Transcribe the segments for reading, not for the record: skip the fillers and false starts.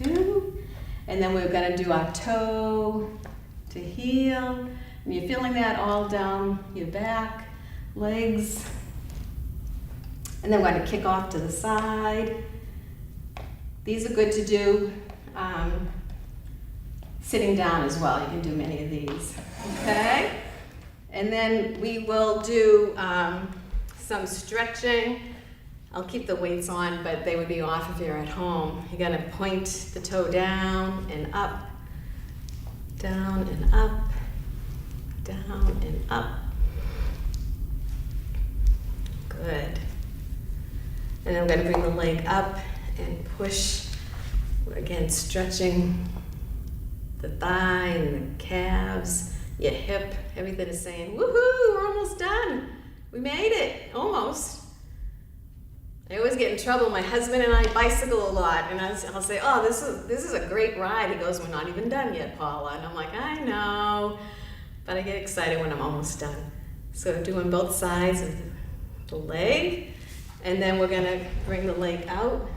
2. And then we're going to do our toe to heel. And you're feeling that all down your back, legs. And then we're going to kick off to the side. These are good to do sitting down as well. You can do many of these, okay? And then we will do some stretching. I'll keep the weights on, but they would be off if you're at home. You're gonna point the toe down and up, down and up, down and up. Good. And then we're gonna bring the leg up and push, again, stretching the thigh and the calves, your hip, everything is saying, woohoo, we're almost done. We made it, almost. I always get in trouble. My husband and I bicycle a lot, and I'll say, oh, this is a great ride. He goes, we're not even done yet, Paula. And I'm like, I know, but I get excited when I'm almost done. So doing both sides of the leg, and then we're gonna bring the leg out.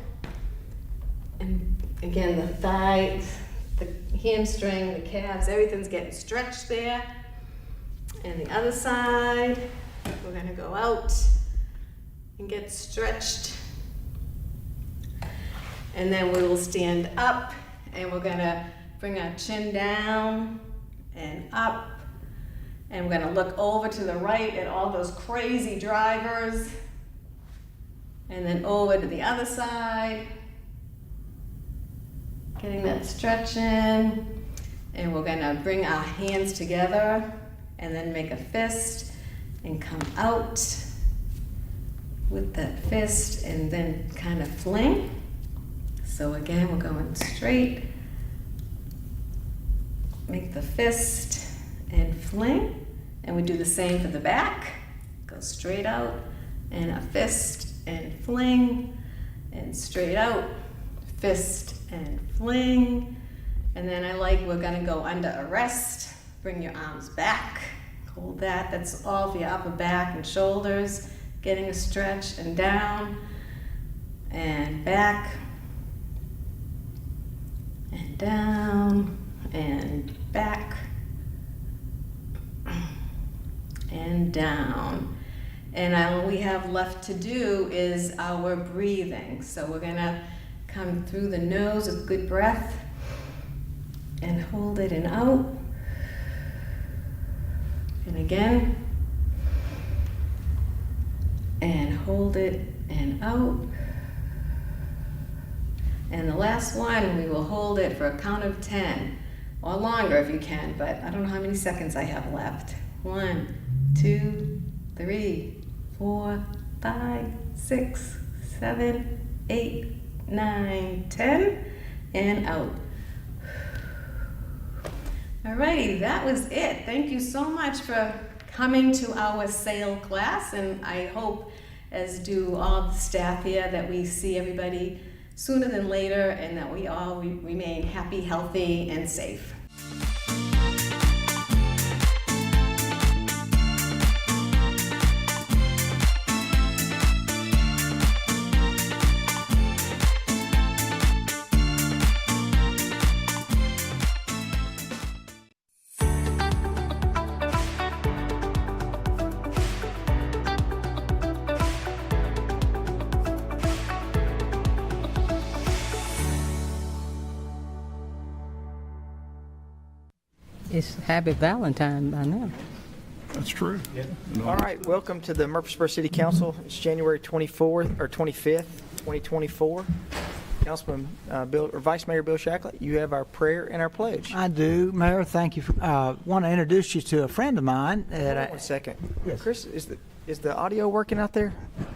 And again, the thighs, the hamstring, the calves, everything's getting stretched there. And the other side, we're gonna go out and get stretched. And then we will stand up, and we're gonna bring our chin down and up. And we're gonna look over to the right at all those crazy drivers. And then over to the other side. Getting that stretch in. And we're gonna bring our hands together and then make a fist and come out with that fist and then kind of fling. So again, we're going straight. Make the fist and fling. And we do the same for the back. Go straight out and a fist and fling and straight out, fist and fling. And then we're gonna go under a rest. Bring your arms back, hold that. That's all for your upper back and shoulders. Getting a stretch and down and back and down and back and down. And all we have left to do is our breathing. So we're gonna come through the nose with good breath and hold it and out. And again. And hold it and out. And the last one, we will hold it for a count of 10 or longer if you can, but I don't know how many seconds I have left. 1, 2, 3, 4, 5, 6, 7, 8, 9, 10, and out. Alrighty, that was it. Thank you so much for coming to our sale class, and I hope, as do all the staff here, that we see everybody sooner than later and that we all remain happy, healthy, and safe. It's Happy Valentine by now. That's true. Yeah. All right, welcome to the Murfreesboro City Council. It's January 24th or 25th, 2024. Councilman Vice Mayor Bill Shacklett, you have our prayer and our pledge. I do, Mayor. Thank you. Want to introduce you to a friend of mine. Hold on 1 second. Yes. Chris, is the audio working out there?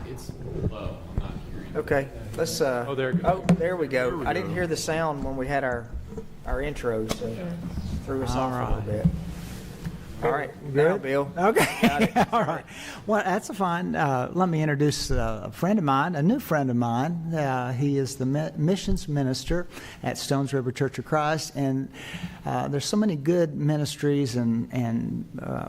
It's low. I'm not hearing. Okay, let's. Oh, there it goes. Oh, there we go. I didn't hear the sound when we had our intros, so threw us off a little bit. All right, now, Bill. Okay, all right. Well, that's a fine. Let me introduce a friend of mine, a new friend of mine. He is the missions minister at Stones River Church of Christ, and there's so many good ministries and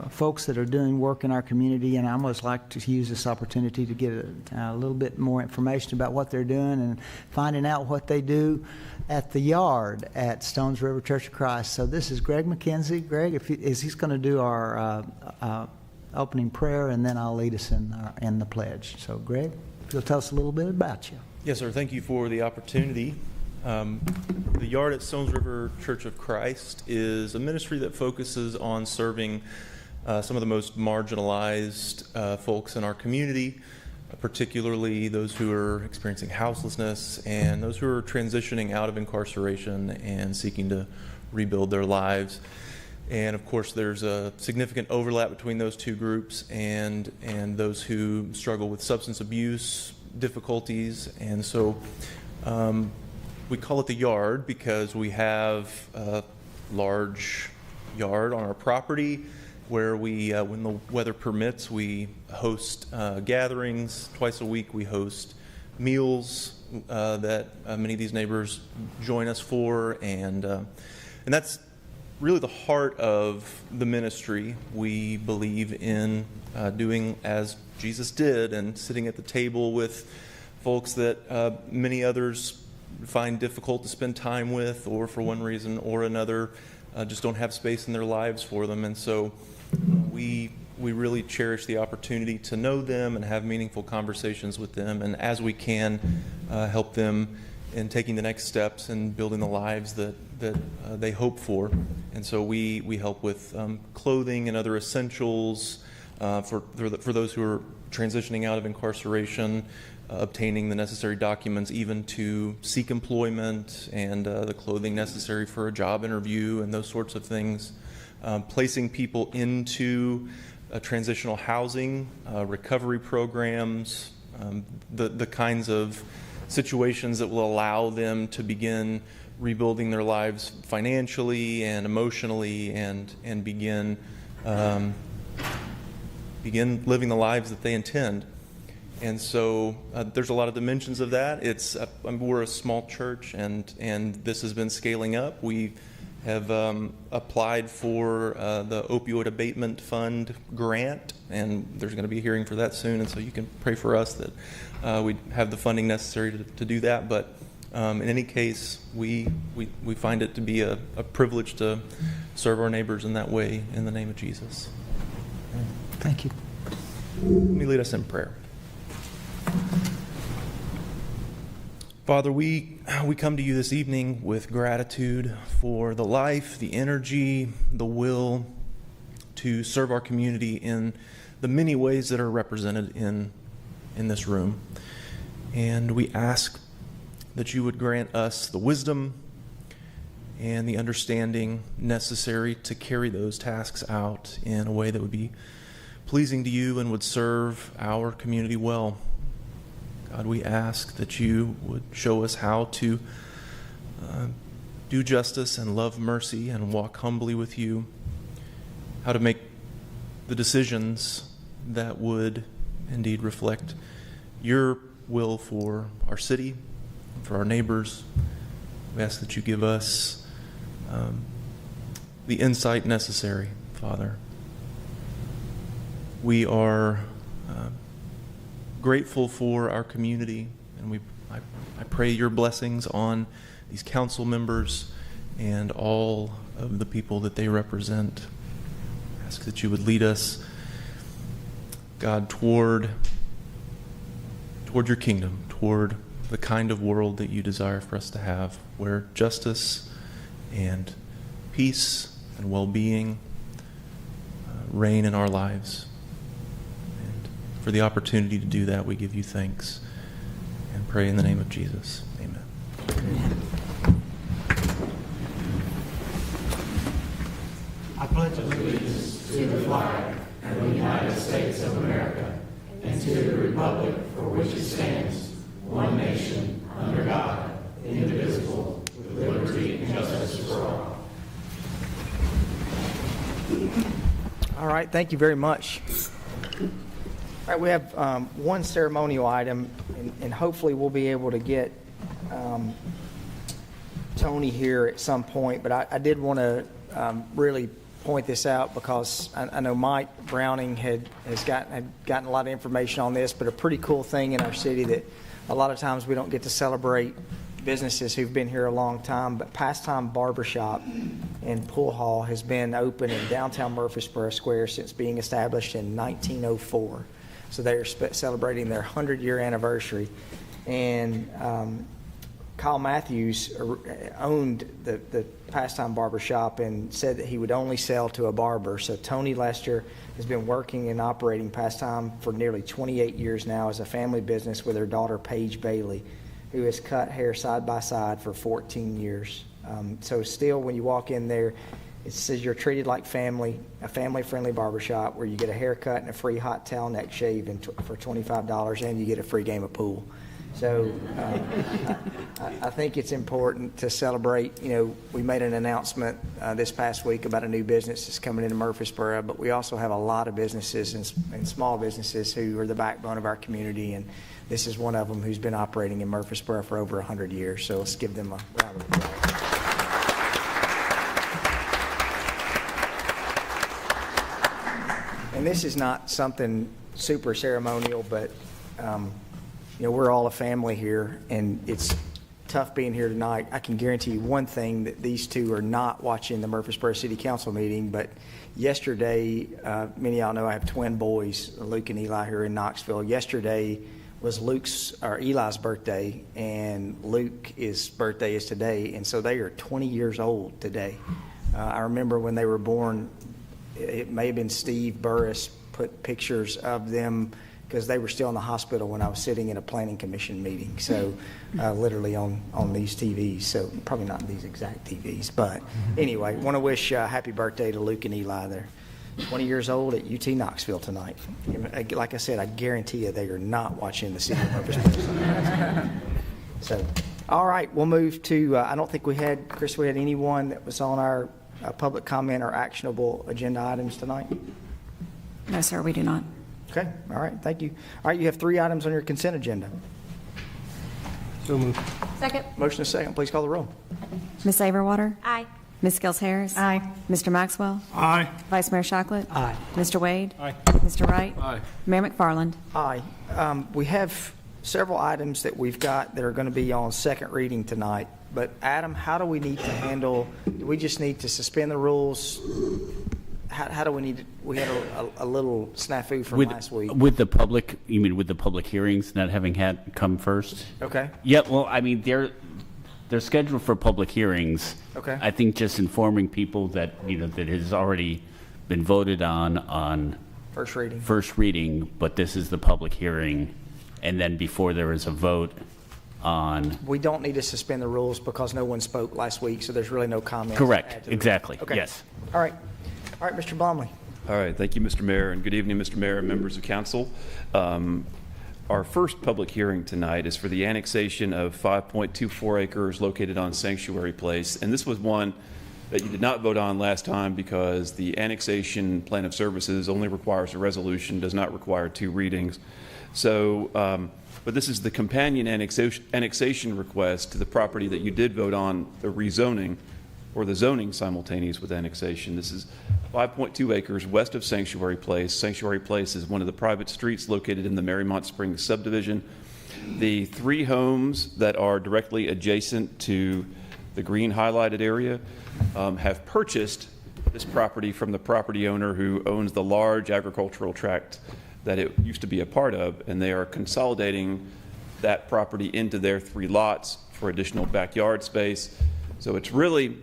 folks that are doing work in our community, and I almost like to use this opportunity to get a little bit more information about what they're doing and finding out what they do. at the yard at Stones River Church of Christ. So this is Greg McKenzie. Greg, he's going to do our opening prayer, and then I'll lead us in the pledge. So Greg, if you'll tell us a little bit about you. Yes, sir. Thank you for the opportunity. The Yard at Stones River Church of Christ is a ministry that focuses on serving some of the most marginalized folks in our community, particularly those who are experiencing houselessness and those who are transitioning out of incarceration and seeking to rebuild their lives. And of course, there's a significant overlap between those two groups and those who struggle with substance abuse difficulties. And so we call it the Yard because we have a large yard on our property where we, when the weather permits, we host gatherings. Twice a week we host meals that many of these neighbors join us for, and that's really the heart of the ministry. We believe in doing as Jesus did and sitting at the table with folks that many others find difficult to spend time with, or for one reason or another just don't have space in their lives for them. And so we really cherish the opportunity to know them and have meaningful conversations with them, and as we can, help them in taking the next steps and building the lives that they hope for. And so we help with clothing and other essentials for those who are transitioning out of incarceration, obtaining the necessary documents even to seek employment, and the clothing necessary for a job interview and those sorts of things. Placing people into transitional housing, recovery programs, the kinds of situations that will allow them to begin rebuilding their lives financially and emotionally, and begin living the lives that they intend. And so there's a lot of dimensions of that. We're a small church, and this has been scaling up. We have applied for the Opioid Abatement Fund grant, and there's going to be a hearing for that soon, and so you can pray for us that we have the funding necessary to do that. But in any case, we find it to be a privilege to serve our neighbors in that way, in the name of Jesus. Thank you. Let me lead us in prayer. Father, we come to you this evening with gratitude for the life, the energy, the will to serve our community in the many ways that are represented in this room. And we ask that you would grant us the wisdom and the understanding necessary to carry those tasks out in a way that would be pleasing to you and would serve our community well. God, we ask that you would show us how to do justice and love mercy and walk humbly with you, how to make the decisions that would indeed reflect your will for our city, for our neighbors. We ask that you give us the insight necessary, Father. We are grateful for our community, and I pray your blessings on these council members and all of the people that they represent. I ask that you would lead us, God, toward your kingdom, toward the kind of world that you desire for us to have, where justice and peace and well-being reign in our lives. For the opportunity to do that, we give you thanks and pray in the name of Jesus. Amen. I pledge allegiance to the flag of the United States of America and to the republic for which it stands, one nation, under God, indivisible, with liberty and justice for all. All right, thank you very much. All right, we have one ceremonial item, and hopefully we'll be able to get Tony here at some point, but I did want to really point this out because I know Mike Browning had gotten a lot of information on this, but a pretty cool thing in our city that a lot of times we don't get to celebrate businesses who've been here a long time, but Pastime Barbershop and Pool Hall has been open in downtown Murfreesboro Square since being established in 1904. So they are celebrating their 100-year anniversary. And Kyle Matthews owned the Pastime Barbershop and said that he would only sell to a barber. So Tony Lester has been working and operating Pastime for nearly 28 years now as a family business with her daughter Paige Bailey, who has cut hair side by side for 14 years. So still, when you walk in there, it says you're treated like family, a family-friendly barbershop where you get a haircut and a free hot towel neck shave for $25, and you get a free game of pool. So I think it's important to celebrate. You know, we made an announcement this past week about a new business that's coming into Murfreesboro, but we also have a lot of businesses and small businesses who are the backbone of our community, and this is one of them who's been operating in Murfreesboro for over 100 years. So let's give them a round of applause. And this is not something super ceremonial, but you know, we're all a family here, and it's tough being here tonight. I can guarantee you one thing, that these two are not watching the Murfreesboro City Council meeting, but yesterday, many of y'all know I have twin boys, Luke and Eli, here in Knoxville. Yesterday was Eli's birthday, and Luke's birthday is today, and so they are 20 years old today. I remember when they were born, it may have been Steve Burris put pictures of them because they were still in the hospital when I was sitting in a planning commission meeting. So literally on these TVs. So probably not these exact TVs, but anyway, want to wish happy birthday to Luke and Eli. They're 20 years old at UT Knoxville tonight. Like I said, I guarantee you they are not watching the City of Murfreesboro. So, all right, we'll move to, I don't think we had anyone that was on our public comment or actionable agenda items tonight? No, sir, we do not. Okay, all right, thank you. All right, you have 3 items on your consent agenda. So moved. Second. Motion is second. Please call the roll. Ms. Saberwater? Aye. Ms. Gels Harris? Aye. Mr. Maxwell? Aye. Vice Mayor Shacklett? Aye. Mr. Wade? Aye. Mr. Wright? Aye. Mayor McFarland? Aye. We have several items that we've got that are going to be on second reading tonight. But Adam, how do we need to handle, do we just need to suspend the rules? How do we need to, we had a little snafu from last week. With the public, you mean with the public hearings not having had come first? Okay. Yeah, well, I mean, they're scheduled for public hearings. Okay. I think just informing people that, you know, that it has already been voted on First reading, but this is the public hearing, and then before there is a vote on. We don't need to suspend the rules because no one spoke last week, so there's really no comment. Correct, exactly, Okay. yes. All right. All right, Mr. Blomley. All right, thank you, Mr. Mayor, and good evening, Mr. Mayor and members of council. Our first public hearing tonight is for the annexation of 5.24 acres located on Sanctuary Place, and this was one that you did not vote on last time because the annexation plan of services only requires a resolution, does not require 2 readings. So, but this is the companion annexation request to the property that you did vote on, the rezoning or the zoning simultaneous with annexation. This is 5.2 acres west of Sanctuary Place. Sanctuary Place is one of the private streets located in the Marymount Springs subdivision. The 3 homes that are directly adjacent to the green highlighted area have purchased this property from the property owner who owns the large agricultural tract that it used to be a part of, and they are consolidating that property into their 3 lots for additional backyard space. So it's really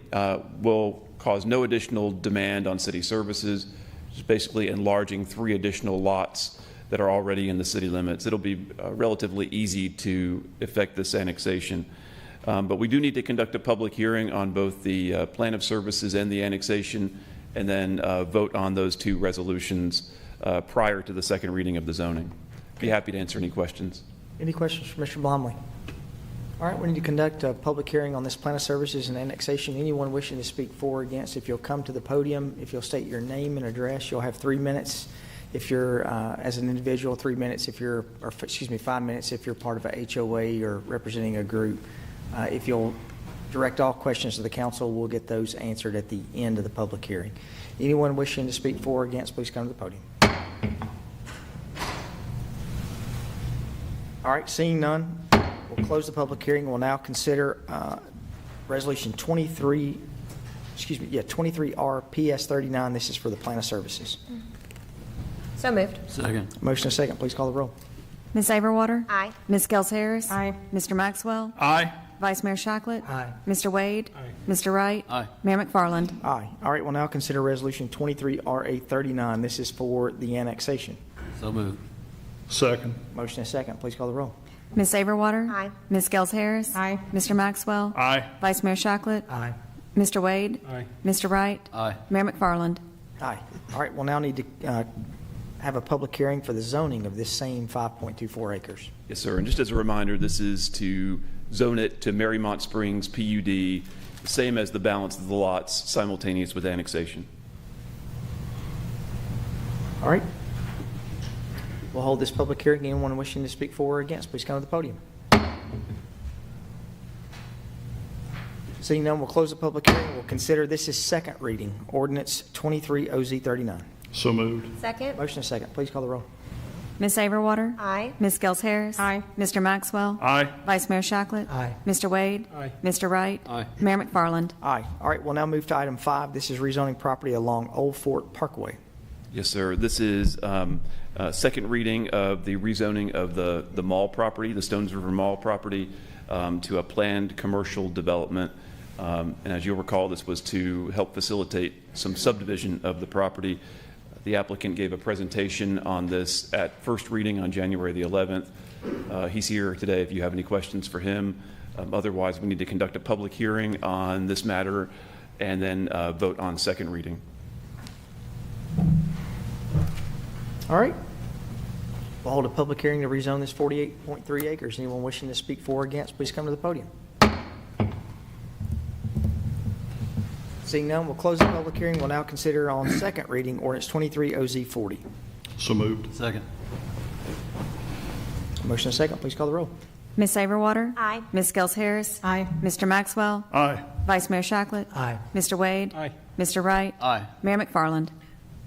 will cause no additional demand on city services, just basically enlarging 3 additional lots that are already in the city limits. It'll be relatively easy to effect this annexation. But we do need to conduct a public hearing on both the plan of services and the annexation, and then vote on those 2 resolutions prior to the second reading of the zoning. Be happy to answer any questions. Any questions for Mr. Blomley? All right, we need to conduct a public hearing on this plan of services and annexation. Anyone wishing to speak for or against, if you'll come to the podium, if you'll state your name and address, you'll have 3 minutes. If you're, as an individual, 3 minutes if you're, or excuse me, 5 minutes if you're part of a HOA or representing a group. If you'll direct all questions to the council, we'll get those answered at the end of the public hearing. Anyone wishing to speak for or against, please come to the podium. All right, seeing none, We'll close the public hearing. We'll now consider Resolution 23R PS 39. This is for the plan of services. So moved. Second. Motion and second. Please call the roll. Ms. Averwater? Aye. Ms. Gels Harris? Aye. Mr. Maxwell? Aye. Vice Mayor Shacklett? Aye. Mr. Wade? Mr. Wright? Aye. Mayor McFarland? Aye. All right, we'll now consider Resolution 23RA 39. This is for the annexation. So moved. Second. Motion and second. Please call the roll. Ms. Averwater? Aye. Ms. Gels Harris? Aye. Mr. Maxwell? Aye. Vice Mayor Shacklett? Aye. Mr. Wade? Aye. Mr. Wright? Aye. Mayor McFarland? Aye. All right, we'll now need to have a public hearing for the zoning of this same 5.24 acres. Yes, sir. And just as a reminder, this is to zone it to Marymount Springs PUD, same as the balance of the lots, simultaneous with annexation. All right. We'll hold this public hearing. Anyone wishing to speak for or against, please come to the podium. Seeing none, we'll close the public hearing. We'll consider this is second reading, ordinance 23OZ39. So moved. Second. Motion and second. Please call the roll. Ms. Averwater? Aye. Ms. Gels Harris? Aye. Mr. Maxwell? Aye. Vice Mayor Shacklett? Aye. Mr. Wade? Aye. Mr. Wright? Aye. Mayor McFarland? Aye. All right, we'll now move to item 5. This is rezoning property along Old Fort Parkway. Yes, sir. This is second reading of the rezoning of the mall property, the Stones River Mall property, to a planned commercial development. And as you'll recall, this was to help facilitate some subdivision of the property. The applicant gave a presentation on this at first reading on January the 11th. He's here today if you have any questions for him. Otherwise, we need to conduct a public hearing on this matter and then vote on second reading. All right. We'll hold a public hearing to rezone this 48.3 acres. Anyone wishing to speak for or against, please come to the podium. Seeing none, we'll close the public hearing. We'll now consider on second reading ordinance 23OZ40. So moved. Second. Motion and second. Please call the roll. Ms. Averwater? Aye. Ms. Gels Harris? Aye. Mr. Maxwell? Aye. Vice Mayor Shacklett? Aye. Mr. Wade? Aye. Mr. Wright? Aye. Mayor McFarland?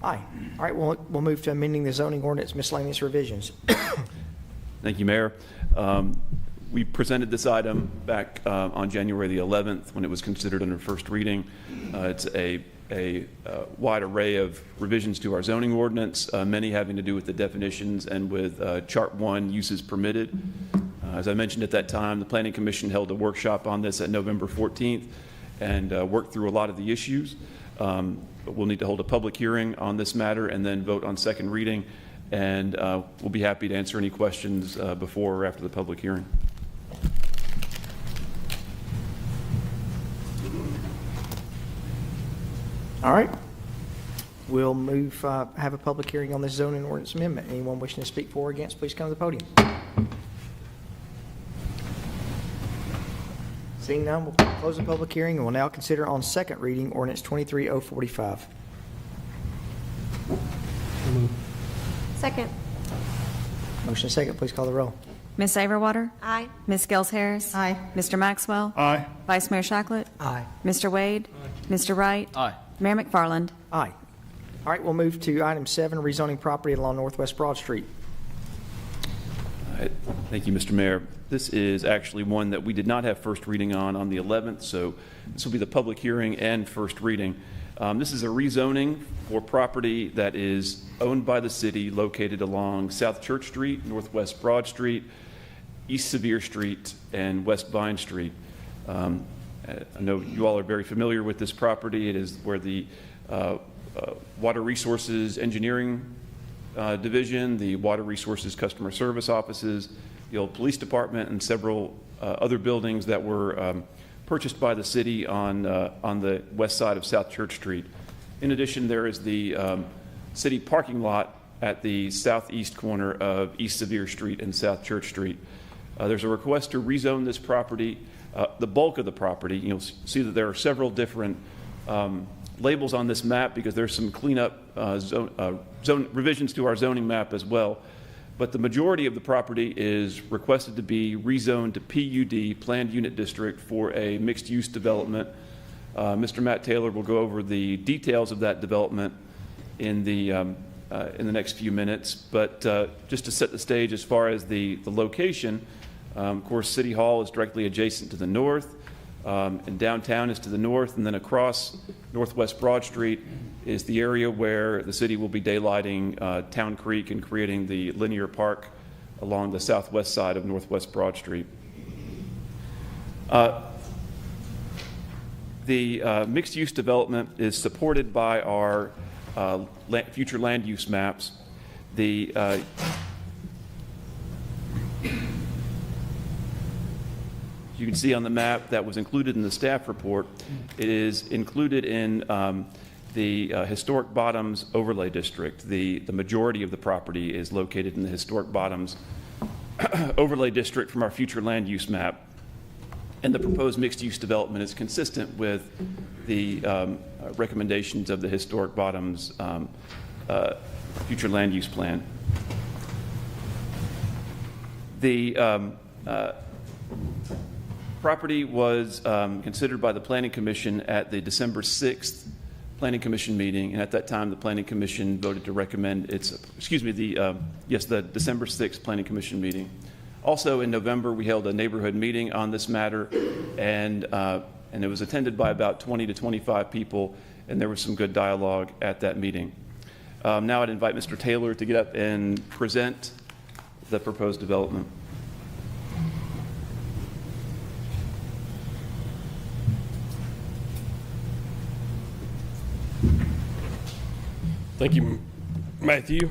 Aye. All right, we'll move to amending the zoning ordinance miscellaneous revisions. Thank you, Mayor. We presented this item back on January the 11th when it was considered under first reading. It's a wide array of revisions to our zoning ordinance, many having to do with the definitions and with Chart 1 uses permitted. As I mentioned at that time, the Planning Commission held a workshop on this at November 14th and worked through a lot of the issues. But we'll need to hold a public hearing on this matter and then vote on second reading. And we'll be happy to answer any questions before or after the public hearing. All right. We'll move, have a public hearing on this zoning ordinance amendment. Anyone wishing to speak for or against, please come to the podium. Seeing none, we'll close the public hearing and we'll now consider on second reading ordinance 23045. Second. Motion and second, please call the roll. Ms. Averwater? Aye. Ms. Gels Harris? Aye. Mr. Maxwell? Aye. Vice Mayor Shacklett? Aye. Mr. Wade? Mr. Wright? Aye. Mayor McFarland? Aye. All right, we'll move to item 7, rezoning property along Northwest Broad Street. All right. Thank you, Mr. Mayor. This is actually one that we did not have first reading on the 11th, so this will be the public hearing and first reading. This is a rezoning for property that is owned by the city located along South Church Street, Northwest Broad Street, East Sevier Street, and West Vine Street. I know you all are very familiar with this property. It is where the Water Resources Engineering Division, the Water Resources Customer Service offices, the old police department, and several other buildings that were purchased by the city on the west side of South Church Street. In addition, there is the city parking lot at the southeast corner of East Sevier Street and South Church Street. There's a request to rezone this property. The bulk of the property, you'll see that there are several different labels on this map because there's some cleanup zone revisions to our zoning map as well. But the majority of the property is requested to be rezoned to PUD, Planned Unit District, for a mixed-use development. Mr. Matt Taylor will go over the details of that development in the next few minutes. But just to set the stage as far as the location, Of course, City Hall is directly adjacent to the north, and downtown is to the north, and then across Northwest Broad Street is the area where the city will be daylighting Town Creek and creating the linear park along the southwest side of Northwest Broad Street. The mixed-use development is supported by our future land use maps. The you can see on the map that was included in the staff report, it is included in the Historic Bottoms Overlay District. The majority of the property is located in the Historic Bottoms Overlay District from our future land use map. And the proposed mixed-use development is consistent with the recommendations of the Historic Bottoms future land use plan. The property was considered by the Planning Commission at the December 6th Planning Commission meeting, and at that time the Planning Commission voted to recommend its, the December 6th Planning Commission meeting. Also in November, we held a neighborhood meeting on this matter, and it was attended by about 20 to 25 people, and there was some good dialogue at that meeting. Now I'd invite Mr. Taylor to get up and present the proposed development. Thank you, Matthew.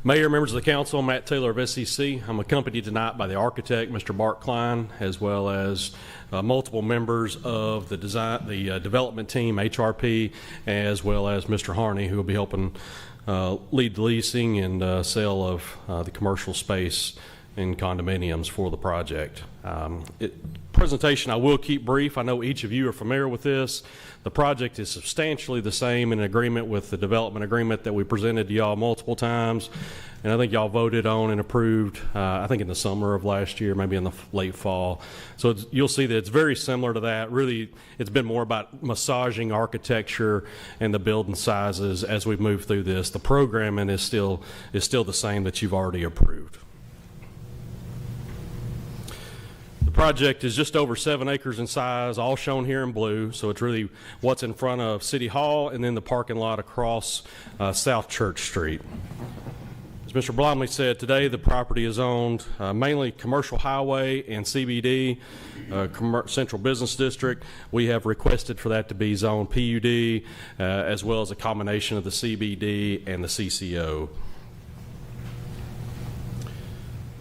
Mayor, members of the council, Matt Taylor of SEC. I'm accompanied tonight by the architect, Mr. Bart Klein, as well as multiple members of the development team, HRP, as well as Mr. Harney, who will be helping lead the leasing and sale of the commercial space in condominiums for the project. Presentation I will keep brief. I know each of you are familiar with this. The project is substantially the same in agreement with the development agreement that we presented to y'all multiple times, and I think y'all voted on and approved, I think in the summer of last year, maybe in the late fall. So you'll see that it's very similar to that. Really, it's been more about massaging architecture and the building sizes as we move through this. The programming is still the same that you've already approved. The project is just over 7 acres in size, all shown here in blue. So it's really what's in front of City Hall and then the parking lot across South Church Street. As Mr. Blomley said, today the property is owned mainly commercial highway and CBD, Central Business District. We have requested for that to be zoned PUD as well as a combination of the CBD and the CCO.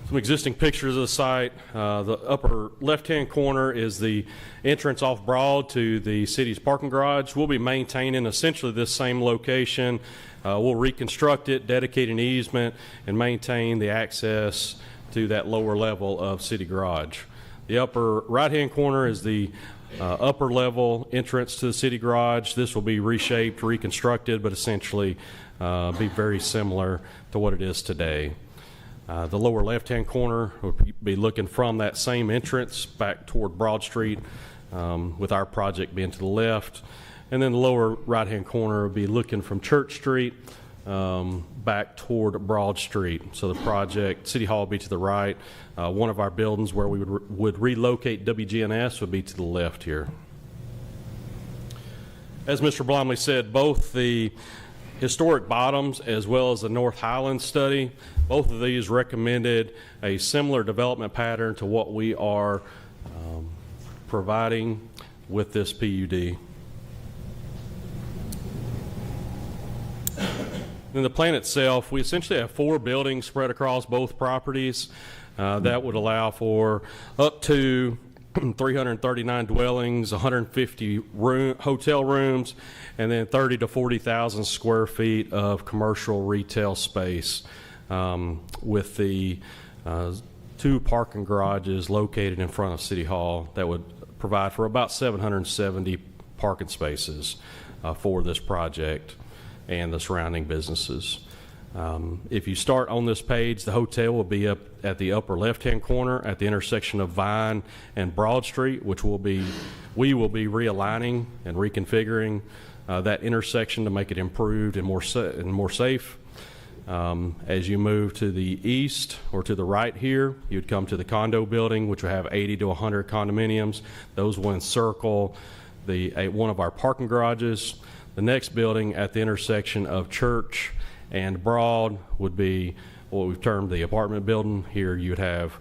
Some existing pictures of the site. The upper left-hand corner is the entrance off Broad to the city's parking garage. We'll be maintaining essentially this same location. We'll reconstruct it, dedicate an easement, and maintain the access to that lower level of city garage. The upper right-hand corner is the upper level entrance to the city garage. This will be reshaped, reconstructed, but essentially be very similar to what it is today. The lower left-hand corner will be looking from that same entrance back toward Broad Street, with our project being to the left. And then the lower right-hand corner will be looking from Church Street back toward Broad Street. So the project, City Hall will be to the right. One of our buildings where we would relocate WGNS would be to the left here. As Mr. Blomley said, both the Historic Bottoms as well as the North Highlands study, both of these recommended a similar development pattern to what we are providing with this PUD. In the plan itself, we essentially have 4 buildings spread across both properties. That would allow for up to 339 dwellings, 150 hotel rooms, and then 30 to 40,000 square feet of commercial retail space, with the 2 parking garages located in front of City Hall that would provide for about 770 parking spaces for this project and the surrounding businesses. If you start on this page, the hotel will be up at the upper left-hand corner at the intersection of Vine and Broad Street, which we will be realigning and reconfiguring that intersection to make it improved and more safe. As you move to the east or to the right here, you'd come to the condo building, which will have 80 to 100 condominiums. Those will encircle one of our parking garages. The next building at the intersection of Church and Broad would be what we've termed the apartment building. Here you'd have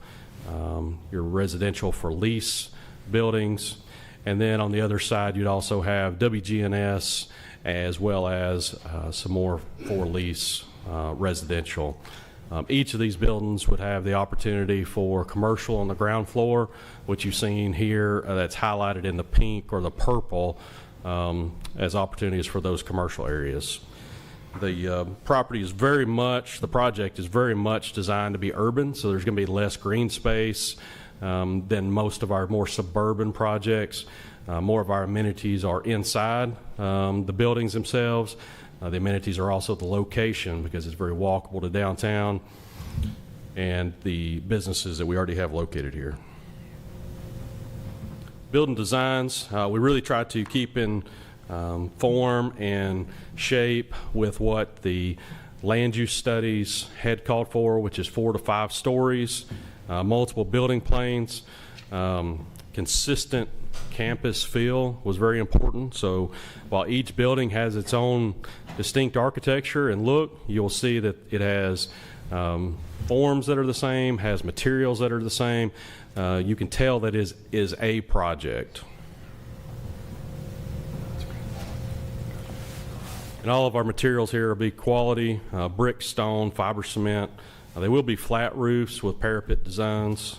your residential for lease buildings. And then on the other side, you'd also have WGNS as well as some more for lease residential. Each of these buildings would have the opportunity for commercial on the ground floor, which you've seen here that's highlighted in the pink or the purple as opportunities for those commercial areas. The project is very much designed to be urban, so there's going to be less green space than most of our more suburban projects. More of our amenities are inside the buildings themselves. The amenities are also the location, because it's very walkable to downtown, and the businesses that we already have located here. Building designs, we really try to keep in form and shape with what the land use studies had called for, which is 4 to 5 stories, multiple building planes. Consistent campus feel was very important. So while each building has its own distinct architecture and look, you'll see that it has forms that are the same, has materials that are the same. You can tell that is a project. And all of our materials here will be quality, brick, stone, fiber cement. They will be flat roofs with parapet designs.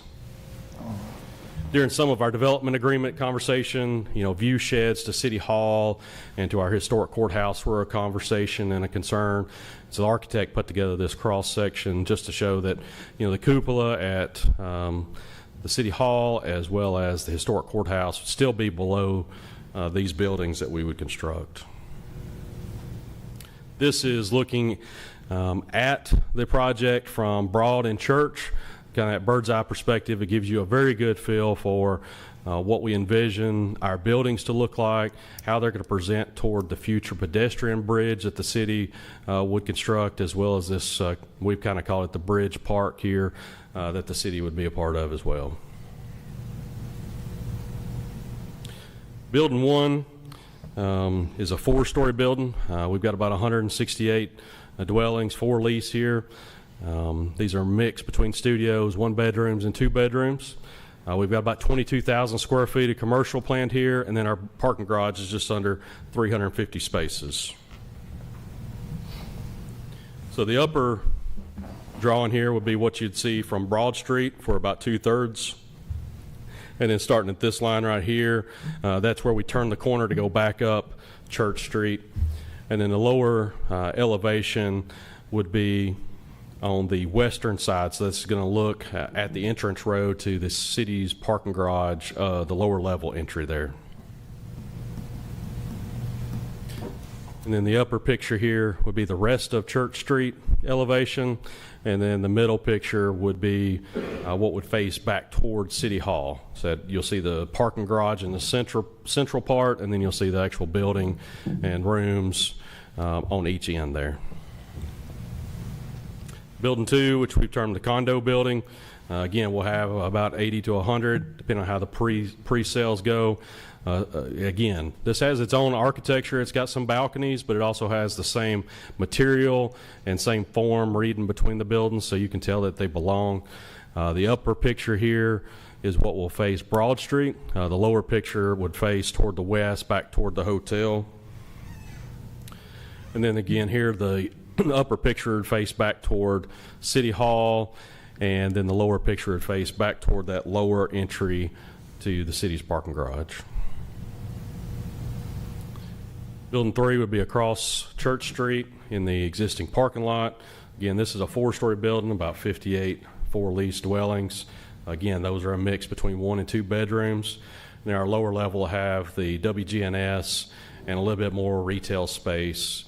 During some of our development agreement conversation, view sheds to City Hall and to our historic courthouse were a conversation and a concern. So the architect put together this cross section just to show that, the cupola at the City Hall as well as the historic courthouse would still be below these buildings that we would construct. This is looking at the project from Broad and Church. Kind of that bird's eye perspective. It gives you a very good feel for what we envision our buildings to look like, how they're going to present toward the future pedestrian bridge that the city would construct, as well as this, we've kind of called it the bridge park here, that the city would be a part of as well. Building 1 is a 4-story building. We've got about 168 dwellings for lease here. These are mixed between studios, 1 bedrooms and 2 bedrooms. We've got about 22,000 square feet of commercial planned here, and then our parking garage is just under 350 spaces. So the upper drawing here would be what you'd see from Broad Street for about 2/3. And then starting at this line right here, that's where we turn the corner to go back up Church Street. And then the lower elevation would be on the western side, so this is going to look at the entrance road to the city's parking garage, the lower level entry there. And then the upper picture here would be the rest of Church Street elevation, and then the middle picture would be what would face back towards City Hall. So you'll see the parking garage in the central part, and then you'll see the actual building and rooms on each end there. Building 2, which we've termed the condo building, again, we'll have about 80 to 100, depending on how the pre-sales go. Again, this has its own architecture. It's got some balconies, but it also has the same material and same form reading between the buildings, so you can tell that they belong. The upper picture here is what will face Broad Street. The lower picture would face toward the west, back toward the hotel. And then again here, the upper picture would face back toward City Hall, and then the lower picture would face back toward that lower entry to the city's parking garage. Building 3 would be across Church Street in the existing parking lot. Again, this is a 4-story building, about 58 for-lease dwellings. Again, those are a mix between 1 and 2 bedrooms. And our lower level will have the WGNS and a little bit more retail space,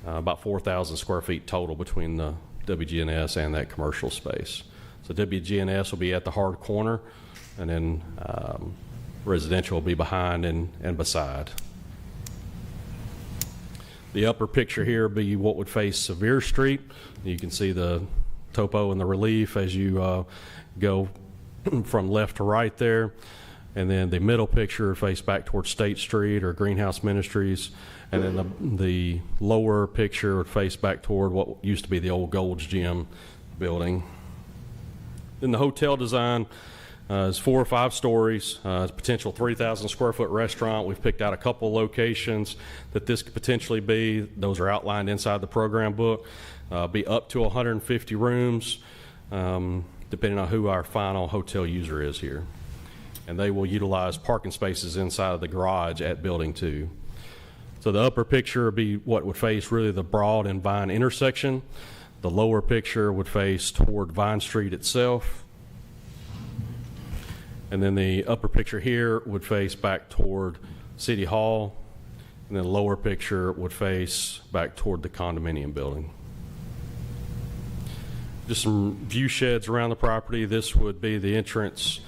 about 4,000 square feet total between the WGNS and that commercial space. So WGNS will be at the hard corner, and then residential will be behind and beside. The upper picture here would be what would face Sevier Street. You can see the topo and the relief as you go from left to right there. And then the middle picture face back towards State Street or Greenhouse Ministries. And then the lower picture would face back toward what used to be the old Gold's Gym building. Then the hotel design is 4 or 5 stories. It's a potential 3,000 square foot restaurant. We've picked out a couple locations that this could potentially be. Those are outlined inside the program book. Be up to 150 rooms, depending on who our final hotel user is here. And they will utilize parking spaces inside of the garage at Building 2. So the upper picture would be what would face really the Broad and Vine intersection. The lower picture would face toward Vine Street itself. And then the upper picture here would face back toward City Hall. And then the lower picture would face back toward the condominium building. Just some view sheds around the property. This would be the entrance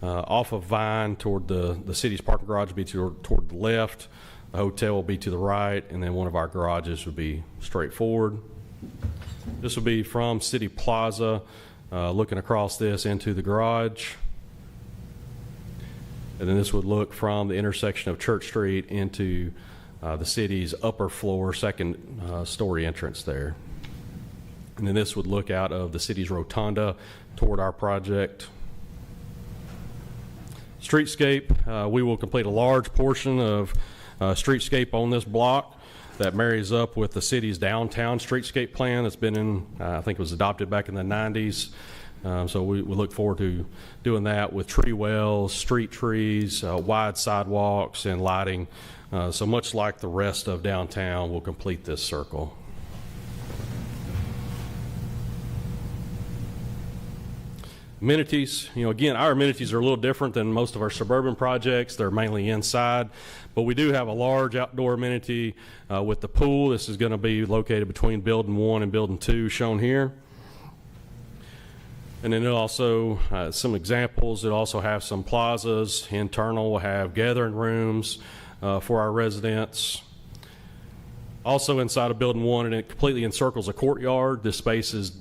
off of Vine toward the city's parking garage would be toward the left. The hotel will be to the right, and then one of our garages would be straight forward. This will be from City Plaza, looking across this into the garage. And then this would look from the intersection of Church Street into the city's upper floor, second story entrance there. And then this would look out of the city's rotunda toward our project. Streetscape, we will complete a large portion of streetscape on this block that marries up with the city's downtown streetscape plan that's been in, I think it was adopted back in the 90s. So we look forward to doing that with tree wells, street trees, wide sidewalks, and lighting. So much like the rest of downtown, we'll complete this circle. Amenities, again, our amenities are a little different than most of our suburban projects. They're mainly inside, but we do have a large outdoor amenity with the pool. This is going to be located between Building 1 and Building 2, shown here. And then it'll also, some examples, it'll also have some plazas. Internal will have gathering rooms for our residents. Also inside of Building 1, and it completely encircles a courtyard. This space is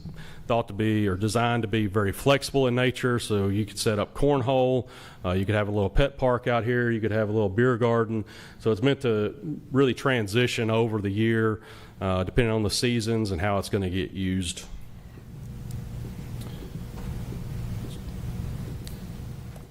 thought to be or designed to be very flexible in nature, so you could set up cornhole, you could have a little pet park out here, you could have a little beer garden. So it's meant to really transition over the year, depending on the seasons and how it's going to get used.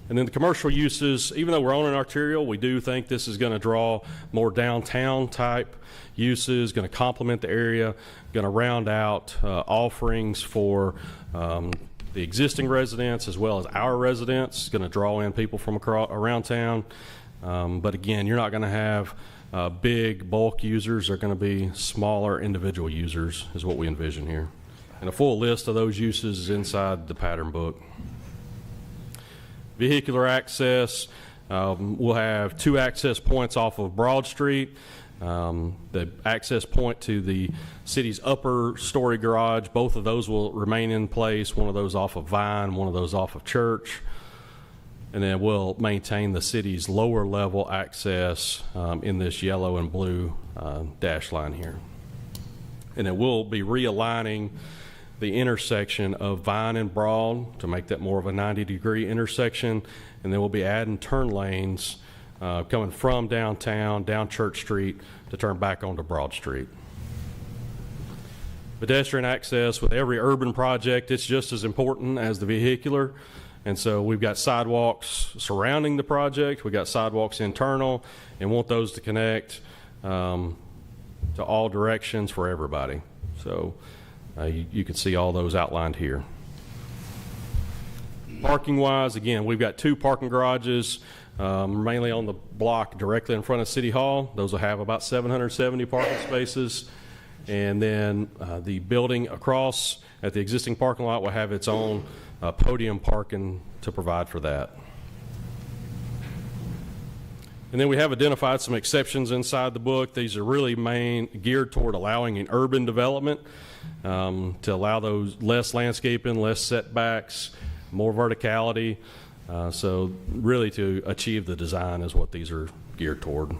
And then the commercial uses, even though we're on an arterial, we do think this is going to draw more downtown type uses, going to complement the area, going to round out offerings for the existing residents as well as our residents, going to draw in people from around town. But again, you're not going to have big bulk users. They're going to be smaller individual users is what we envision here. And a full list of those uses is inside the pattern book. Vehicular access, we'll have 2 access points off of Broad Street. The access point to the city's upper story garage, both of those will remain in place, one of those off of Vine, one of those off of Church. And then we'll maintain the city's lower level access in this yellow and blue dash line here. And then we'll be realigning the intersection of Vine and Broad to make that more of a 90-degree intersection, and then we'll be adding turn lanes coming from downtown, down Church Street, to turn back onto Broad Street. Pedestrian access with every urban project, it's just as important as the vehicular, and so we've got sidewalks surrounding the project, we've got sidewalks internal, and want those to connect to all directions for everybody. So you can see all those outlined here. Parking wise, again, we've got 2 parking garages, mainly on the block directly in front of City Hall. Those will have about 770 parking spaces. And then the building across at the existing parking lot will have its own podium parking to provide for that. And then we have identified some exceptions inside the book. These are really geared toward allowing an urban development to allow those less landscaping, less setbacks, more verticality. So really to achieve the design is what these are geared toward.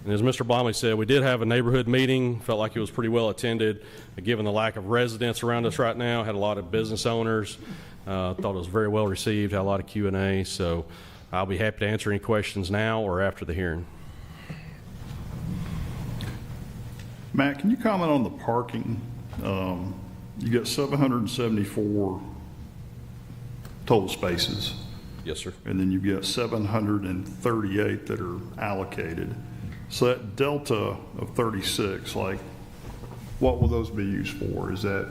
And as Mr. Blomley said, we did have a neighborhood meeting. Felt like it was pretty well attended, given the lack of residents around us right now. Had a lot of business owners. Thought it was very well received. Had a lot of Q&A. So I'll be happy to answer any questions now or after the hearing. Matt, can you comment on the parking? You got 774 total spaces. Yes, sir. And then you've got 738 that are allocated. So that delta of 36, like, what will those be used for? Is that?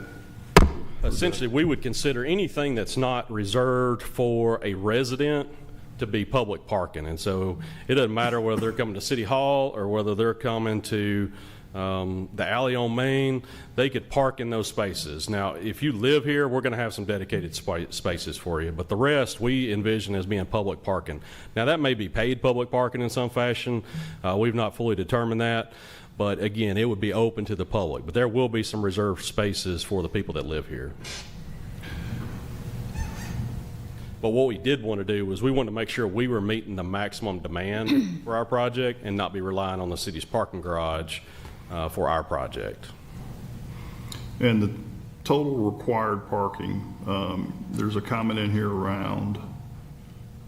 Essentially, we would consider anything that's not reserved for a resident to be public parking. And so it doesn't matter whether they're coming to City Hall or whether they're coming to the alley on Main, they could park in those spaces. Now, if you live here, we're going to have some dedicated spaces for you, but the rest we envision as being public parking. Now, that may be paid public parking in some fashion. We've not fully determined that, but again, it would be open to the public. But there will be some reserved spaces for the people that live here. But what we did want to do was we wanted to make sure we were meeting the maximum demand for our project and not be relying on the city's parking garage for our project. And the total required parking, there's a comment in here around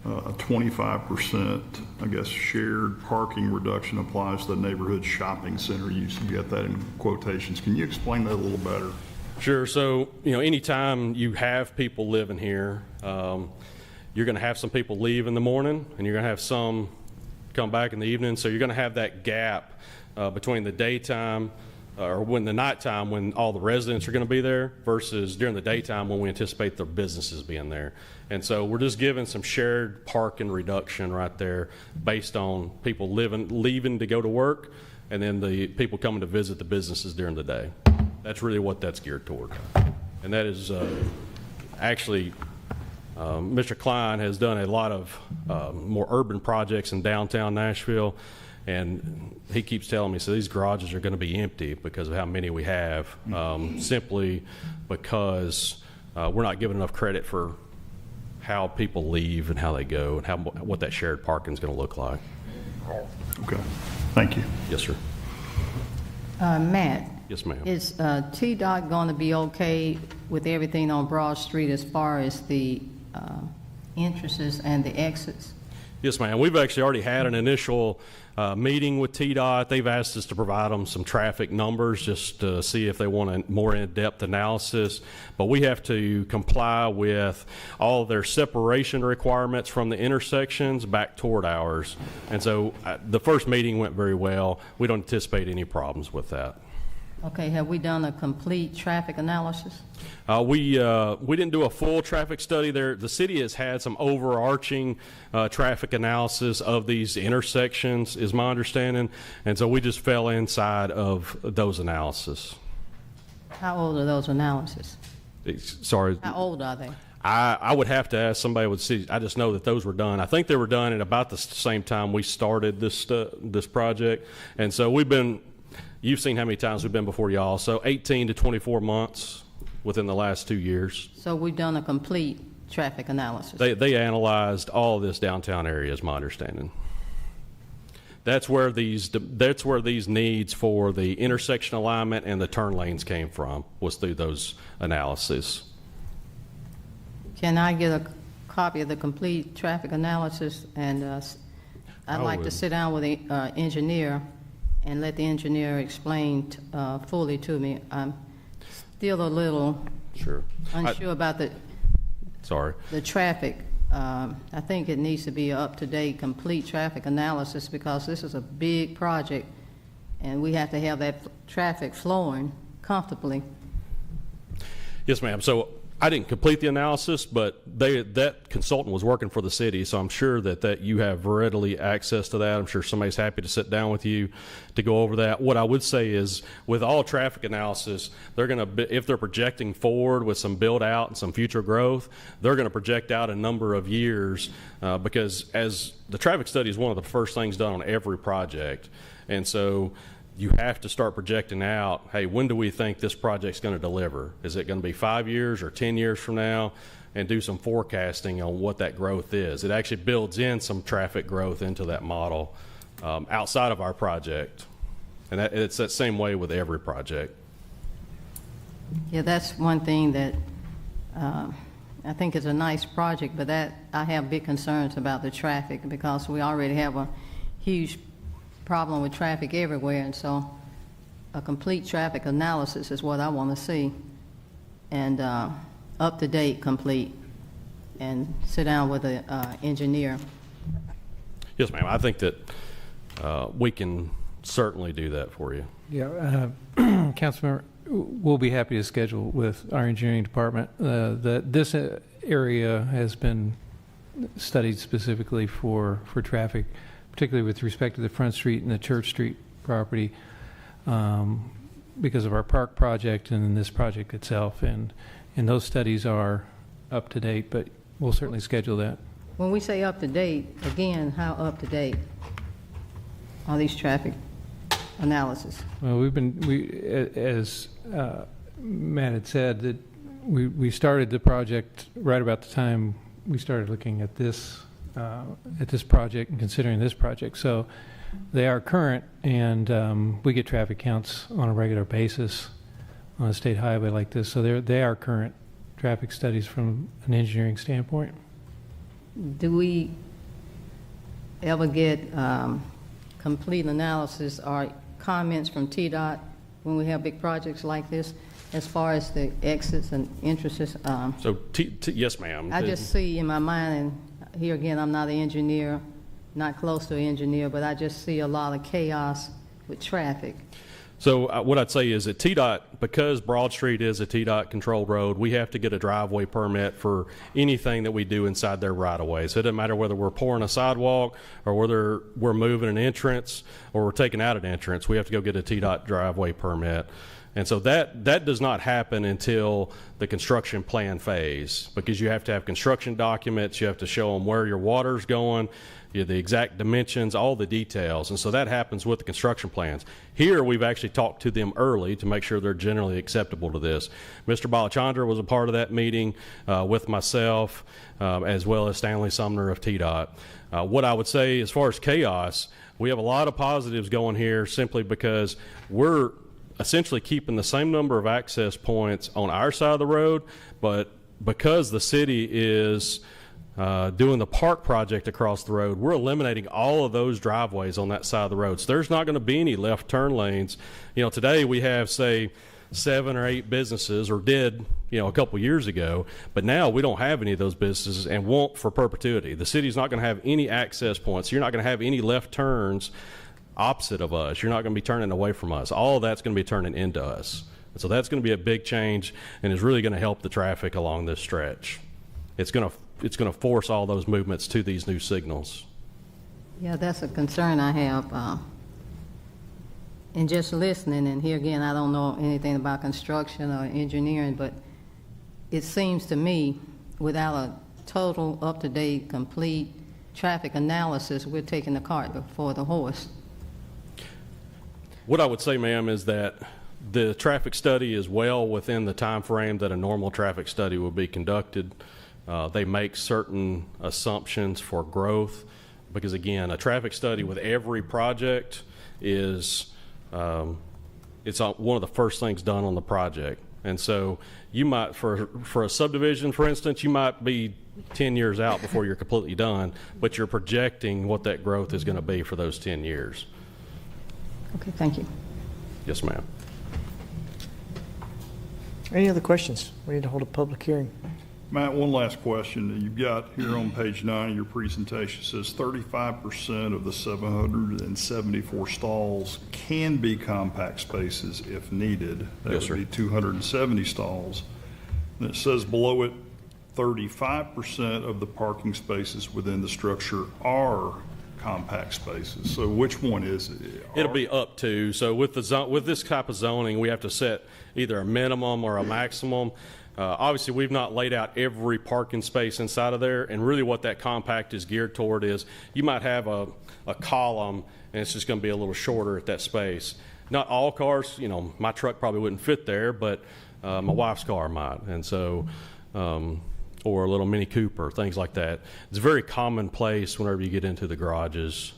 a 25%, I guess, shared parking reduction applies to the neighborhood shopping center use. You get that in quotations. Can you explain that a little better? Sure. So, anytime you have people living here, you're going to have some people leave in the morning and you're going to have some come back in the evening. So you're going to have that gap between the daytime or when the nighttime when all the residents are going to be there versus during the daytime when we anticipate the businesses being there. And so we're just giving some shared parking reduction right there based on people leaving to go to work and then the people coming to visit the businesses during the day. That's really what that's geared toward. And that is actually, Mr. Klein has done a lot of more urban projects in downtown Nashville. And he keeps telling me, so these garages are going to be empty because of how many we have, simply because we're not giving enough credit for how people leave and how they go and what that shared parking is going to look like. Okay. Thank you. Yes, sir. Matt. Yes, ma'am. Is TDOT going to be okay with everything on Broad Street as far as the entrances and the exits? Yes, ma'am. We've actually already had an initial meeting with TDOT. They've asked us to provide them some traffic numbers just to see if they want a more in-depth analysis. But we have to comply with all of their separation requirements from the intersections back toward ours. And so the first meeting went very well. We don't anticipate any problems with that. Okay, have we done a complete traffic analysis? We didn't do a full traffic study there. The city has had some overarching traffic analysis of these intersections, is my understanding, and so we just fell inside of those analysis. How old are those analyses? Sorry. How old are they? I would have to ask somebody with the city. I just know that those were done. I think they were done at about the same time we started this project, and so we've been. You've seen how many times we've been before y'all. So 18 to 24 months within the last 2 years. So we've done a complete traffic analysis. They analyzed all of this downtown area, is my understanding. That's where these needs for the intersection alignment and the turn lanes came from, was through those analyses. Can I get a copy of the complete traffic analysis? And I'd like to sit down with the engineer and let the engineer explain fully to me. I'm still a little unsure about the traffic. I think it needs to be an up-to-date, complete traffic analysis because this is a big project and we have to have that traffic flowing comfortably. Yes, ma'am. So I didn't complete the analysis, but that consultant was working for the city, so I'm sure that you have readily access to that. I'm sure somebody's happy to sit down with you to go over that. What I would say is, with all traffic analysis, they're going to, if they're projecting forward with some build out and some future growth, they're going to project out a number of years because as the traffic study is one of the first things done on every project, and so you have to start projecting out, hey, when do we think this project's going to deliver? Is it going to be 5 years or 10 years from now? And do some forecasting on what that growth is. It actually builds in some traffic growth into that model outside of our project. And it's that same way with every project. Yeah, that's one thing that I think is a nice project, but that I have big concerns about the traffic because we already have a huge problem with traffic everywhere, and so a complete traffic analysis is what I want to see, and up-to-date complete, and sit down with an engineer. Yes, ma'am. I think that we can certainly do that for you. Yeah, Councilmember, we'll be happy to schedule with our engineering department. This area has been studied specifically for traffic, particularly with respect to the Front Street and the Church Street property, because of our park project and this project itself. And those studies are up to date, but we'll certainly schedule that. When we say up-to-date, again, how up-to-date are these traffic analysis? Well, as Matt had said, that we started the project right about the time we started looking at this project and considering this project. So they are current, and we get traffic counts on a regular basis on a state highway like this. So they are current traffic studies from an engineering standpoint. Do we ever get complete analysis or comments from TDOT when we have big projects like this, as far as the exits and entrances? So, yes, ma'am. I just see in my mind, and here again, I'm not an engineer, not close to an engineer, but I just see a lot of chaos with traffic. So what I'd say is that TDOT, because Broad Street is a TDOT controlled road, we have to get a driveway permit for anything that we do inside their right of way. So it doesn't matter whether we're pouring a sidewalk or whether we're moving an entrance or we're taking out an entrance, we have to go get a TDOT driveway permit. And so that does not happen until the construction plan phase, because you have to have construction documents, you have to show them where your water's going, the exact dimensions, all the details. And so that happens with the construction plans. Here, we've actually talked to them early to make sure they're generally acceptable to this. Mr. Balachandra was a part of that meeting with myself, as well as Stanley Sumner of TDOT. What I would say as far as chaos, we have a lot of positives going here simply because we're essentially keeping the same number of access points on our side of the road, but because the city is doing the park project across the road, we're eliminating all of those driveways on that side of the road. So there's not going to be any left turn lanes. You know, today we have, say, 7 or 8 businesses, or did, a couple years ago, but now we don't have any of those businesses and won't for perpetuity. The city's not going to have any access points. You're not going to have any left turns opposite of us. You're not going to be turning away from us. All of that's going to be turning into us. And so that's going to be a big change and is really going to help the traffic along this stretch. It's going to force all those movements to these new signals. Yeah, that's a concern I have. And just listening, and here again, I don't know anything about construction or engineering, but it seems to me, without a total, up-to-date, complete traffic analysis, we're taking the cart before the horse. What I would say, ma'am, is that the traffic study is well within the time frame that a normal traffic study would be conducted. They make certain assumptions for growth because, again, a traffic study with every project is it's one of the first things done on the project. And so you might, for a subdivision, for instance, you might be 10 years out before you're completely done, but you're projecting what that growth is going to be for those 10 years. Okay, thank you. Yes, ma'am. Any other questions? We need to hold a public hearing. Matt, one last question. You've got here on page 9 of your presentation, says 35% of the 774 stalls can be compact spaces if needed. That Yes, would sir. be 270 stalls. And it says below it, 35% of the parking spaces within the structure are compact spaces. So which one is it? It'll be up to. So with this type of zoning, we have to set either a minimum or a maximum. Obviously, we've not laid out every parking space inside of there, and really what that compact is geared toward is you might have a column, and it's just going to be a little shorter at that space. Not all cars, my truck probably wouldn't fit there, but my wife's car might, and so, or a little Mini Cooper, things like that. It's a very commonplace whenever you get into the garages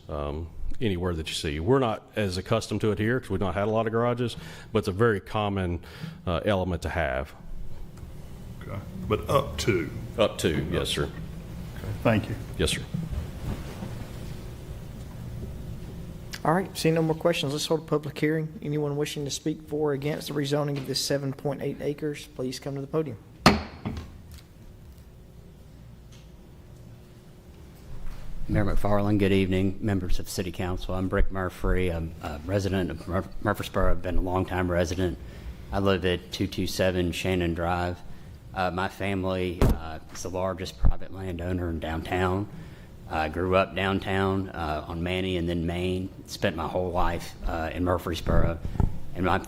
anywhere that you see. We're not as accustomed to it here because we've not had a lot of garages, but it's a very common element to have. Okay. But up to? Up to, yes, sir. Okay. Thank you. Yes, sir. All right, seeing no more questions, let's hold a public hearing. Anyone wishing to speak for or against the rezoning of this 7.8 acres, please come to the podium. Mayor McFarland, good evening, members of City Council. I'm Brick Murphy. I'm a resident of Murfreesboro. I've been a longtime resident. I live at 227 Shannon Drive. My family is the largest private landowner in downtown. I grew up downtown on Manny and then Main. Spent my whole life in Murfreesboro. And I'm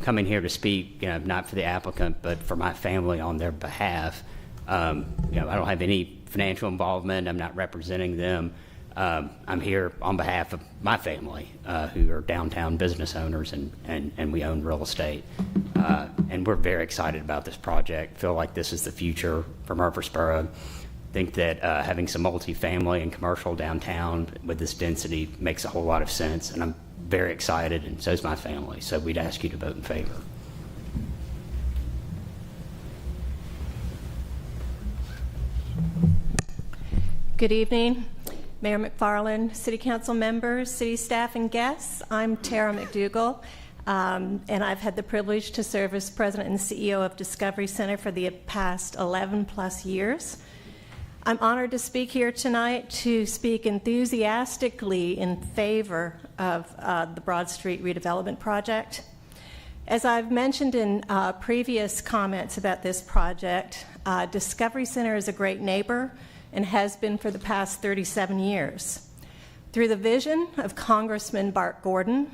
coming here to speak, not for the applicant, but for my family on their behalf. I don't have any financial involvement. I'm not representing them. I'm here on behalf of my family, who are downtown business owners, and we own real estate. And we're very excited about this project. Feel like this is the future for Murfreesboro. Think that having some multifamily and commercial downtown with this density makes a whole lot of sense, and I'm very excited, and so is my family. So we'd ask you to vote in favor. Good evening, Mayor McFarland, City Council members, city staff, and guests. I'm Tara McDougall, and I've had the privilege to serve as president and CEO of Discovery Center for the past 11 plus years. I'm honored to speak here tonight to speak enthusiastically in favor of the Broad Street redevelopment project. As I've mentioned in previous comments about this project, Discovery Center is a great neighbor and has been for the past 37 years. Through the vision of Congressman Bart Gordon,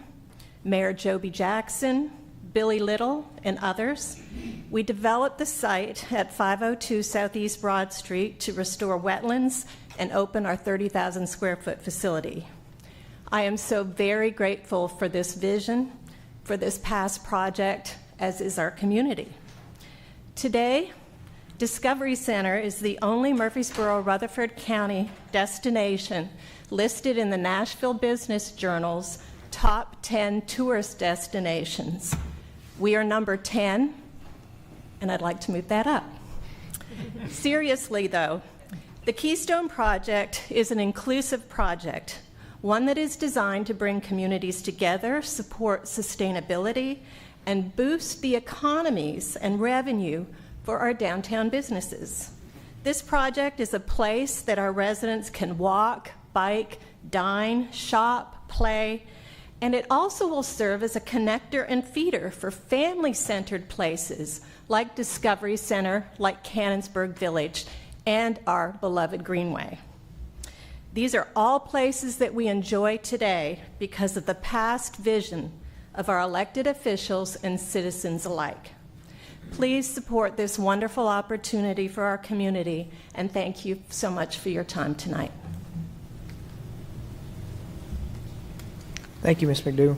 Mayor Joby Jackson, Billy Little, and others, we developed the site at 502 Southeast Broad Street to restore wetlands and open our 30,000 square foot facility. I am so very grateful for this vision, for this past project, as is our community. Today, Discovery Center is the only Murfreesboro-Rutherford County destination listed in the Nashville Business Journal's top 10 tourist destinations. We are number 10, and I'd like to move that up. Seriously, though, the Keystone Project is an inclusive project, one that is designed to bring communities together, support sustainability, and boost the economies and revenue for our downtown businesses. This project is a place that our residents can walk, bike, dine, shop, play, and it also will serve as a connector and feeder for family-centered places like Discovery Center, like Cannonsburg Village, and our beloved Greenway. These are all places that we enjoy today because of the past vision of our elected officials and citizens alike. Please support this wonderful opportunity for our community, and thank you so much for your time tonight. Thank you, Ms. McDougall.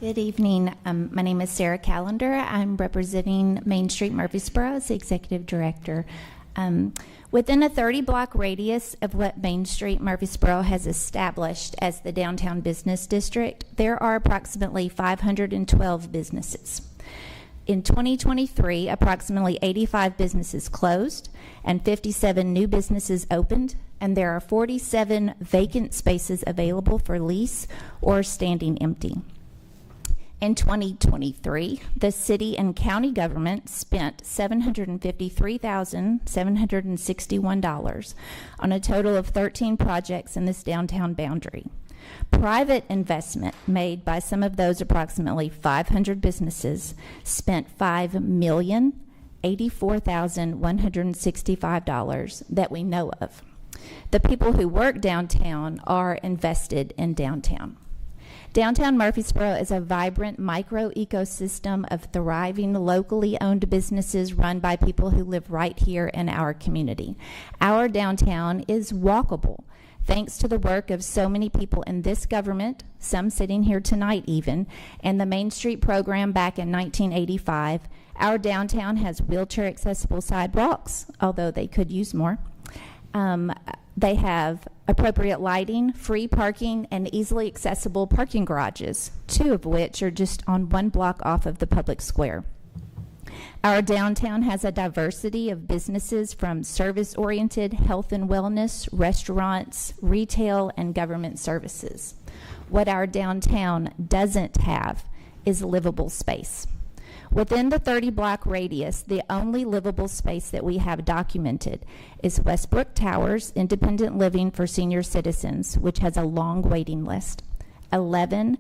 Good evening. My name is Sarah Callender. I'm representing Main Street Murfreesboro as the Executive Director. Within a 30-block radius of what Main Street Murfreesboro has established as the downtown business district, there are approximately 512 businesses. In 2023, approximately 85 businesses closed and 57 new businesses opened, and there are 47 vacant spaces available for lease or standing empty. In 2023, the city and county government spent $753,761 on a total of 13 projects in this downtown boundary. Private investment made by some of those approximately 500 businesses spent $5,084,165 that we know of. The people who work downtown are invested in downtown. Downtown Murfreesboro is a vibrant micro-ecosystem of thriving, locally owned businesses run by people who live right here in our community. Our downtown is walkable, thanks to the work of so many people in this government, some sitting here tonight even, and the Main Street program back in 1985. Our downtown has wheelchair-accessible sidewalks, although they could use more. They have appropriate lighting, free parking, and easily accessible parking garages, 2 of which are just on 1 block off of the public square. Our downtown has a diversity of businesses from service-oriented health and wellness, restaurants, retail, and government services. What our downtown doesn't have is livable space. Within the 30-block radius, the only livable space that we have documented is Westbrook Towers Independent Living for Senior Citizens, which has a long waiting list, 11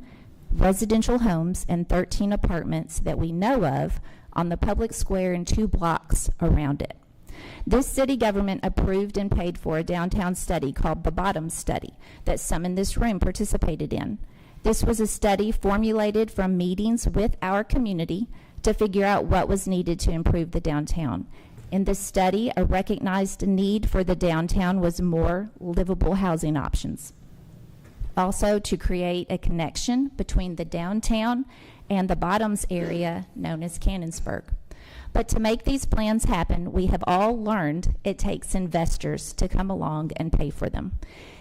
residential homes and 13 apartments that we know of on the public square and 2 blocks around it. This city government approved and paid for a downtown study called the Bottom Study that some in this room participated in. This was a study formulated from meetings with our community to figure out what was needed to improve the downtown. In this study, a recognized need for the downtown was more livable housing options. Also, to create a connection between the downtown and the Bottoms area known as Cannonsburg. But to make these plans happen, we have all learned it takes investors to come along and pay for them.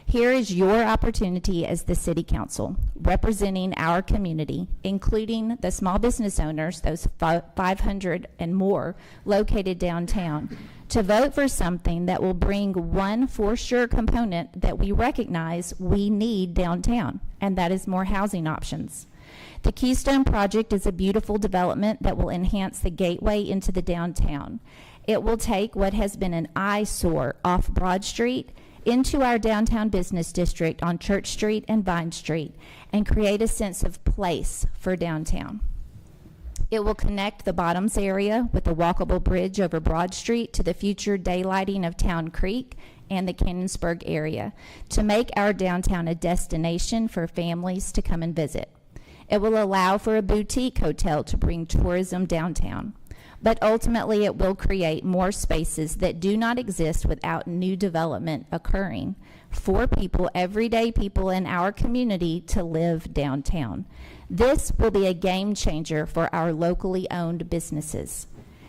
Here is your opportunity as the City Council, representing our community, including the small business owners, those 500 and more located downtown, to vote for something that will bring one for sure component that we recognize we need downtown, and that is more housing options. The Keystone Project is a beautiful development that will enhance the gateway into the downtown. It will take what has been an eyesore off Broad Street into our downtown business district on Church Street and Vine Street and create a sense of place for downtown. It will connect the Bottoms area with a walkable bridge over Broad Street to the future daylighting of Town Creek and the Cannonsburg area to make our downtown a destination for families to come and visit. It will allow for a boutique hotel to bring tourism downtown. But ultimately, it will create more spaces that do not exist without new development occurring for people, everyday people in our community, to live downtown. This will be a game changer for our locally owned businesses.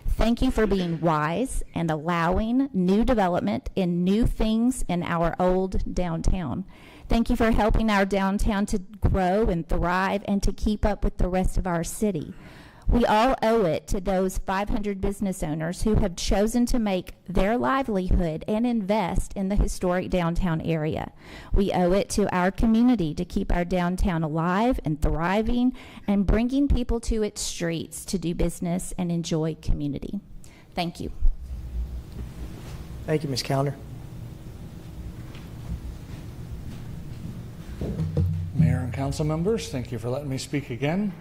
Thank you for being wise and allowing new development and new things in our old downtown. Thank you for helping our downtown to grow and thrive and to keep up with the rest of our city. We all owe it to those 500 business owners who have chosen to make their livelihood and invest in the historic downtown area. We owe it to our community to keep our downtown alive and thriving and bringing people to its streets to do business and enjoy community. Thank you. Thank you, Ms. Callender. Mayor and council members, thank you for letting me speak again.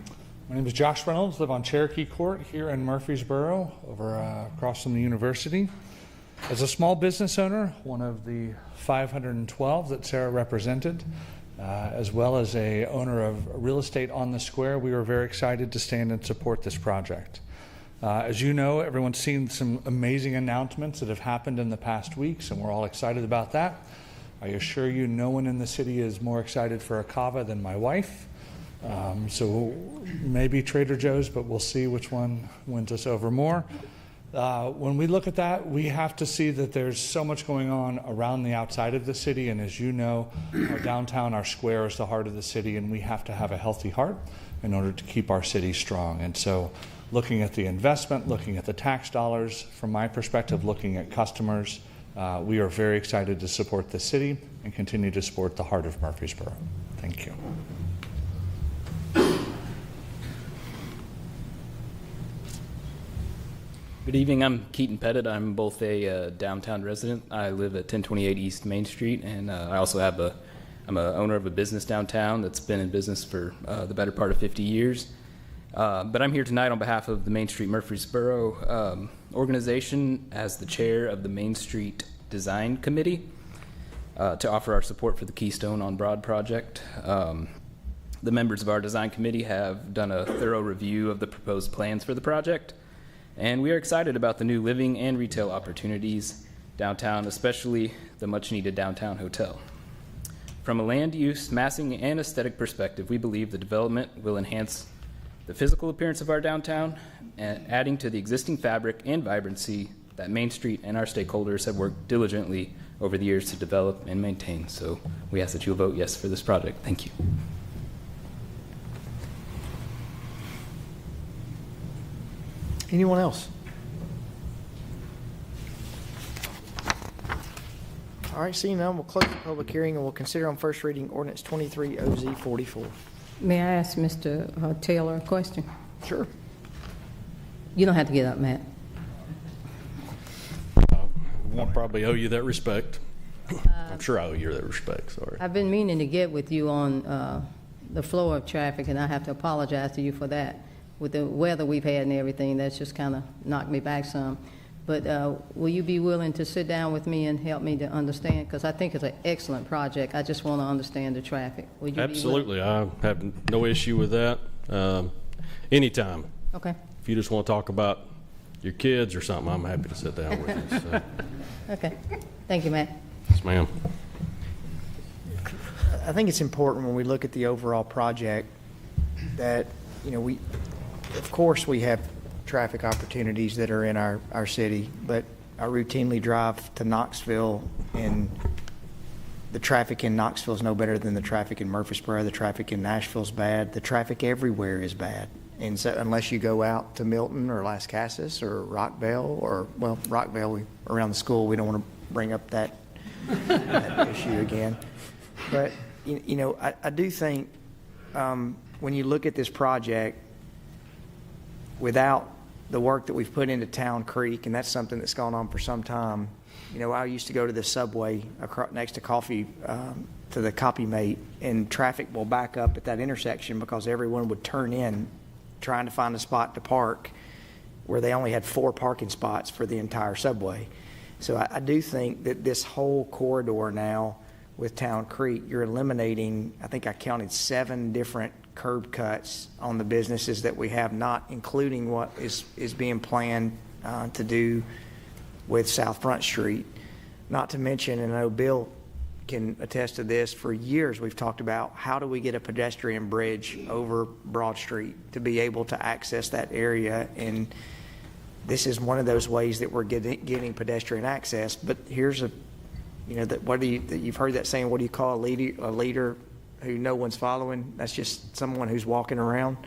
My name is Josh Reynolds, live on Cherokee Court here in Murfreesboro, over across from the university. As a small business owner, one of the 512 that Sarah represented, as well as a owner of real estate on the square, we were very excited to stand and support this project. As you know, everyone's seen some amazing announcements that have happened in the past weeks, and we're all excited about that. I assure you, no one in the city is more excited for a cava than my wife. So maybe Trader Joe's, but we'll see which one wins us over more. When we look at that, we have to see that there's so much going on around the outside of the city. And as you know, our downtown, our square is the heart of the city, and we have to have a healthy heart in order to keep our city strong. And so looking at the investment, looking at the tax dollars, from my perspective, looking at customers, we are very excited to support the city and continue to support the heart of Murfreesboro. Thank you. Good evening. I'm Keaton Pettit. I'm both a downtown resident. I live at 1028 East Main Street, and I also have I'm an owner of a business downtown that's been in business for the better part of 50 years. But I'm here tonight on behalf of the Main Street Murfreesboro organization as the chair of the Main Street Design Committee to offer our support for the Keystone on Broad project. The members of our design committee have done a thorough review of the proposed plans for the project, and we are excited about the new living and retail opportunities downtown, especially the much-needed downtown hotel. From a land use, massing, and aesthetic perspective, we believe the development will enhance the physical appearance of our downtown, adding to the existing fabric and vibrancy that Main Street and our stakeholders have worked diligently over the years to develop and maintain. So we ask that you vote yes for this project. Thank you. Anyone else? All right, seeing none, we'll close the public hearing and we'll consider on first reading ordinance 23 OZ 44. May I ask Mr. Taylor a question? Sure. You don't have to get up, Matt. I probably owe you that respect. I'm sure I owe you that respect, sorry. I've been meaning to get with you on the flow of traffic, and I have to apologize to you for that. With the weather we've had and everything, that's just kind of knocked me back some. But will you be willing to sit down with me and help me to understand? Because I think it's an excellent project. I just want to understand the traffic. Will you Absolutely. I have no issue with that. Anytime. Okay. If you just want to talk about your kids or something, I'm happy to sit down with you. So. Okay. Thank you, Matt. Yes, ma'am. I think it's important when we look at the overall project that, of course we have traffic opportunities that are in our city, but I routinely drive to Knoxville, and the traffic in Knoxville is no better than the traffic in Murfreesboro. The traffic in Nashville is bad. The traffic everywhere is bad. And so unless you go out to Milton or Las Casas or Rockville Rockville, around the school, we don't want to bring up that issue again. But, I do think when you look at this project, without the work that we've put into Town Creek, and that's something that's gone on for some time. I used to go to the subway next to to the Copy Mate, and traffic will back up at that intersection because everyone would turn in trying to find a spot to park where they only had 4 parking spots for the entire subway. So I do think that this whole corridor now with Town Creek, you're eliminating, I think I counted 7 different curb cuts on the businesses that we have, not including what is being planned to do with South Front Street. Not to mention, and I know Bill can attest to this, for years we've talked about how do we get a pedestrian bridge over Broad Street to be able to access that area, and this is one of those ways that we're getting pedestrian access. But here's you've heard that saying, what do you call a leader who no one's following? That's just someone who's walking around.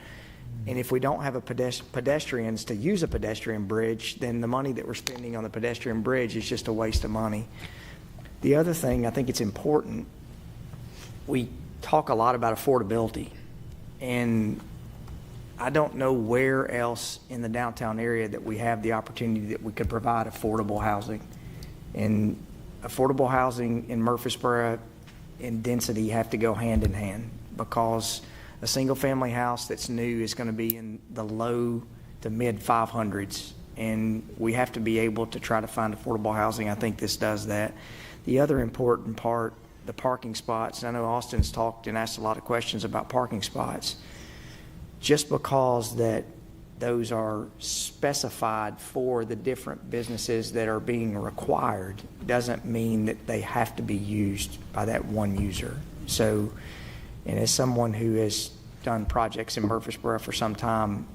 And if we don't have pedestrians to use a pedestrian bridge, then the money that we're spending on the pedestrian bridge is just a waste of money. The other thing, I think it's important, we talk a lot about affordability, and I don't know where else in the downtown area that we have the opportunity that we could provide affordable housing. And affordable housing in Murfreesboro and density have to go hand in hand, because a single family house that's new is going to be in the low to mid 500s, and we have to be able to try to find affordable housing. I think this does that. The other important part, the parking spots. I know Austin's talked and asked a lot of questions about parking spots. Just because that those are specified for the different businesses that are being required doesn't mean that they have to be used by that one user. So, and as someone who has done projects in Murfreesboro for some time,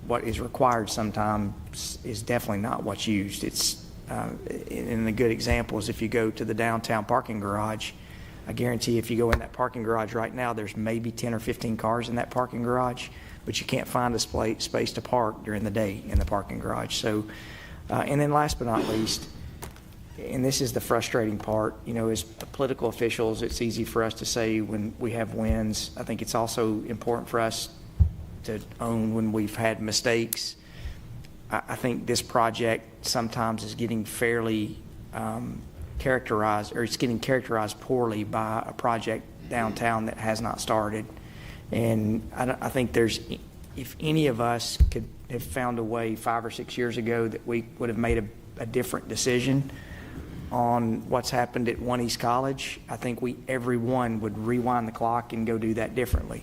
what is required sometimes is definitely not what's used. It's and a good example is if you go to the downtown parking garage, I guarantee if you go in that parking garage right now, there's maybe 10 or 15 cars in that parking garage, but you can't find a space to park during the day in the parking garage. So, and then last but not least, and this is the frustrating part, as political officials, it's easy for us to say when we have wins. I think it's also important for us to own when we've had mistakes. I think this project sometimes is getting fairly characterized, or it's getting characterized poorly by a project downtown that has not started. And I think if any of us could have found a way 5 or 6 years ago that we would have made a different decision on what's happened at One East College, I think everyone would rewind the clock and go do that differently.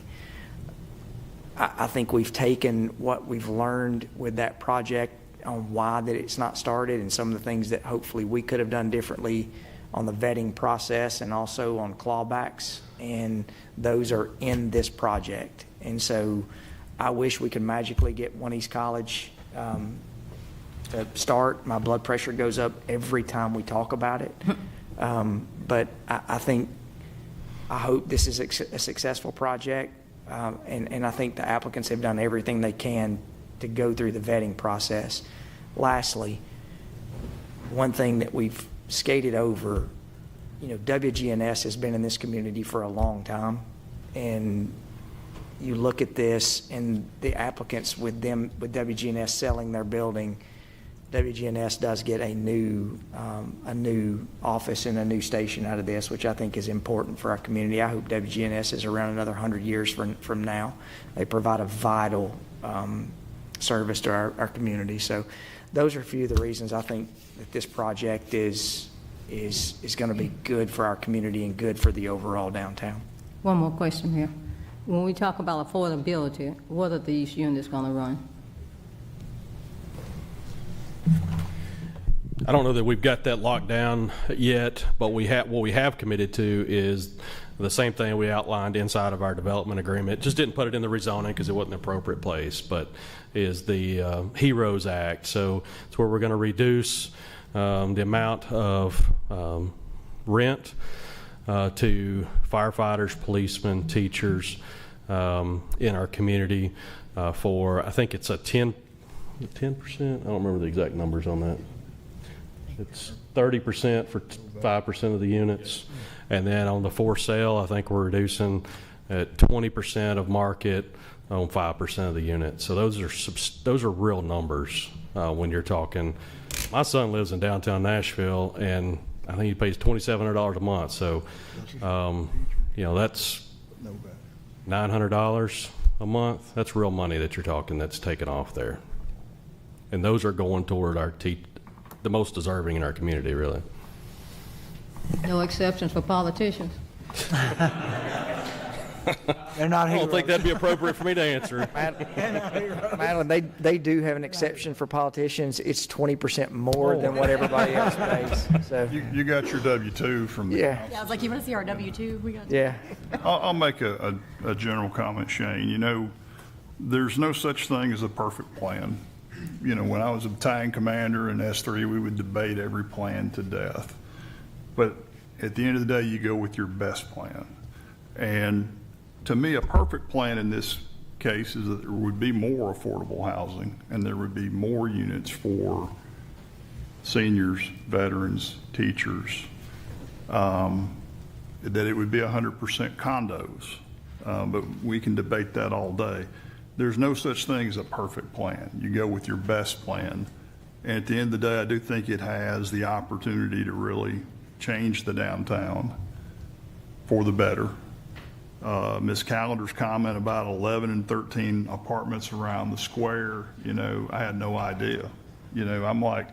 I think we've taken what we've learned with that project on why that it's not started, and some of the things that hopefully we could have done differently on the vetting process and also on clawbacks, and those are in this project. And so I wish we could magically get One East College to start. My blood pressure goes up every time we talk about it. But I hope this is a successful project, and I think the applicants have done everything they can to go through the vetting process. Lastly, one thing that we've skated over, WGNS has been in this community for a long time, and you look at this and the applicants with WGNS selling their building, WGNS does get a new office and a new station out of this, which I think is important for our community. I hope WGNS is around another 100 years from now. They provide a vital service to our community. So those are a few of the reasons I think that this project is going to be good for our community and good for the overall downtown. One more question here. When we talk about affordability, what are these units going to run? I don't know that we've got that locked down yet, but what we have committed to is the same thing we outlined inside of our development agreement. Just didn't put it in the rezoning because it wasn't an appropriate place, but is the HEROES Act. So it's where we're going to reduce the amount of rent to firefighters, policemen, teachers in our community for, I think it's a 10%. I don't remember the exact numbers on that. It's 30% for 5% of the units. And then on the for sale, I think we're reducing at 20% of market on 5% of the units. So those are real numbers when you're talking. My son lives in downtown Nashville, and I think he pays $2,700 a month. So, that's $900 a month. That's real money that you're talking that's taken off there. And those are going toward the most deserving in our community, really. No exceptions for politicians. They're not I don't think that'd be appropriate for me to answer. Madeline, they do have an exception for politicians. It's 20% more than what everybody else pays. So You got your W-2 from the Yeah. council. Yeah, I was like, you want to see our W-2? We got. Yeah. I'll make a general comment, Shane. There's no such thing as a perfect plan. When I was a battalion commander in S3, we would debate every plan to death. But at the end of the day, you go with your best plan. And to me, a perfect plan in this case is that there would be more affordable housing and there would be more units for seniors, veterans, teachers, that it would be 100% condos. But we can debate that all day. There's no such thing as a perfect plan. You go with your best plan. And at the end of the day, I do think it has the opportunity to really change the downtown for the better. Ms. Callender's comment about 11 and 13 apartments around the square, I had no idea. I'm like,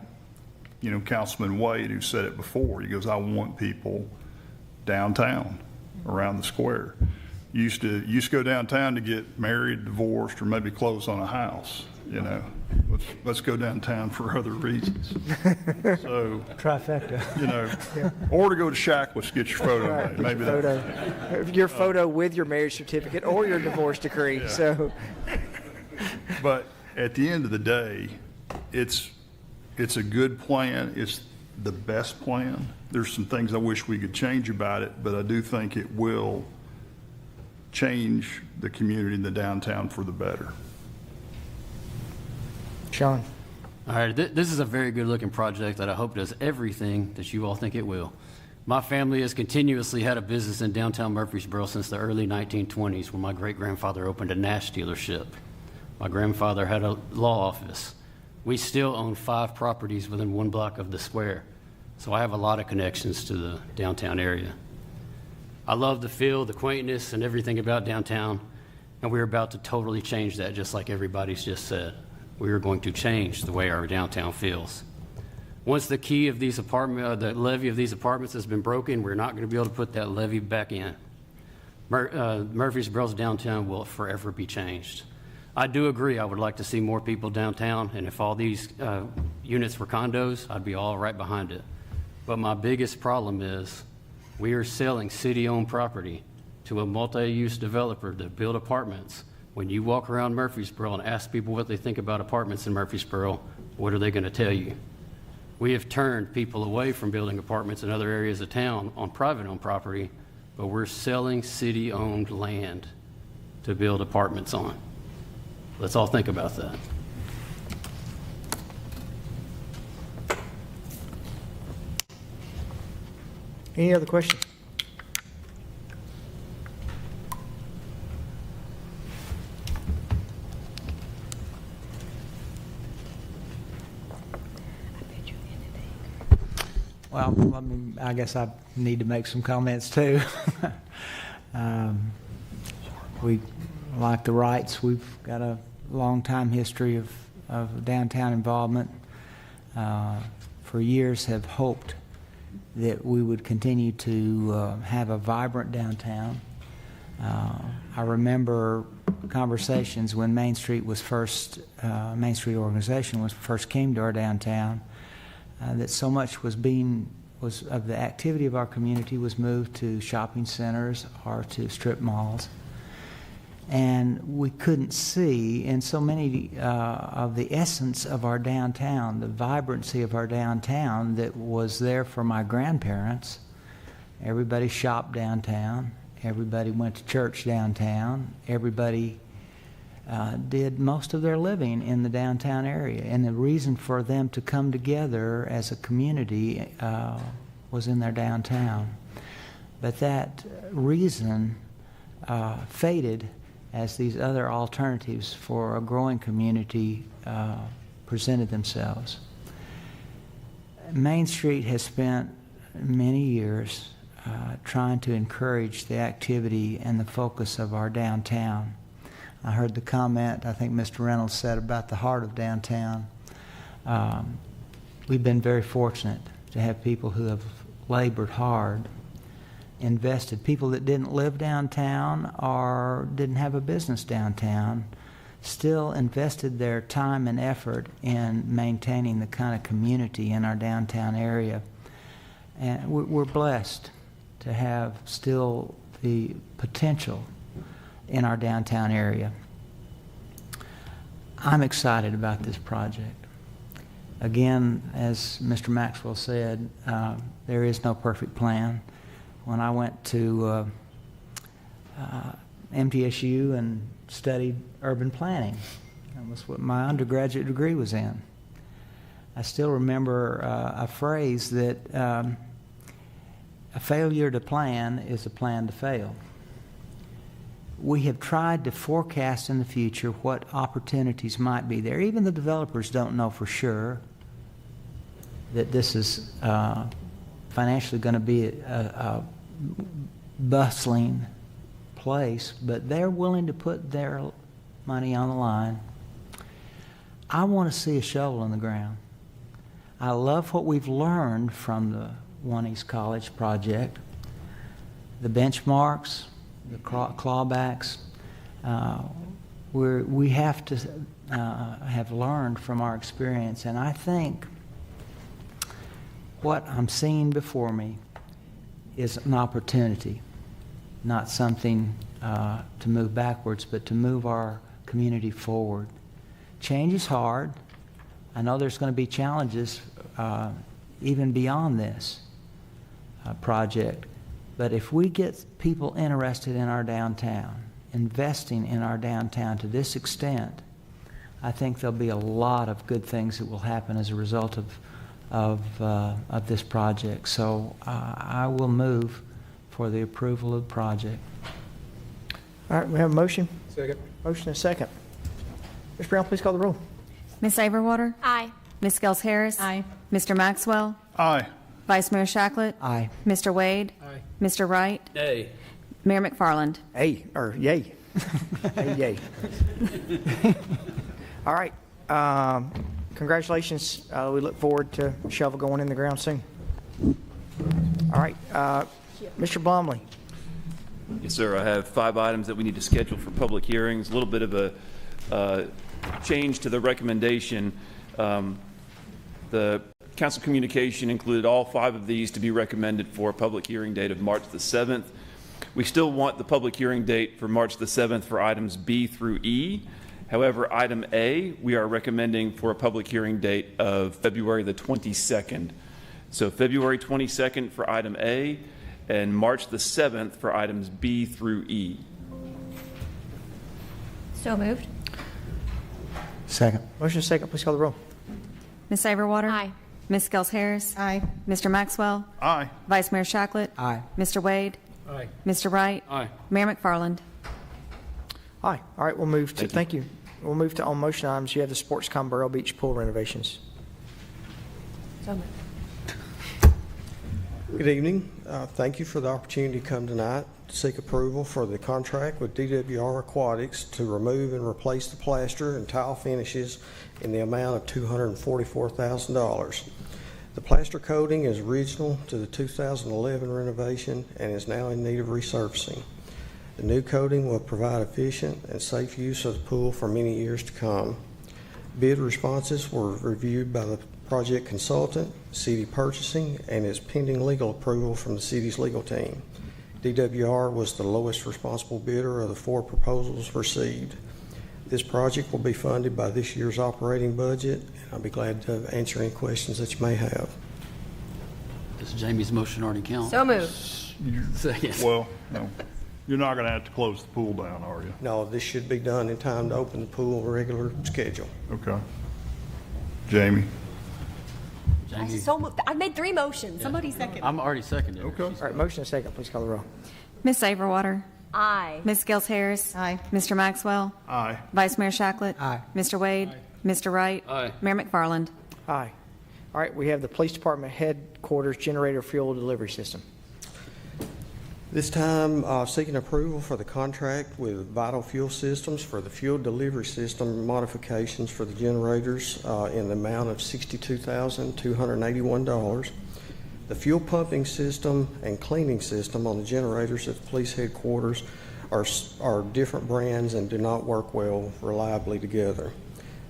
Councilman Wade, who said it before. He goes, I want people downtown around the square. You used to go downtown to get married, divorced, or maybe close on a house. Let's go downtown for other reasons. So Trifecta. Or to go to Shacklett's, get your photo Right, made. Maybe that. your photo with your marriage certificate or your divorce decree. Yeah. So, But at the end of the day, it's a good plan. It's the best plan. There's some things I wish we could change about it, but I do think it will change the community in the downtown for the better. Sean. All right, this is a very good-looking project that I hope does everything that you all think it will. My family has continuously had a business in downtown Murfreesboro since the early 1920s when my great-grandfather opened a Nash dealership. My grandfather had a law office. We still own 5 properties within 1 block of the square, so I have a lot of connections to the downtown area. I love the feel, the quaintness, and everything about downtown, and we're about to totally change that, just like everybody's just said. We are going to change the way our downtown feels. Once the key of these the levy of these apartments has been broken, we're not going to be able to put that levy back in. Murfreesboro's downtown will forever be changed. I do agree I would like to see more people downtown, and if all these units were condos, I'd be all right behind it. But my biggest problem is we are selling city-owned property to a multi-use developer to build apartments. When you walk around Murfreesboro and ask people what they think about apartments in Murfreesboro, what are they going to tell you? We have turned people away from building apartments in other areas of town on private-owned property, but we're selling city-owned land to build apartments on. Let's all think about that. Any other questions? Well, I mean, I guess I need to make some comments too. We, like the Wrights, we've got a long time history of downtown involvement. For years have hoped that we would continue to have a vibrant downtown. I remember conversations when Main Street organization was first came to our downtown, that so much was of the activity of our community was moved to shopping centers or to strip malls. And we couldn't see in so many of the essence of our downtown, the vibrancy of our downtown that was there for my grandparents. Everybody shopped downtown. Everybody went to church downtown. Everybody did most of their living in the downtown area. And the reason for them to come together as a community was in their downtown. But that reason faded as these other alternatives for a growing community presented themselves. Main Street has spent many years trying to encourage the activity and the focus of our downtown. I heard the comment, I think Mr. Reynolds said, about the heart of downtown. We've been very fortunate to have people who have labored hard, invested, people that didn't live downtown or didn't have a business downtown, still invested their time and effort in maintaining the kind of community in our downtown area. And we're blessed to have still the potential in our downtown area. I'm excited about this project. Again, as Mr. Maxwell said, there is no perfect plan. When I went to MTSU and studied urban planning, that was what my undergraduate degree was in. I still remember a phrase that a failure to plan is a plan to fail. We have tried to forecast in the future what opportunities might be there. Even the developers don't know for sure that this is financially going to be a bustling place, but they're willing to put their money on the line. I want to see a shovel in the ground. I love what we've learned from the One East College project, the benchmarks, the clawbacks. We have to have learned from our experience, and I think what I'm seeing before me is an opportunity, not something to move backwards, but to move our community forward. Change is hard. I know there's going to be challenges even beyond this project. But if we get people interested in our downtown, investing in our downtown to this extent, I think there'll be a lot of good things that will happen as a result of this project. So I will move for the approval of the project. All right, we have a motion. Second. Motion and a second. Ms. Brown, please call the roll. Ms. Averwater? Aye. Ms. Scales Harris? Aye. Mr. Maxwell? Aye. Vice Mayor Shacklet? Aye. Mr. Wade? Aye. Mr. Wright? Nay. Mayor McFarland? Yay. Hey, yay. All right. Congratulations. We look forward to shovel going in the ground soon. All right. Mr. Blomley. Yes, sir. I have 5 items that we need to schedule for public hearings. A little bit of a change to the recommendation. The council communication included all 5 of these to be recommended for a public hearing date of March the 7th. We still want the public hearing date for March the 7th for items B through E, However, item A, we are recommending for a public hearing date of February the 22nd. So February 22nd for item A and March the 7th for items B through E. So moved. Second. Motion second, please call the roll. Ms. Saberwater? Aye. Ms. Skels Harris? Aye. Mr. Maxwell? Aye. Vice Mayor Shacklet? Aye. Mr. Wade? Aye. Mr. Wright? Aye. Mayor McFarland? Aye. All right, we'll move to, thank you. We'll move to on motion items. You have the Sportscom Burrell Beach pool renovations. So moved. Good evening. Thank you for the opportunity to come tonight to seek approval for the contract with DWR Aquatics to remove and replace the plaster and tile finishes in the amount of $244,000. The plaster coating is original to the 2011 renovation and is now in need of resurfacing. The new coating will provide efficient and safe use of the pool for many years to come. Bid responses were reviewed by the project consultant, city purchasing, and is pending legal approval from the city's legal team. DWR was the lowest responsible bidder of the 4 proposals received. This project will be funded by this year's operating budget, and I'll be glad to answer any questions that you may have. Does Jamie's motion already count? So moved. Second. Well, no. You're not going to have to close the pool down, are you? No, this should be done in time to open the pool regular schedule. Okay. Jamie? Jamie, So moved. I made 3 motions. Somebody second. I'm already seconded. Okay. All right, motion second, please call the roll. Ms. Saberwater? Aye. Ms. Skels Harris? Aye. Mr. Maxwell? Aye. Vice Mayor Shacklet? Aye. Mr. Wade? Mr. Wright? Aye. Mayor McFarland? Aye. All right, we have the police department headquarters generator fuel delivery system. This time, seeking approval for the contract with Vital Fuel Systems for the fuel delivery system modifications for the generators in the amount of $62,281. The fuel pumping system and cleaning system on the generators at the police headquarters are different brands and do not work well reliably together.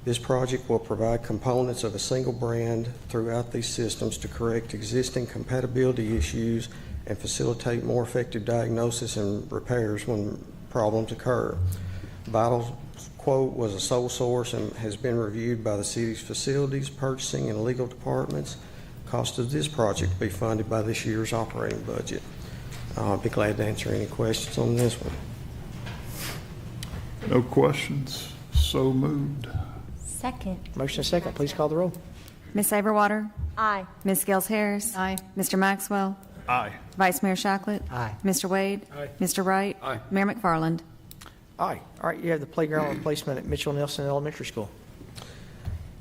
This project will provide components of a single brand throughout these systems to correct existing compatibility issues and facilitate more effective diagnosis and repairs when problems occur. Vital's quote was a sole source and has been reviewed by the city's facilities, purchasing, and legal departments. Cost of this project will be funded by this year's operating budget. I'll be glad to answer any questions on this one. No questions? So moved. Second. Motion second, please call the roll. Ms. Saberwater? Aye. Ms. Skels Harris? Aye. Mr. Maxwell? Aye. Vice Mayor Shacklet? Aye. Mr. Wade? Aye. Mr. Wright? Aye. Mayor McFarland? Aye. All right, you have the playground replacement at Mitchell Nelson Elementary School.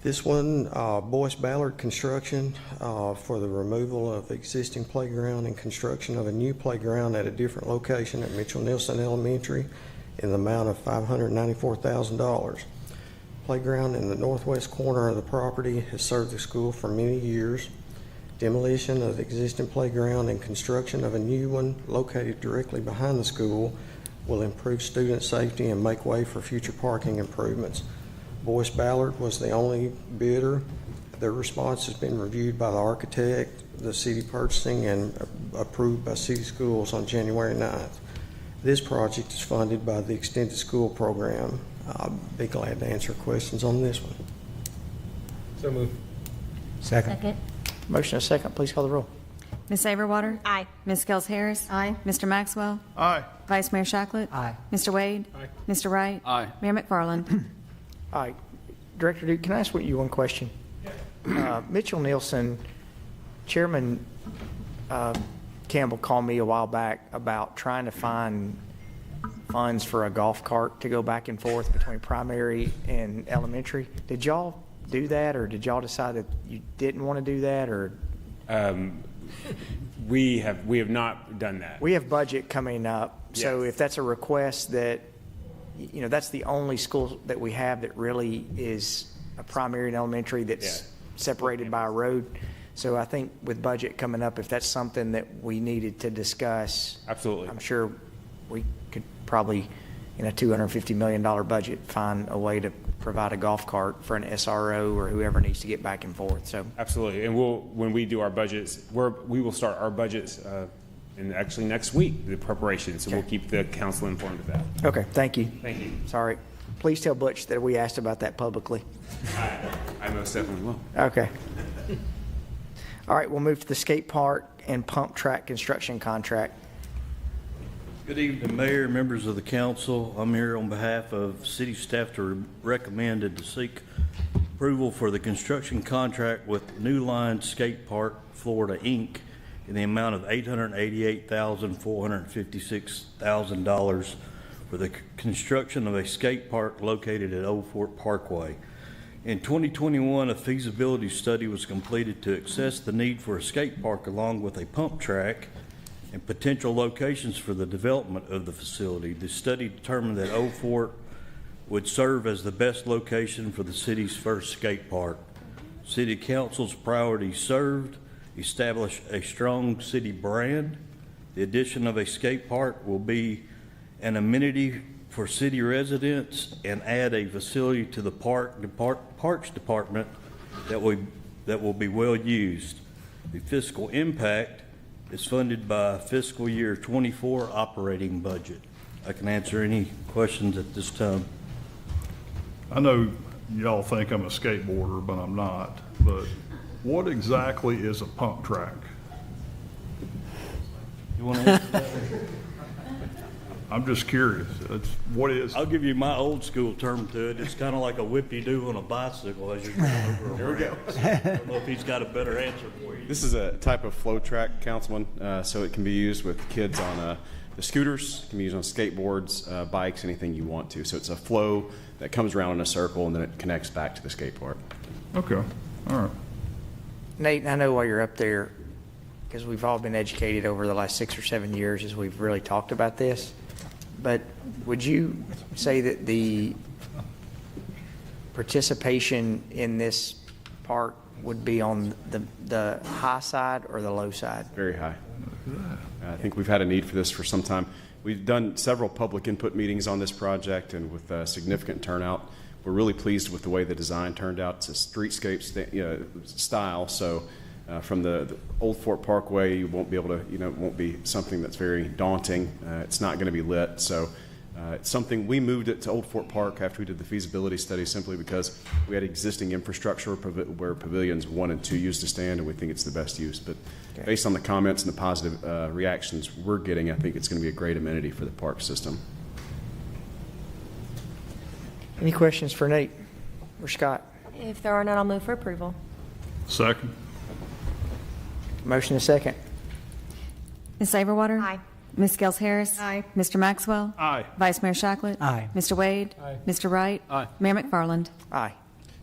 This one, Boyce Ballard Construction for the removal of existing playground and construction of a new playground at a different location at Mitchell Nelson Elementary in the amount of $594,000. Playground in the northwest corner of the property has served the school for many years. Demolition of the existing playground and construction of a new one located directly behind the school will improve student safety and make way for future parking improvements. Boyce Ballard was the only bidder. Their response has been reviewed by the architect, the city purchasing, and approved by city schools on January 9th. This project is funded by the Extended School Program. I'll be glad to answer questions on this one. So moved. Second. Motion and second, please call the roll. Ms. Saberwater? Aye. Ms. Skels Harris? Aye. Mr. Maxwell? Aye. Vice Mayor Shacklet? Aye. Mr. Wade? Aye. Mr. Wright? Aye. Mayor McFarland? All right. Director Duke, can I ask you one question? Mitchell Nielsen, Chairman Campbell called me a while back about trying to find funds for a golf cart to go back and forth between primary and elementary. Did y'all do that, or did y'all decide that you didn't want to do that, or? We have not done that. We have budget coming up, so Yes. if that's a request that, you know, that's the only school that we have that really is a primary and elementary that's separated by a road. So I think with budget coming up, if that's something that we needed to discuss. Absolutely. I'm sure we could probably, in a $250 million budget, find a way to provide a golf cart for an SRO or whoever needs to get back and forth. So Absolutely. And when we do our budgets, we will start our budgets and actually next week, the preparation. So we'll keep the council informed of that. Okay, thank you. Thank you. Sorry. Please tell Butch that we asked about that publicly. I most definitely will. Okay. All right, we'll move to the skate park and pump track construction contract. Good evening, Mayor, members of the council. I'm here on behalf of city staff to recommend and to seek approval for the construction contract with New Line Skate Park, Florida, Inc. in the amount of $888,456,000 for the construction of a skate park located at Old Fort Parkway. In 2021, a feasibility study was completed to assess the need for a skate park along with a pump track and potential locations for the development of the facility. The study determined that Old Fort would serve as the best location for the city's first skate park. City Council's priorities served: establish a strong city brand. The addition of a skate park will be an amenity for city residents and add a facility to the Parks Department that will be well used. The fiscal impact is funded by fiscal year 24 operating budget. I can answer any questions at this time. I know y'all think I'm a skateboarder, but I'm not. But what exactly is a pump track? You want to answer that? I'm just curious. What is? I'll give you my old school term to it. It's kind of like a whippy-do on a bicycle as you're going over. There we go. I don't know if he's got a better answer for you. This is a type of flow track, Councilman, so it can be used with kids on the scooters, it can be used on skateboards, bikes, anything you want to. So it's a flow that comes around in a circle and then it connects back to the skate park. Okay, all right. Nate, I know while you're up there, because we've all been educated over the last 6 or 7 years as we've really talked about this, but would you say that the participation in this park would be on the high side or the low side? Very high. I think we've had a need for this for some time. We've done several public input meetings on this project and with significant turnout. We're really pleased with the way the design turned out. It's a streetscape style, so from the Old Fort Parkway, you won't be able to, it won't be something that's very daunting. It's not going to be lit, so it's something we moved it to Old Fort Park after we did the feasibility study simply because we had existing infrastructure where pavilions 1 and 2 used to stand, and we think it's the best use. But based on the comments and the positive reactions we're getting, I think it's going to be a great amenity for the park system. Any questions for Nate or Scott? If there are none, I'll move for approval. Second. Motion is second. Ms. Saberwater? Aye. Ms. Gels Harris? Aye. Mr. Maxwell? Aye. Vice Mayor Shacklett? Aye. Mr. Wade? Aye. Mr. Wright? Aye. Mayor McFarland? Aye.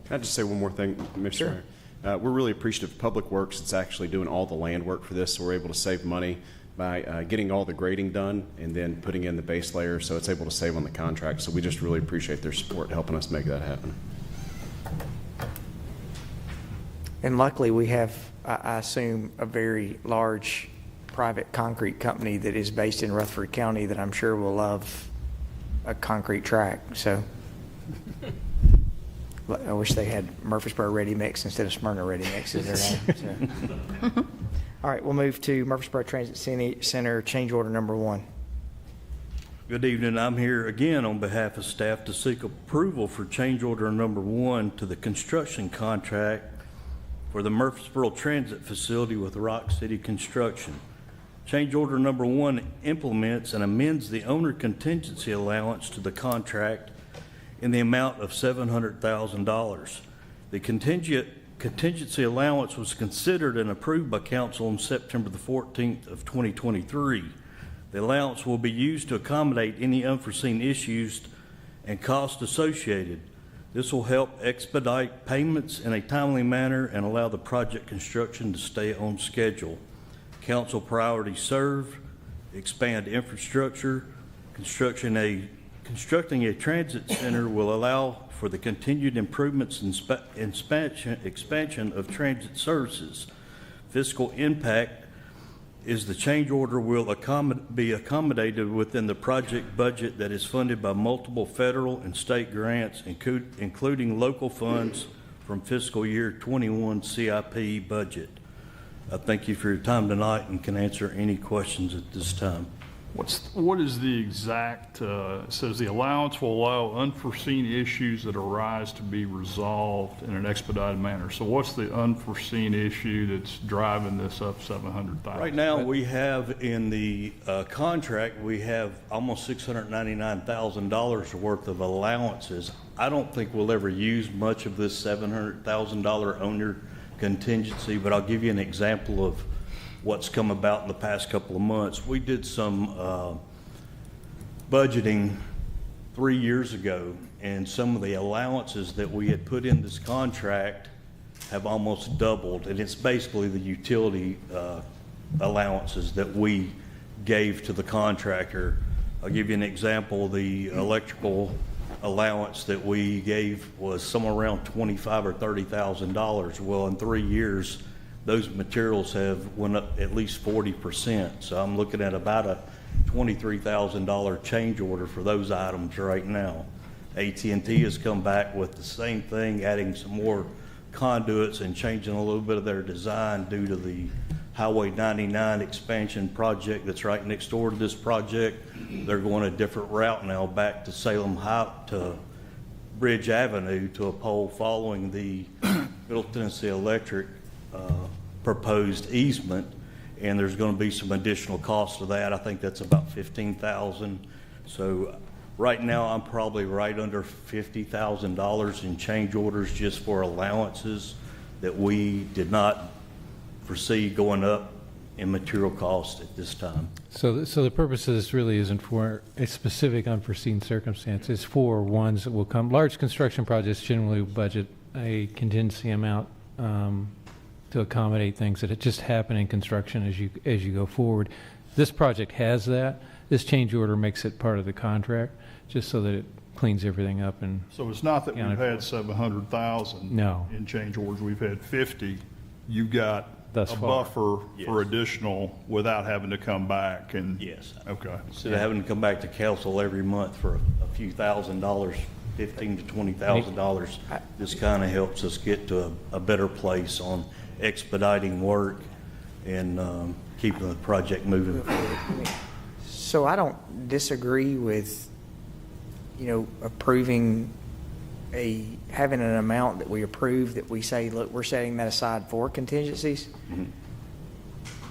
Can I just say one more thing, Mr. Sure. Mayor? We're really appreciative of Public Works. It's actually doing all the land work for this, so we're able to save money by getting all the grading done and then putting in the base layer, so it's able to save on the contract. So we just really appreciate their support helping us make that happen. And luckily, we have, I assume, a very large private concrete company that is based in Rutherford County that I'm sure will love a concrete track. So I wish they had Murfreesboro Ready Mix instead of Smyrna Ready Mix as their name. So. All right, we'll move to Murfreesboro Transit Center change order number 1. Good evening. I'm here again on behalf of staff to seek approval for change order number 1 to the construction contract for the Murfreesboro Transit Facility with Rock City Construction. Change order number 1 implements and amends the owner contingency allowance to the contract in the amount of $700,000. The contingency allowance was considered and approved by council on September the 14th of 2023. The allowance will be used to accommodate any unforeseen issues and costs associated. This will help expedite payments in a timely manner and allow the project construction to stay on schedule. Council priorities serve: expand infrastructure. Constructing a transit center will allow for the continued improvements and expansion of transit services. Fiscal impact is the change order will be accommodated within the project budget that is funded by multiple federal and state grants, including local funds from fiscal year 21 CIP budget. thank you for your time tonight and can answer any questions at this time. What is the exact, it says the allowance will allow unforeseen issues that arise to be resolved in an expedited manner. So what's the unforeseen issue that's driving this up $700,000? Right now, we have in the contract, we have almost $699,000 worth of allowances. I don't think we'll ever use much of this $700,000 owner contingency, but I'll give you an example of what's come about in the past couple of months. We did some budgeting 3 years ago, and some of the allowances that we had put in this contract have almost doubled, and it's basically the utility allowances that we gave to the contractor. I'll give you an example. The electrical allowance that we gave was somewhere around $25,000 or $30,000. Well, in 3 years, those materials have went up at least 40%. So I'm looking at about a $23,000 change order for those items right now. AT&T has come back with the same thing, adding some more conduits and changing a little bit of their design due to the Highway 99 expansion project that's right next door to this project. They're going a different route now back to Salem High to Bridge Avenue to a pole following the Middle Tennessee Electric proposed easement, and there's going to be some additional cost to that. I think that's about $15,000. So right now I'm probably right under $50,000 in change orders just for allowances that we did not foresee going up in material cost at this time. So the purpose of this really isn't for a specific unforeseen circumstance. It's for ones that will come. Large construction projects generally budget a contingency amount to accommodate things that just happen in construction as you go forward. This project has that. This change order makes it part of the contract, just so that it cleans everything up. And so it's not that we've had $700,000 in change orders. We've had 50. You've got a buffer for additional without having to come back. And yes. Okay. Instead of having to come back to council every month for a few $1,000s, $15,000 to $20,000, this kind of helps us get to a better place on expediting work and keeping the project moving forward. So I don't disagree with, approving having an amount that we approve that we say, look, we're setting that aside for contingencies. Mm-hmm.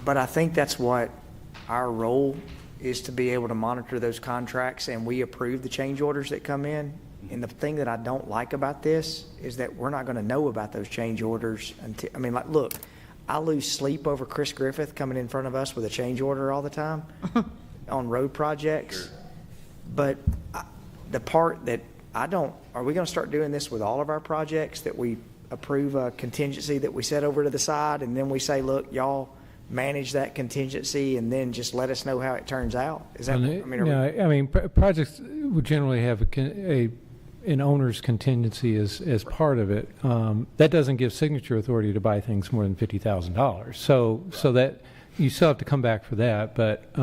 But I think that's what our role is, to be able to monitor those contracts, and we approve the change orders that come in. And the thing that I don't like about this is that we're not going to know about those change orders until, look, I lose sleep over Chris Griffith coming in front of us with a change order all the time on road projects. Sure. But the part that are we going to start doing this with all of our projects, that we approve a contingency that we set over to the side, and then we say, look, y'all manage that contingency and then just let us know how it turns out? Is that, projects would generally have an owner's contingency as part of it. That doesn't give signature authority to buy things more than $50,000. So that you still have to come back for that. But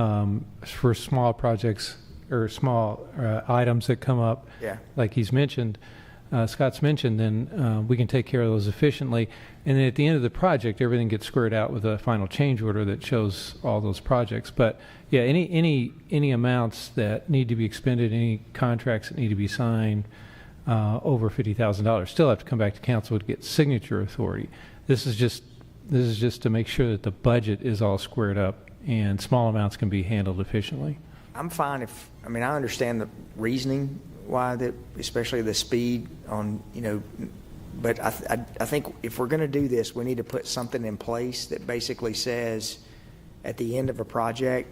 for small projects or small items that come up, like he's mentioned, Scott's mentioned, then we can take care of those efficiently. And then at the end of the project, everything gets squared out with a final change order that shows all those projects. But yeah, any amounts that need to be expended, any contracts that need to be signed over $50,000 still have to come back to council to get signature authority. This is just to make sure that the budget is all squared up and small amounts can be handled efficiently. I'm fine I understand the reasoning why that, especially the speed on, but I think if we're going to do this, we need to put something in place that basically says at the end of a project,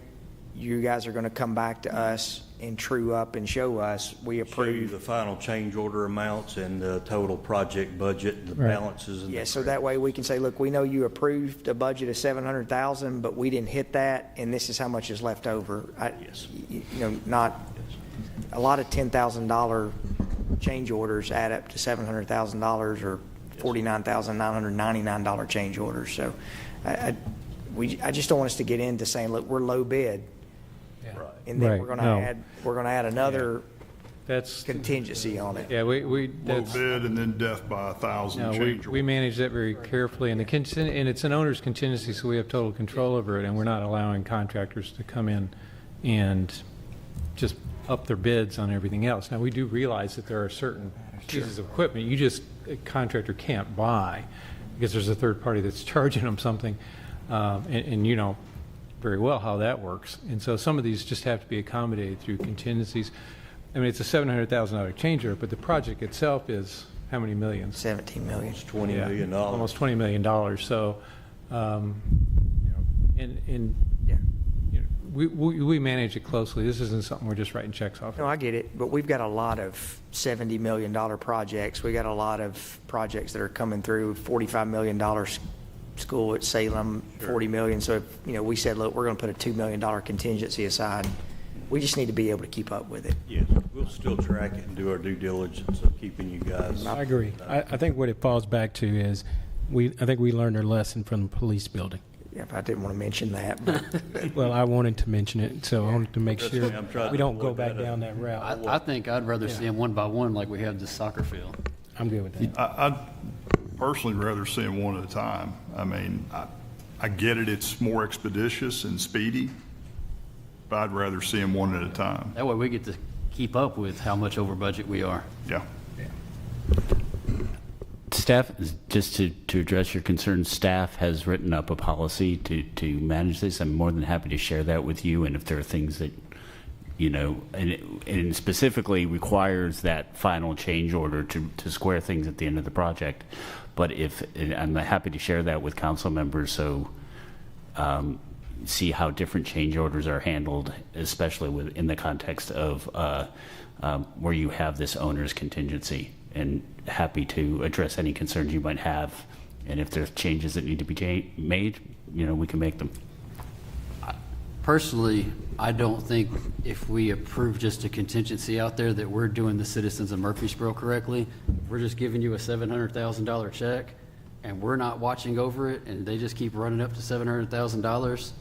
you guys are going to come back to us and true up and show us we approve. Show you the final change order amounts and the total project budget, the balances. And so that way we can say, look, we know you approved a budget of $700,000, but we didn't hit that, and this is how much is left over. Not a lot of $10,000 change orders add up to $700,000 or $49,999 change orders. So I just don't want us to get into saying, look, we're low bid. And then we're going to add another That's contingency on it. Yeah, Low that's, bid and then death by 1,000 no, change we manage that very carefully, and and it's an owner's contingency, so we have total control over it, and we're not allowing contractors to come in and just up their bids on everything else. Now, we do realize that there are certain pieces of equipment a contractor can't buy because there's a third party that's charging them something, and you know very well how that works. And so some of these just have to be accommodated through contingencies. I mean, it's a $700,000 change order, but the project itself is how many millions? 17 million. $20 million. Almost $20 million. So, you know, and Yeah. you know, we manage it closely. This isn't something we're just writing checks off. No, I get it, but we've got a lot of $70 million projects. We got a lot of projects that are coming through, $45 million school at Salem, $40 million. So, you know, we said, look, we're going to put a $2 million contingency aside. We just need to be able to keep up with it. Yes, we'll still track it and do our due diligence of keeping you guys. I agree. I think what it falls back to is I think we learned our lesson from the police building. Yeah, I didn't want to mention that. But Well, I wanted to mention it, so I wanted to make That's sure okay. I'm trying we to don't go avoid back that. down that route. I think I'd rather see them one by one like we have the soccer field. I'm good with that. I'd personally rather see them one at a time. I mean, I get it, it's more expeditious and speedy, but I'd rather see them one at a time. That way we get to keep up with how much over budget we are. Yeah. Staff, just to address your concerns, staff has written up a policy to manage this. I'm more than happy to share that with you, and if there are things that, you know, and it specifically requires that final change order to square things at the end of the project. But I'm happy to share that with council members, so see how different change orders are handled, especially in the context of where you have this owner's contingency. And happy to address any concerns you might have. And if there's changes that need to be made, you know, we can make them. Personally, I don't think if we approve just a contingency out there that we're doing the citizens of Murfreesboro correctly. We're just giving you a $700,000 check and we're not watching over it and they just keep running up to $700,000.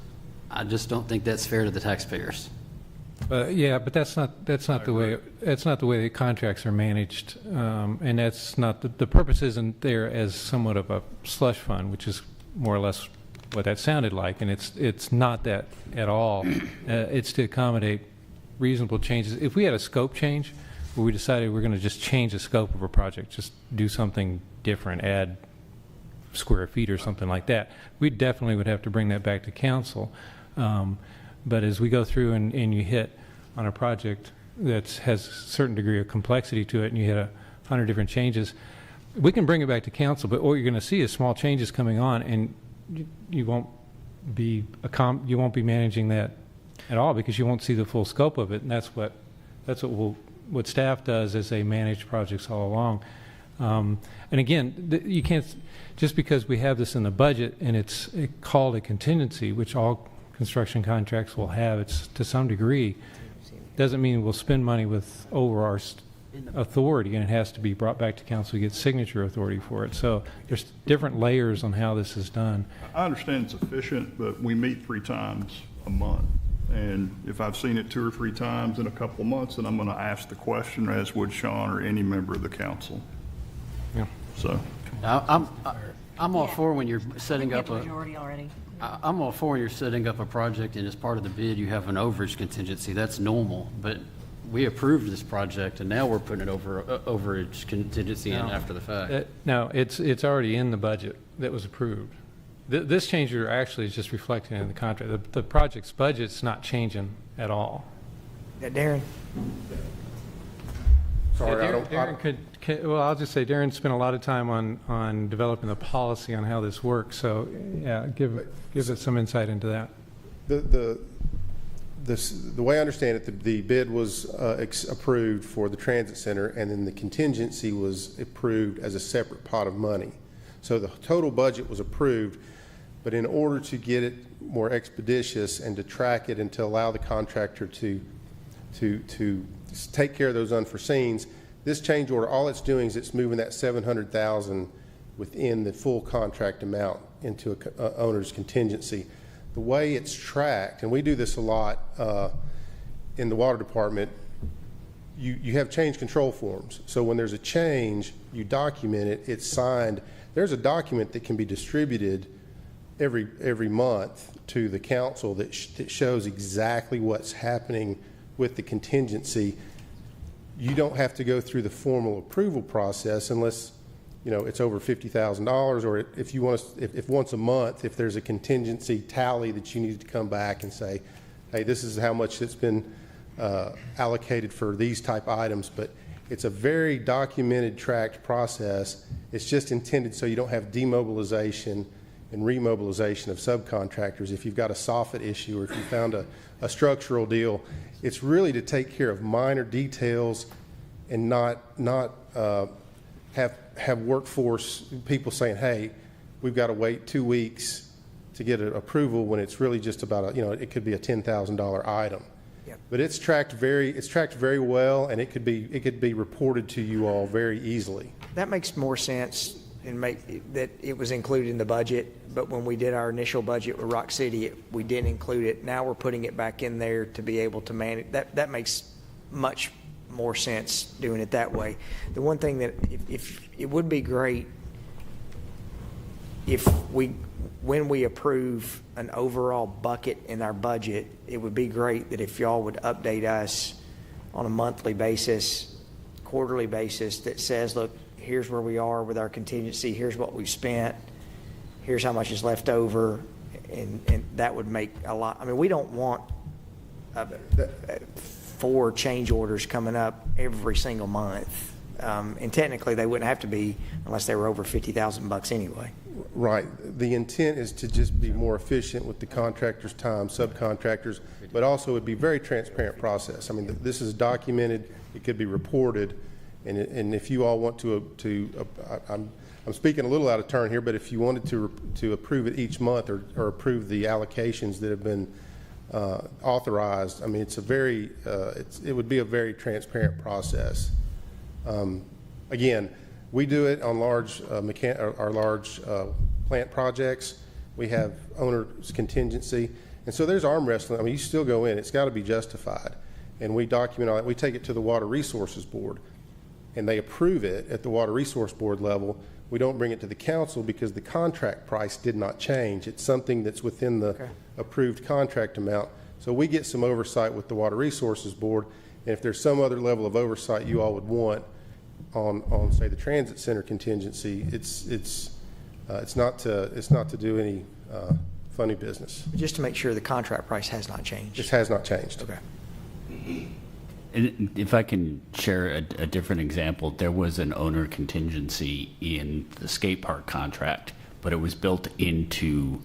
I just don't think that's fair to the taxpayers. Yeah, but that's not the way the contracts are managed, and that's not the purpose. Isn't there as somewhat of a slush fund, which is more or less what that sounded like, and it's not that at all. It's to accommodate reasonable changes. If we had a scope change, where we decided we're going to just change the scope of a project, just do something different, add square feet or something like that, we definitely would have to bring that back to council. But as we go through and you hit on a project that has a certain degree of complexity to it and you hit 100 different changes, we can bring it back to council, but what you're going to see is small changes coming on and you won't be managing that at all because you won't see the full scope of it, and that's what staff does as they manage projects all along. And again, you can't, just because we have this in the budget and it's called a contingency, which all construction contracts will have, it's to some degree, doesn't mean we'll spend money over our authority, and it has to be brought back to council to get signature authority for it. So there's different layers on how this is done. I understand it's efficient, but we meet 3 times a month. And if I've seen it 2 or 3 times in a couple of months, then I'm going to ask the question, as would Sean or any member of the council. Yeah. So I'm all for when you're setting up majority already. I'm all for when you're setting up a project and as part of the bid you have an overage contingency. That's normal, but we approved this project and now we're putting it over overage contingency in after the fact. No, it's already in the budget that was approved. This change order actually is just reflecting in the contract. The project's budget's not changing at all. Yeah, Darren. Sorry, Darren well, I'll just say Darren spent a lot of time on developing the policy on how this works. So, yeah, give us some insight into that. The way I understand it, the bid was approved for the transit center, and then the contingency was approved as a separate pot of money. So the total budget was approved, but in order to get it more expeditious and to track it and to allow the contractor to take care of those unforeseens, this change order, all it's doing is it's moving that $700,000 within the full contract amount into a owner's contingency. The way it's tracked, and we do this a lot in the water department, you have change control forms. So when there's a change, you document it, it's signed. There's a document that can be distributed every month to the council that shows exactly what's happening with the contingency. You don't have to go through the formal approval process unless, you know, it's over $50,000, or if you want to, if once a month, if there's a contingency tally that you need to come back and say, hey, this is how much that's been allocated for these type items. But it's a very documented, tracked process. It's just intended so you don't have demobilization and remobilization of subcontractors. If you've got a soffit issue or if you found a structural deal, it's really to take care of minor details and not have workforce people saying, hey, we've got to wait 2 weeks to get an approval when it's really just about it could be a $10,000 item. Yep. But it's tracked very well, and it could be reported to you all very easily. That makes more sense and that it was included in the budget, but when we did our initial budget with Rock City, we didn't include it. Now we're putting it back in there to be able to manage. That makes much more sense doing it that way. The one thing that if it would be great if when we approve an overall bucket in our budget, it would be great that if y'all would update us on a monthly basis, quarterly basis that says, look, here's where we are with our contingency, here's what we've spent, here's how much is left over, and that would make a lot. I mean, we don't want 4 change orders coming up every single month. And technically they wouldn't have to be unless they were over $50,000 anyway. Right. The intent is to just be more efficient with the contractors' time, subcontractors, but also it'd be a very transparent process. I mean, this is documented, it could be reported, and if you all want I'm speaking a little out of turn here, but if you wanted to approve it each month or approve the allocations that have been authorized, I mean, it would be a very transparent process. Again, we do it on our large plant projects. We have owner's contingency, and so there's arm wrestling. I mean, you still go in; it's got to be justified, and we document all that. We take it to the Water Resources Board, and they approve it at the Water Resource Board level. We don't bring it to the council because the contract price did not change. It's something that's within the approved contract amount. So we get some oversight with the Water Resources Board, and if there's some other level of oversight you all would want on say the transit center contingency, it's not to do any funny business. Just to make sure the contract price has not changed. It has not changed. Okay. And if I can share a different example, there was an owner contingency in the skate park contract, but it was built into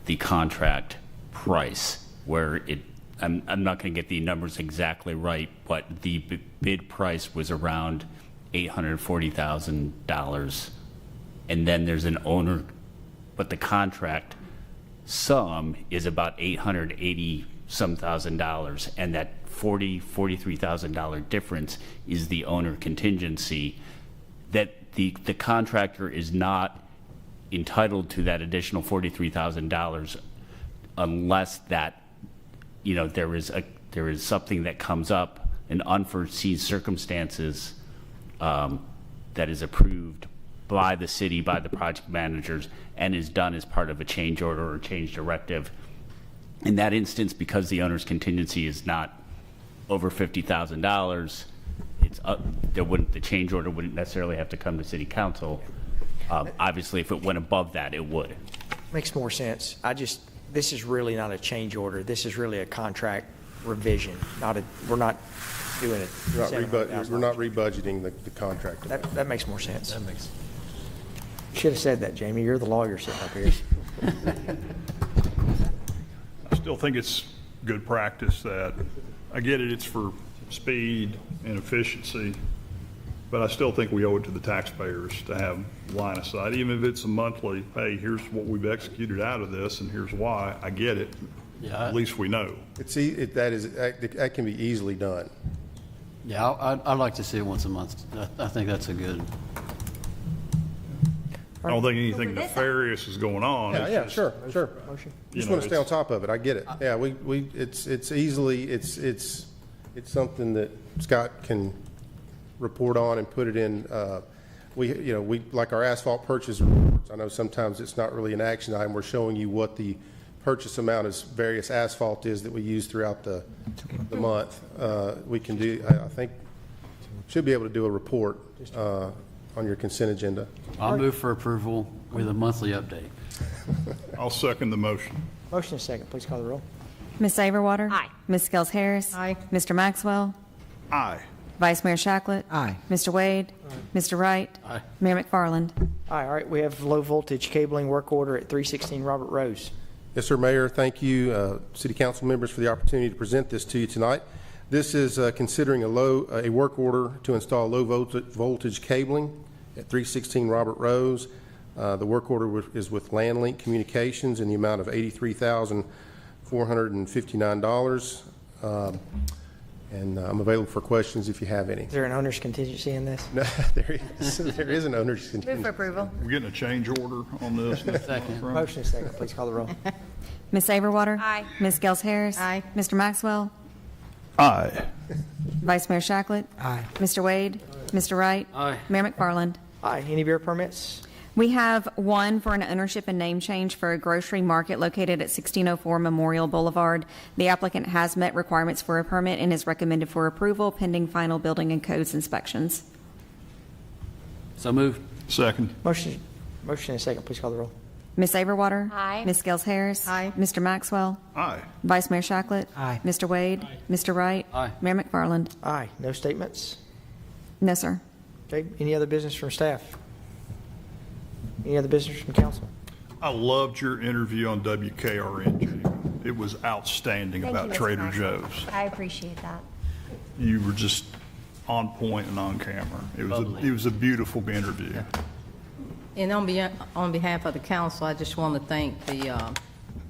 the contract price where I'm not going to get the numbers exactly right, but the bid price was around $840,000. And then there's an owner, but the contract sum is about $880-some thousand, and that $43,000 difference is the owner contingency, that the contractor is not entitled to that additional $43,000 unless that, there is something that comes up, an unforeseen circumstances that is approved by the city, by the project managers, and is done as part of a change order or change directive. In that instance, because the owner's contingency is not over $50,000, the change order wouldn't necessarily have to come to city council. Obviously, if it went above that, it would. Makes more sense. This is really not a change order. This is really a contract revision. We're not doing it. We're not rebudgeting the contract. That makes more sense. Should have said that, Jamie. You're the lawyer sitting up here. I still think it's good practice that, I get it, it's for speed and efficiency, but I still think we owe it to the taxpayers to have line of sight, even if it's a monthly, hey, here's what we've executed out of this and here's why. I get it. Yeah, at least we know. That can be easily done. Yeah, I'd like to see it once a month. I think that's a good. I don't think anything nefarious is going on. Yeah, sure. You just want to stay on top of it. I get it. Yeah, it's It's something that Scott can report on and put it in. We like our asphalt purchase reports. I know sometimes it's not really an action item. We're showing you what the purchase amount of various asphalt is that we use throughout the month. We can do, I think, should be able to do a report on your consent agenda. I'll move for approval with a monthly update. I'll second the motion. Motion is second. Please call the roll. Ms. Saberwater? Aye. Ms. Gels Harris? Aye. Mr. Maxwell? Aye. Vice Mayor Shacklet? Aye. Mr. Wade? Mr. Wright? Aye. Mayor McFarland? Aye. All right, we have low voltage cabling work order at 316 Robert Rose. Yes, sir, Mayor. Thank you, City Council members, for the opportunity to present this to you tonight. This is considering a work order to install low voltage cabling at 316 Robert Rose. The work order is with LandLink Communications in the amount of $83,459. And I'm available for questions if you have any. Is there an owner's contingency in this? No, there is an owner's Move contingency. for approval. We're getting a change order on this. Second. Motion is second. Please call the roll. Ms. Saberwater? Aye. Ms. Gels Harris? Aye. Mr. Maxwell? Aye. Vice Mayor Shacklet? Aye. Mr. Wade? Mr. Wright? Aye. Mayor McFarland? Aye. Any beer permits? We have one for an ownership and name change for a grocery market located at 1604 Memorial Boulevard. The applicant has met requirements for a permit and is recommended for approval pending final building and codes inspections. So moved. Second. Motion is second. Please call the roll. Ms. Saberwater? Aye. Ms. Gels Harris? Aye. Mr. Maxwell? Aye. Vice Mayor Shacklet? Aye. Mr. Wade? Mr. Wright? Aye. Mayor McFarland? Aye. No statements? No, sir. Okay. Any other business from staff? Any other business from council? I loved your interview on WKRN, Jamie. It was outstanding Thank about you, Mr. Trader Maxwell. Joe's. I appreciate that. You were just on point and on camera. It was a beautiful interview. And on behalf of the council, I just want to thank the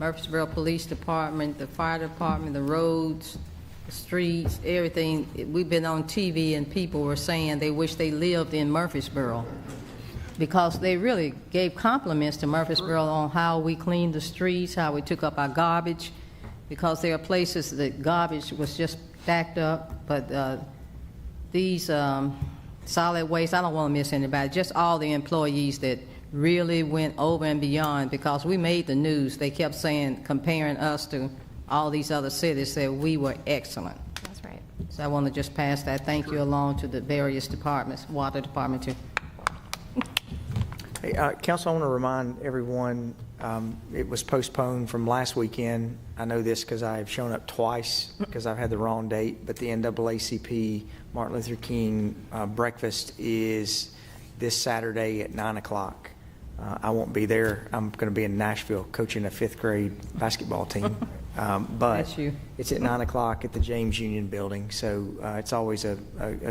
Murfreesboro Police Department, the fire department, the roads, the streets, everything. We've been on TV and people were saying they wish they lived in Murfreesboro because they really gave compliments to Murfreesboro on how we cleaned the streets, how we took up our garbage, because there are places that garbage was just stacked up, but these solid waste, I don't want to miss anybody, just all the employees that really went over and beyond, because we made the news. They kept saying, comparing us to all these other cities, that we were excellent. That's right. So I want to just pass that thank you along to the various departments, water department too. Hey, council, I want to remind everyone, it was postponed from last weekend. I know this because I have shown up twice because I've had the wrong date, but the NAACP Martin Luther King breakfast is this Saturday at 9 o'clock. I won't be there. I'm going to be in Nashville coaching a 5th grade basketball team. But That's you. it's at 9 o'clock at the James Union Building, so it's always a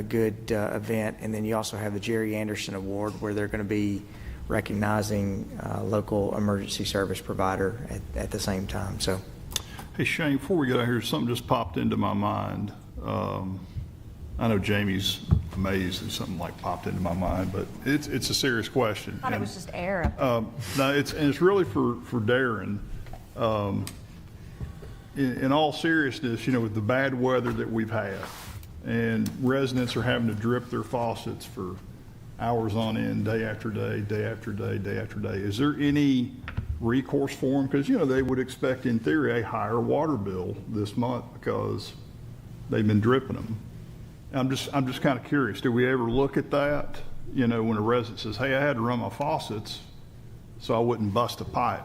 good event. And then you also have the Jerry Anderson Award, where they're going to be recognizing local emergency service provider at the same time. So, Hey, Shane, before we get out here, something just popped into my mind. I know Jamie's amazed that something like popped into my mind, but it's a serious question. I thought it was just air. No, it's really for Darren. In all seriousness, with the bad weather that we've had, and residents are having to drip their faucets for hours on end, day after day, day after day, day after day. Is there any recourse for them? Because, they would expect, in theory, a higher water bill this month because they've been dripping them. I'm just kind of curious. Do we ever look at that? When a resident says, hey, I had to run my faucets so I wouldn't bust a pipe.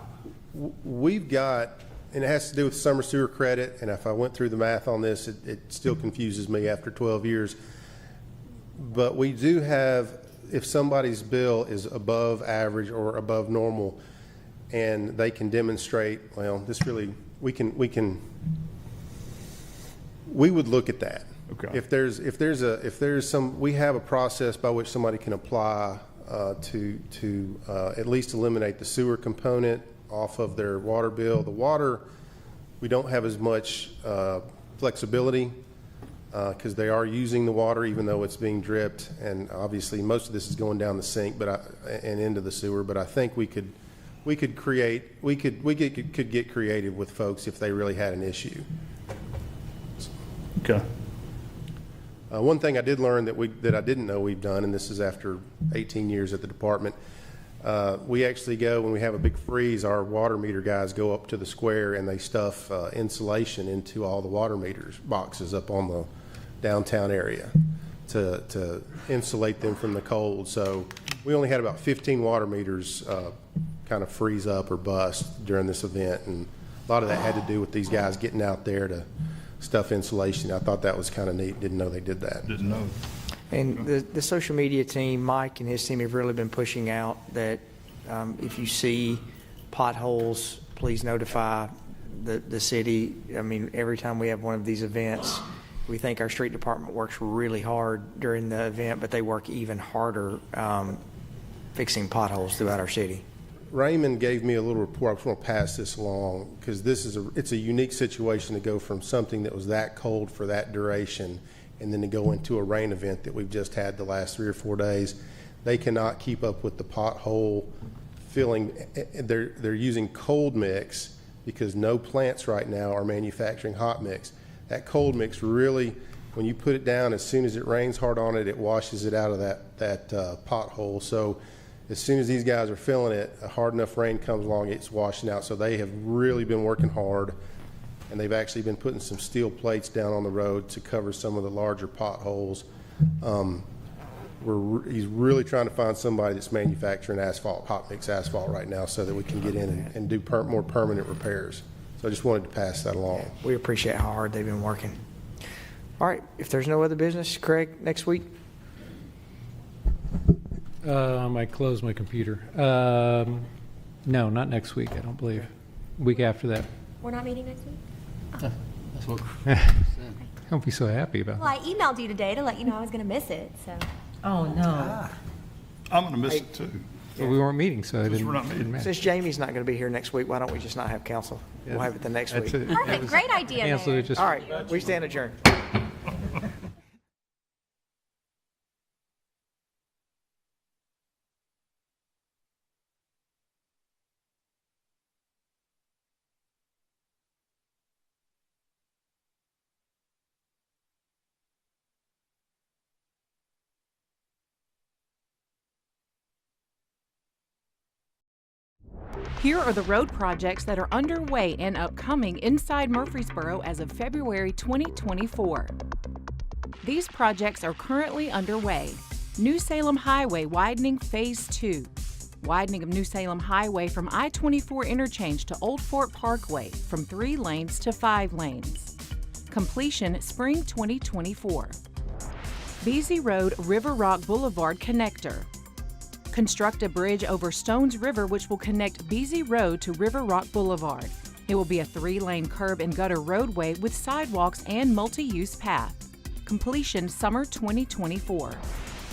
We've got, and it has to do with summer sewer credit, and if I went through the math on this, it still confuses me after 12 years. But we do have, if somebody's bill is above average or above normal, and they can demonstrate, well, this really, we would look at that. Okay. If there's some, we have a process by which somebody can apply to at least eliminate the sewer component off of their water bill. The water, we don't have as much flexibility because they are using the water even though it's being dripped, and obviously most of this is going down the sink, and into the sewer. But I think we could get creative with folks if they really had an issue. Okay. One thing I did learn that I didn't know we've done, and this is after 18 years at the department, we actually go, when we have a big freeze, our water meter guys go up to the square and they stuff insulation into all the water meters boxes up on the downtown area to insulate them from the cold. So we only had about 15 water meters kind of freeze up or bust during this event, and a lot of that had to do with these guys getting out there to stuff insulation. I thought that was kind of neat. Didn't know they did that. Didn't know. And the social media team, Mike and his team, have really been pushing out that if you see potholes, please notify the city. I mean, every time we have one of these events, we think our street department works really hard during the event, but they work even harder fixing potholes throughout our city. Raymond gave me a little report. I just want to pass this along because it's a unique situation to go from something that was that cold for that duration and then to go into a rain event that we've just had the last 3 or 4 days. They cannot keep up with the pothole filling. They're using cold mix because no plants right now are manufacturing hot mix. That cold mix really, when you put it down, as soon as it rains hard on it, it washes it out of that pothole. So as soon as these guys are filling it, a hard enough rain comes along, it's washing out. So they have really been working hard, and they've actually been putting some steel plates down on the road to cover some of the larger potholes. He's really trying to find somebody that's manufacturing asphalt, hot mix asphalt right now, so that we can get in and do more permanent repairs. So I just wanted to pass that along. We appreciate how hard they've been working. All right, if there's no other business, Craig, next week? I might close my computer. No, not next week, I don't believe. Week after that. We're not meeting next week? That's what Don't be so happy about Well, I emailed you today to let you know I was going to miss it, so. Oh, no. I'm going to miss it too. Well, we weren't meeting, so it Since didn't, we're not didn't meeting. matter. Since Jamie's not going to be here next week, why don't we just not have council? We'll have it the next week. That's it. Perfect, great idea, Cancel Mayor. it just. All right, we stand adjourned. Here are the road projects that are underway and upcoming inside Murfreesboro as of February 2024. These projects are currently underway. New Salem Highway widening Phase 2. Widening of New Salem Highway from I-24 interchange to Old Fort Parkway from 3 lanes to 5 lanes. Completion spring 2024. Beasy Road River Rock Boulevard connector. Construct a bridge over Stones River which will connect Beasy Road to River Rock Boulevard. It will be a 3-lane curb and gutter roadway with sidewalks and multi-use path. Completion summer 2024.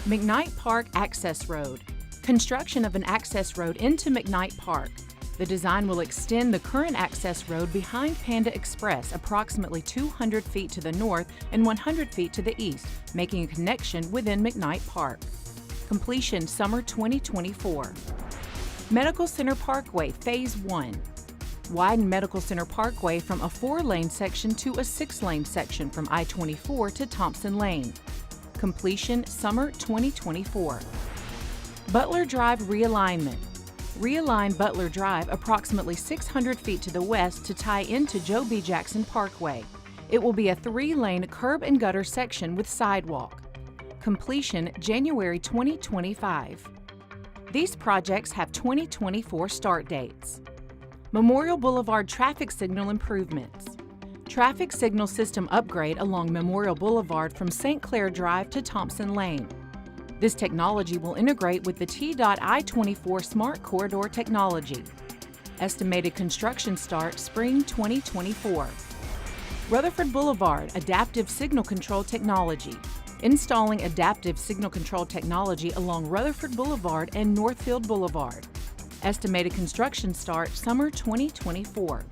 McKnight Park Access Road. Construction of an access road into McKnight Park. The design will extend the current access road behind Panda Express approximately 200 feet to the north and 100 feet to the east, making a connection within McKnight Park. Completion summer 2024. Medical Center Parkway Phase 1. Widen Medical Center Parkway from a 4-lane section to a 6-lane section from I-24 to Thompson Lane. Completion summer 2024. Butler Drive realignment. Realign Butler Drive approximately 600 feet to the west to tie into Joe B. Jackson Parkway. It will be a 3-lane curb and gutter section with sidewalk. Completion January 2025. These projects have 2024 start dates. Memorial Boulevard traffic signal improvements. Traffic signal system upgrade along Memorial Boulevard from St. Clair Drive to Thompson Lane. This technology will integrate with the TDOT I-24 Smart Corridor technology. Estimated construction start spring 2024. Rutherford Boulevard adaptive signal control technology. Installing adaptive signal control technology along Rutherford Boulevard and Northfield Boulevard. Estimated construction start summer 2024.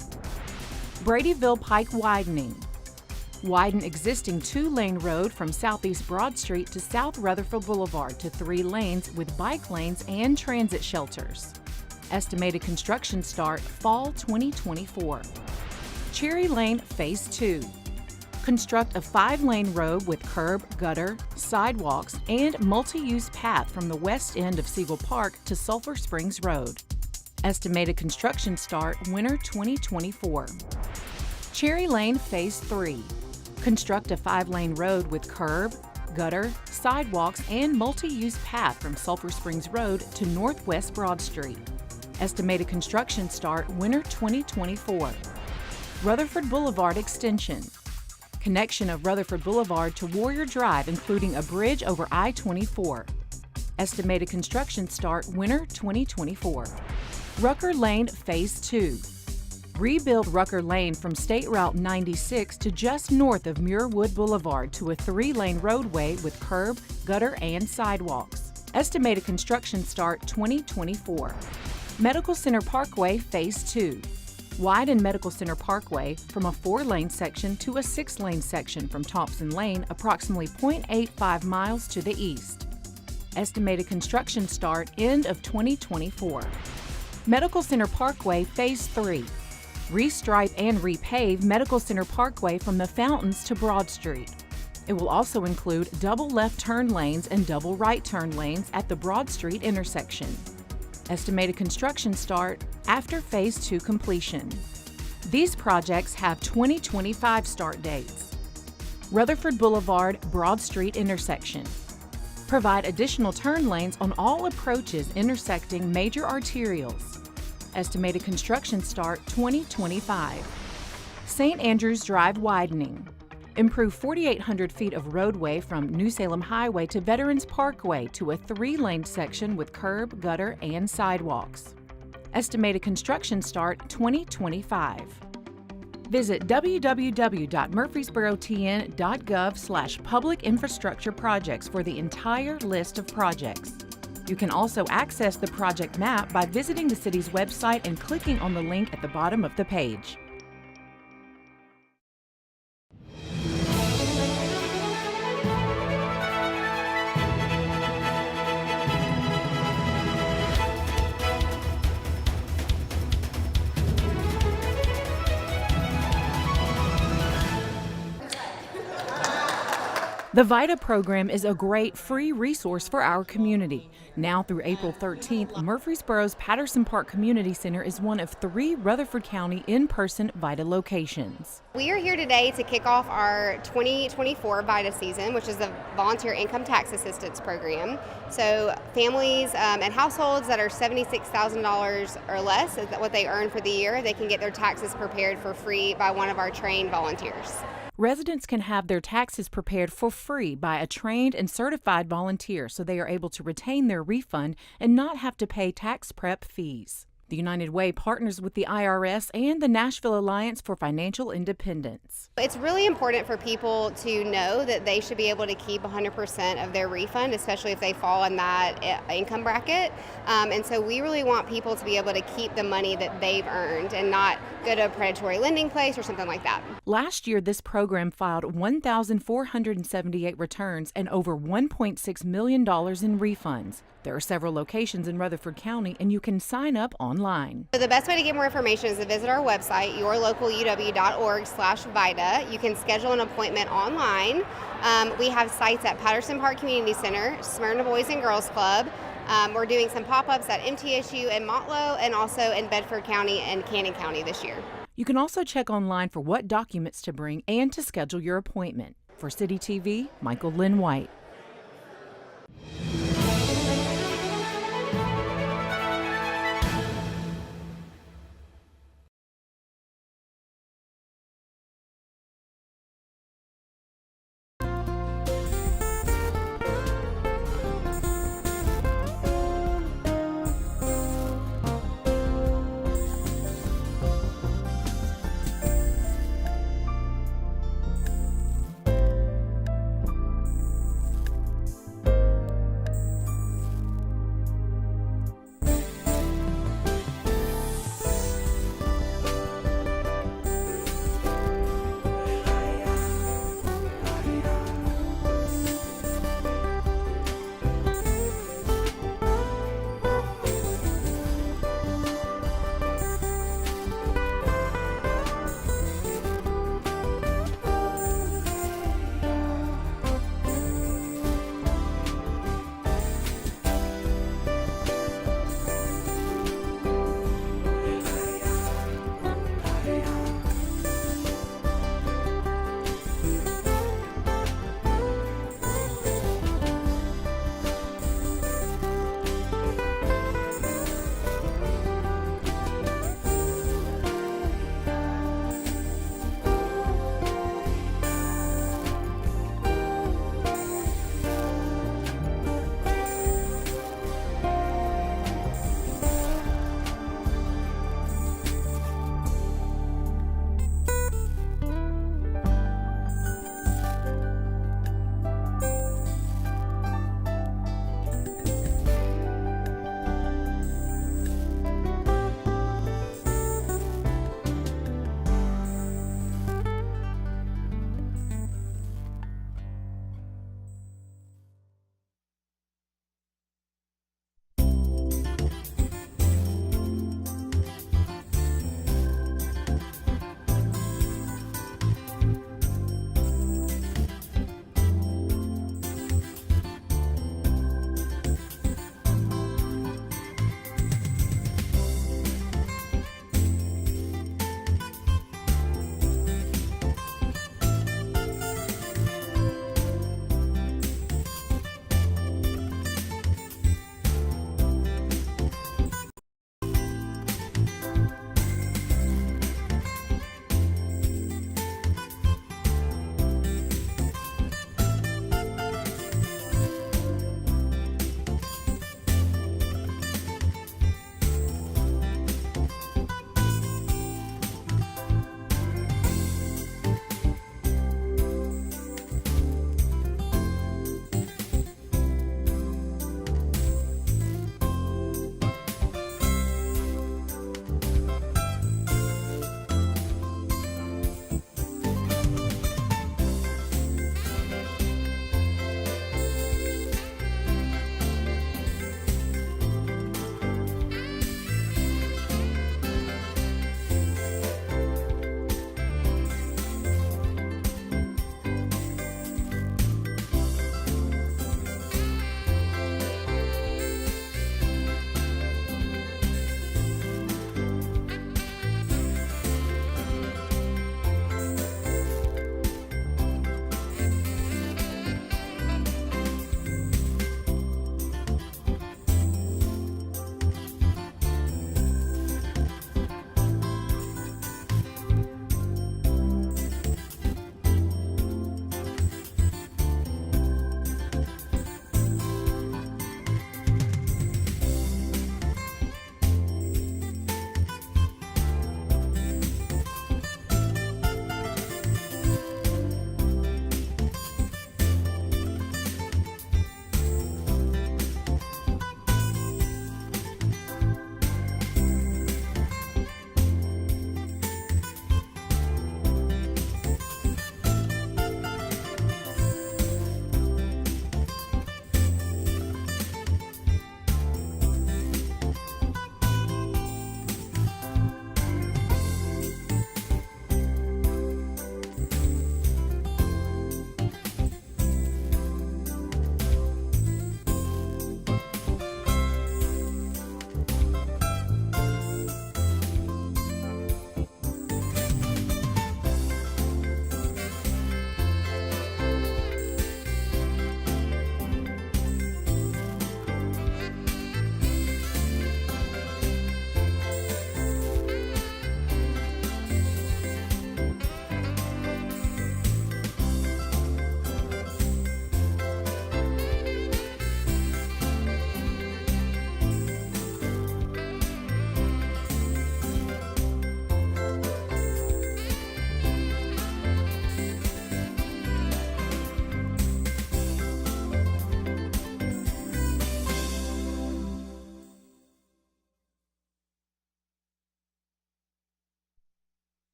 Bradyville Pike widening. Widen existing 2-lane road from Southeast Broad Street to South Rutherford Boulevard to 3 lanes with bike lanes and transit shelters. Estimated construction start fall 2024. Cherry Lane Phase 2. Construct a 5-lane road with curb, gutter, sidewalks, and multi-use path from the west end of Siegel Park to Sulphur Springs Road. Estimated construction start winter 2024. Cherry Lane Phase 3. Construct a 5-lane road with curb, gutter, sidewalks, and multi-use path from Sulphur Springs Road to Northwest Broad Street. Estimated construction start winter 2024. Rutherford Boulevard Extension. Connection of Rutherford Boulevard to Warrior Drive, including a bridge over I-24. Estimated construction start winter 2024. Rucker Lane Phase 2. Rebuild Rucker Lane from State Route 96 to just north of Muirwood Boulevard to a 3-lane roadway with curb, gutter, and sidewalks. Estimated construction start 2024. Medical Center Parkway Phase 2. Widen Medical Center Parkway from a 4-lane section to a 6-lane section from Thompson Lane, approximately 0.85 miles to the east. Estimated construction start end of 2024. Medical Center Parkway Phase 3. Restripe and repave Medical Center Parkway from the Fountains to Broad Street. It will also include double left turn lanes and double right turn lanes at the Broad Street intersection. Estimated construction start after Phase 2 completion. These projects have 2025 start dates. Rutherford Boulevard, Broad Street intersection. Provide additional turn lanes on all approaches intersecting major arterials. Estimated construction start 2025. St. Andrews Drive widening. Improve 4,800 feet of roadway from New Salem Highway to Veterans Parkway to a 3-lane section with curb, gutter, and sidewalks. Estimated construction start 2025. Visit www.murfreesborotn.gov/public infrastructure projects for the entire list of projects. You can also access the project map by visiting the city's website and clicking on the link at the bottom of the page. The VITA program is a great free resource for our community. Now through April 13th, Murfreesboro's Patterson Park Community Center is one of 3 Rutherford County in-person VITA locations. We are here today to kick off our 2024 VITA season, which is the Volunteer Income Tax Assistance Program. So families and households that are $76,000 or less, is what they earn for the year, they can get their taxes prepared for free by one of our trained volunteers. Residents can have their taxes prepared for free by a trained and certified volunteer so they are able to retain their refund and not have to pay tax prep fees. The United Way partners with the IRS and the Nashville Alliance for Financial Independence. It's really important for people to know that they should be able to keep 100% of their refund, especially if they fall in that income bracket. And so we really want people to be able to keep the money that they've earned and not go to a predatory lending place or something like that. Last year, this program filed 1,478 returns and over $1.6 million in refunds. There are several locations in Rutherford County, and you can sign up online. So the best way to get more information is to visit our website, yourlocaluw.org/VITA. You can schedule an appointment online. We have sites at Patterson Park Community Center, Smyrna Boys and Girls Club. We're doing some pop-ups at MTSU and Motlow, and also in Bedford County and Cannon County this year. You can also check online for what documents to bring and to schedule your appointment. For City TV, Michael Lynn White.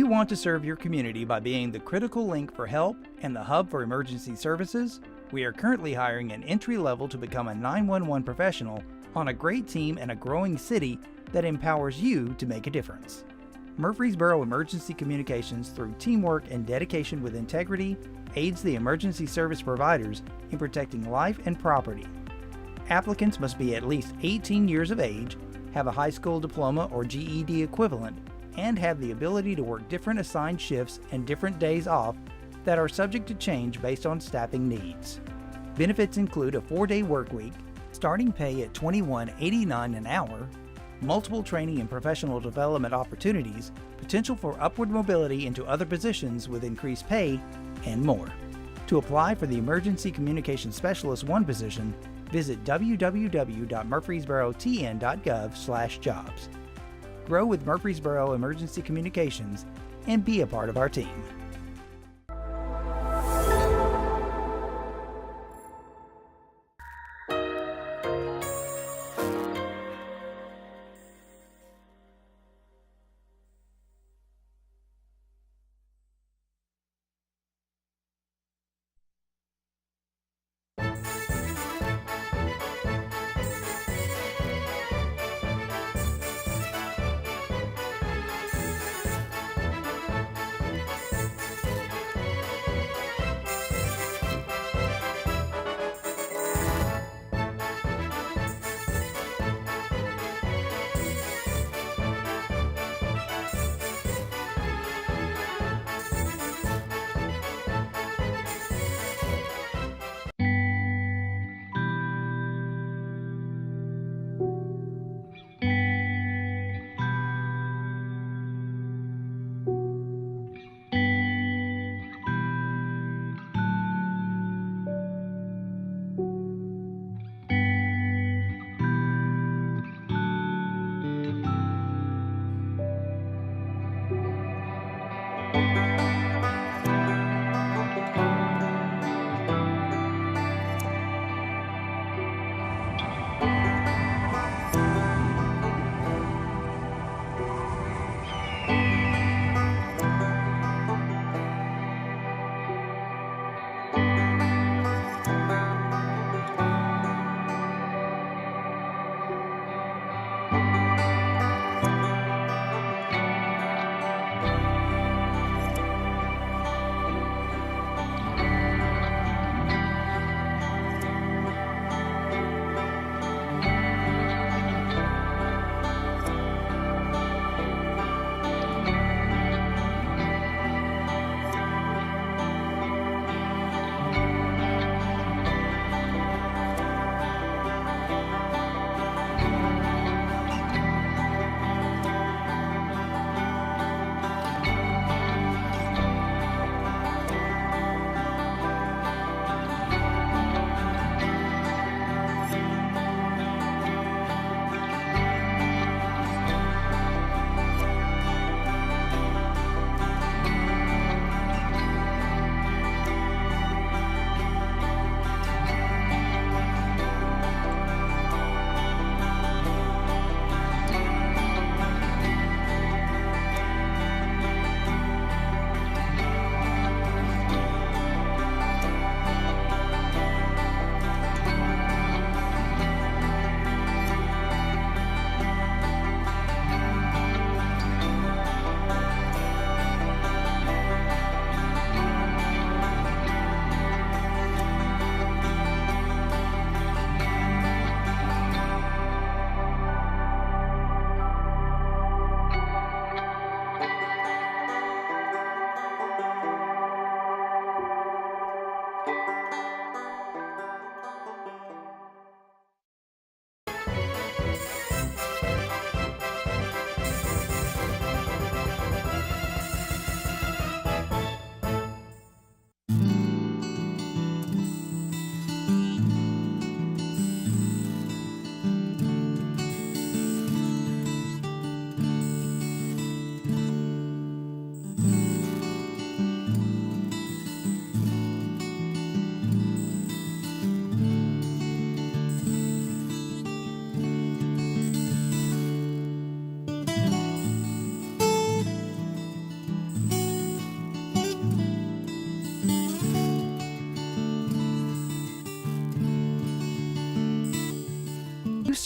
you want to serve your community by being the critical link for help and the hub for emergency services? We are currently hiring an entry level to become a 911 professional on a great team in a growing city that empowers you to make a difference. Murfreesboro Emergency Communications, through teamwork and dedication with integrity, aids the emergency service providers in protecting life and property. Applicants must be at least 18 years of age, have a high school diploma or GED equivalent, and have the ability to work different assigned shifts and different days off that are subject to change based on staffing needs. Benefits include a 4-day work week, starting pay at $21.89 an hour, multiple training and professional development opportunities, potential for upward mobility into other positions with increased pay, and more. To apply for the Emergency Communications Specialist 1 position, visit www.murfreesborotn.gov/jobs. Grow with Murfreesboro Emergency Communications and be a part of our team.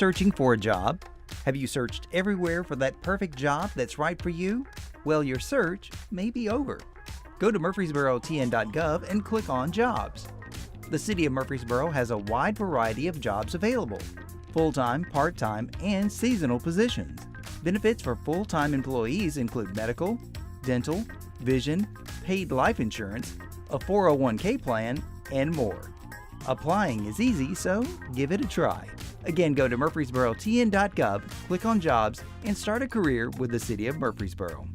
searching for a job? Have you searched everywhere for that perfect job that's right for you? Well, your search may be over. Go to murfreesborotn.gov and click on Jobs. The City of Murfreesboro has a wide variety of jobs available: full-time, part-time, and seasonal positions. Benefits for full-time employees include medical, dental, vision, paid life insurance, a 401k plan, and more. Applying is easy, so give it a try. Again, go to murfreesborotn.gov, click on Jobs, and start a career with the City of Murfreesboro.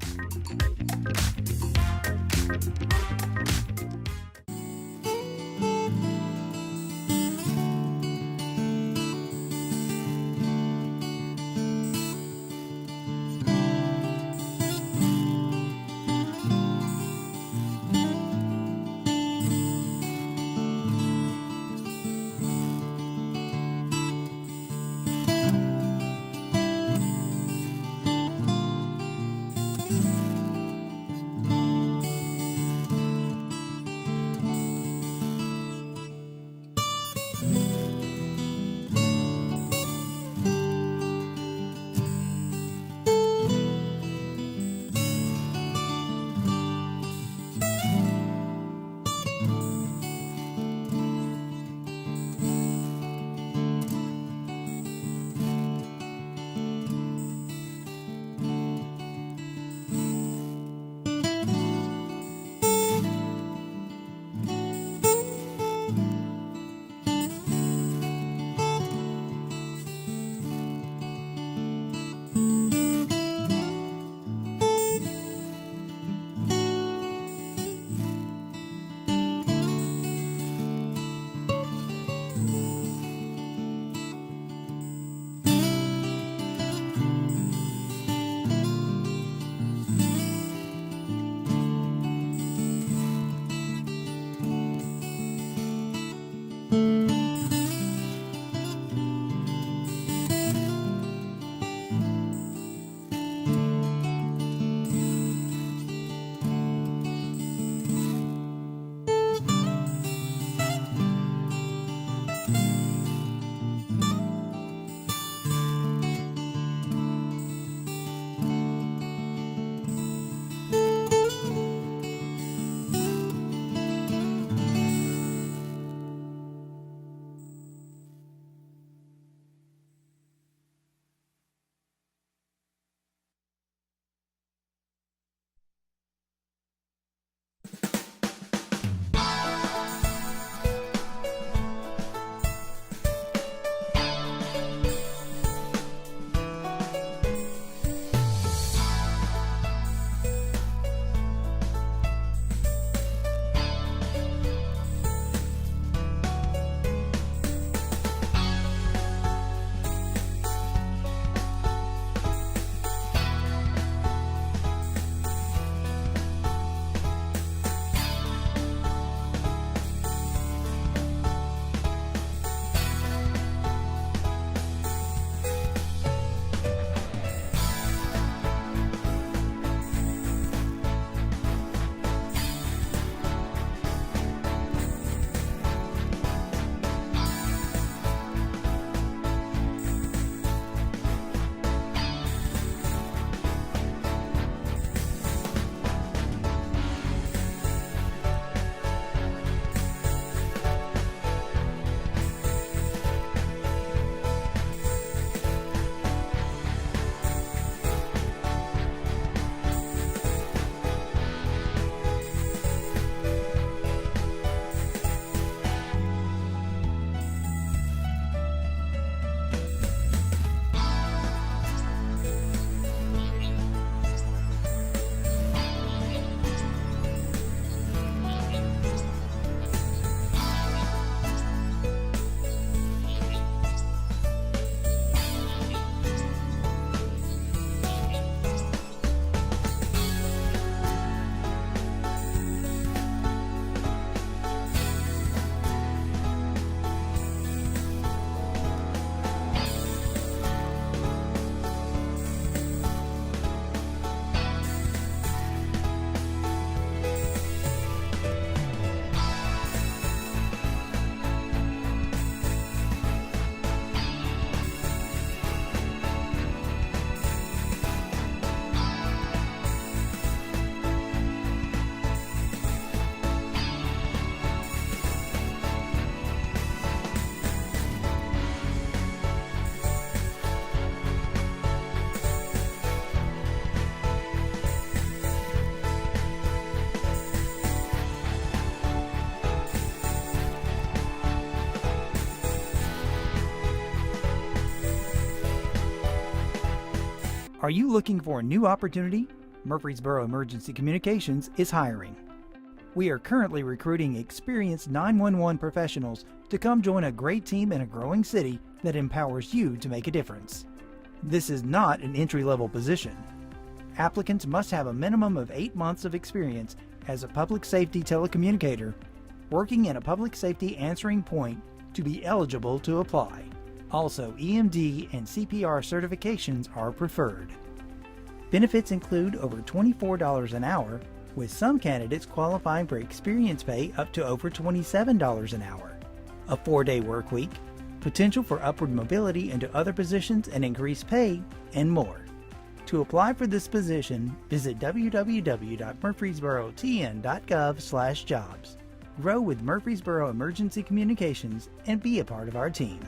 Are you looking for a new opportunity? Murfreesboro Emergency Communications is hiring. We are currently recruiting experienced 911 professionals to come join a great team in a growing city that empowers you to make a difference. This is not an entry-level position. Applicants must have a minimum of 8 months of experience as a public safety telecommunicator working in a public safety answering point to be eligible to apply. Also, EMD and CPR certifications are preferred. Benefits include over $24 an hour, with some candidates qualifying for experience pay up to over $27 an hour, a 4-day work week, potential for upward mobility into other positions and increased pay, and more. To apply for this position, visit www.murfreesborotn.gov/jobs. Grow with Murfreesboro Emergency Communications and be a part of our team.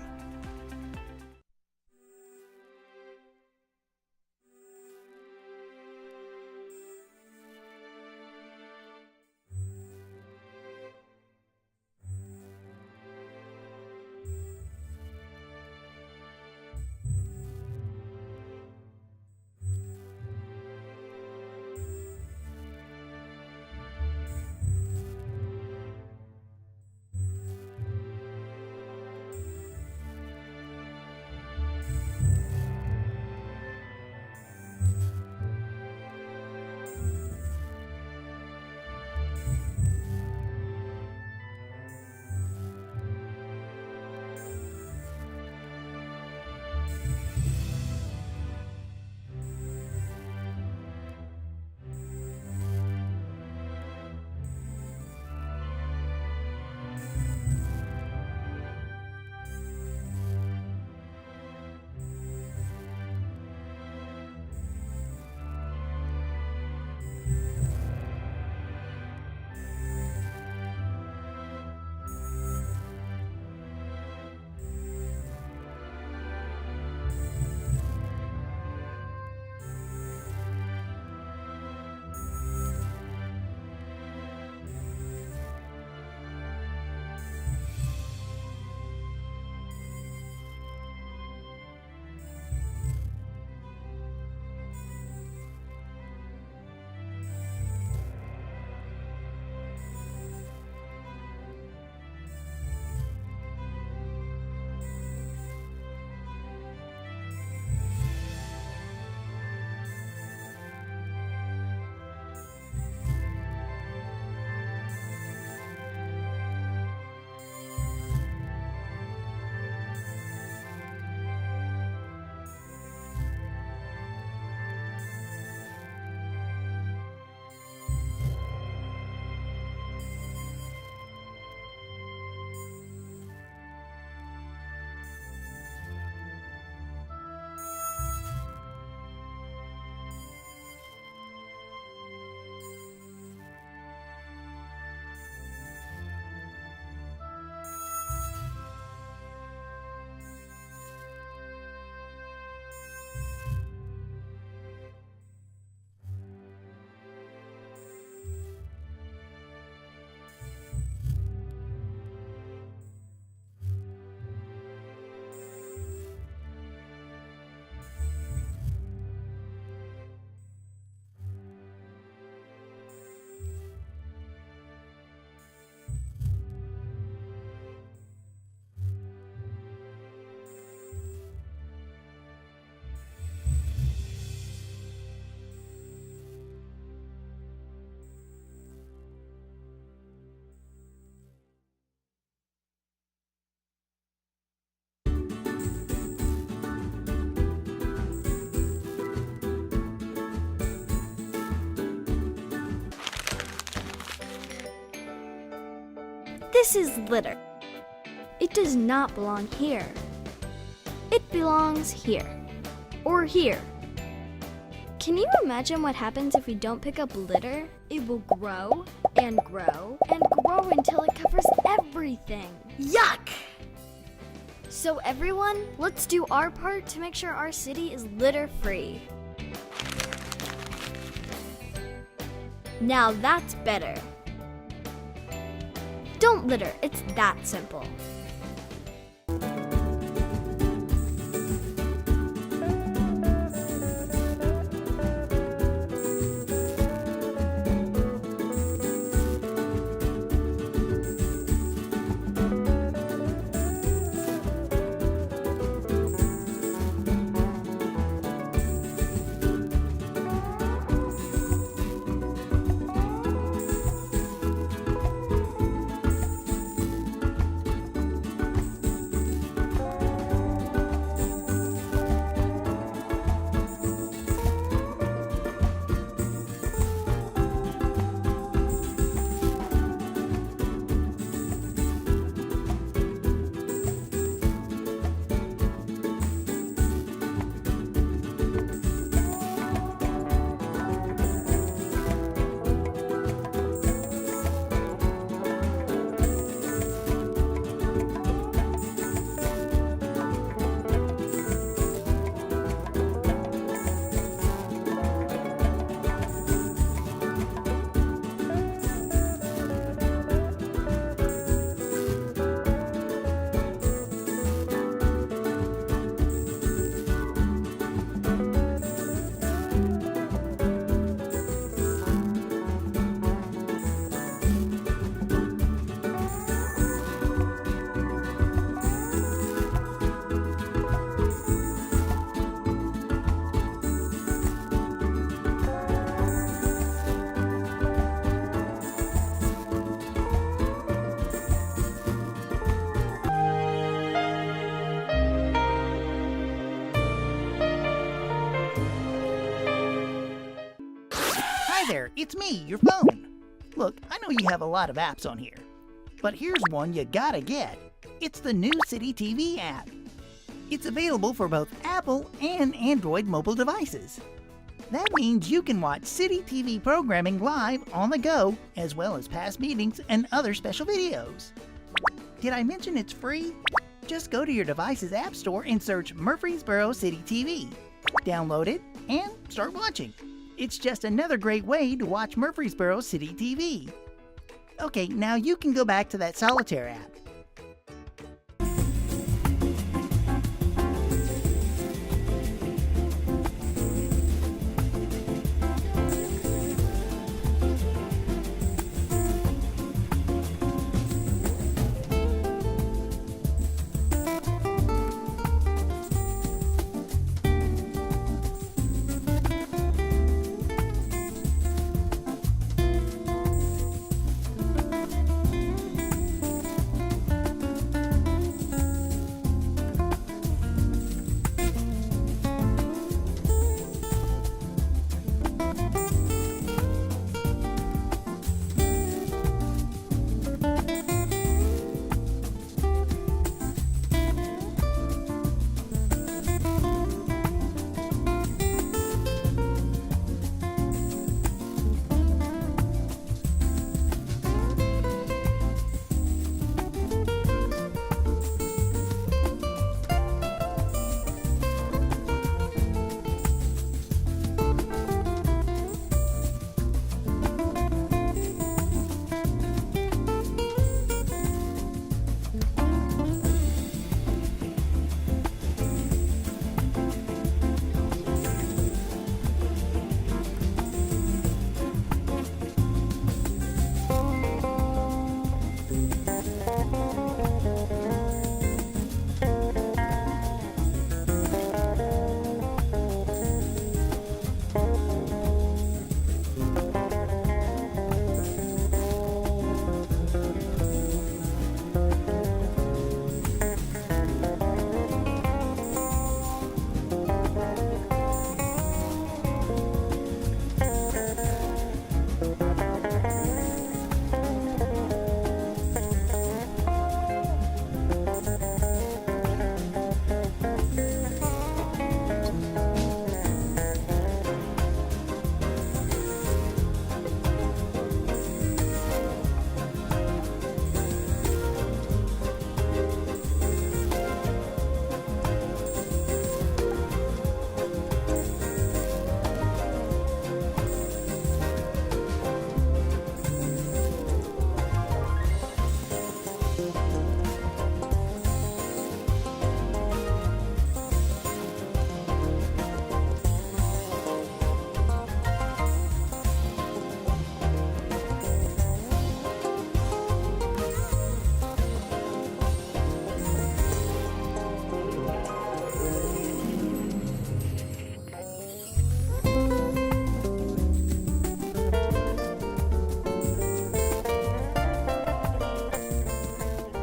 This is litter. It does not belong here. It belongs here. Or here. Can you imagine what happens if we don't pick up litter? It will grow and grow and grow until it covers everything. Yuck! So everyone, let's do our part to make sure our city is litter-free. Now that's better. Don't litter, it's that simple. It's me, your phone. Look, I know you have a lot of apps on here, but here's one you gotta get. It's the new CityTV app. It's available for both Apple and Android mobile devices. That means you can watch CityTV programming live on the go, as well as past meetings and other special videos. Did I mention it's free? Just go to your device's app store and search Murfreesboro CityTV. Download it and start watching. It's just another great way to watch Murfreesboro CityTV. Okay, now you can go back to that solitaire app.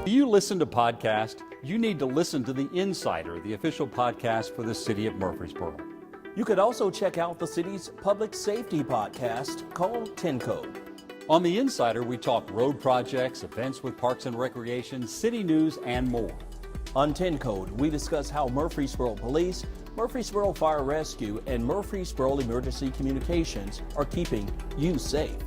Do you listen to podcasts? You need to listen to The Insider, the official podcast for the city of Murfreesboro. You could also check out the city's public safety podcast called 10 Code. On The Insider, we talk road projects, events with Parks and Recreation, city news, and more. On 10 Code, we discuss how Murfreesboro Police, Murfreesboro Fire Rescue, and Murfreesboro Emergency Communications are keeping you safe.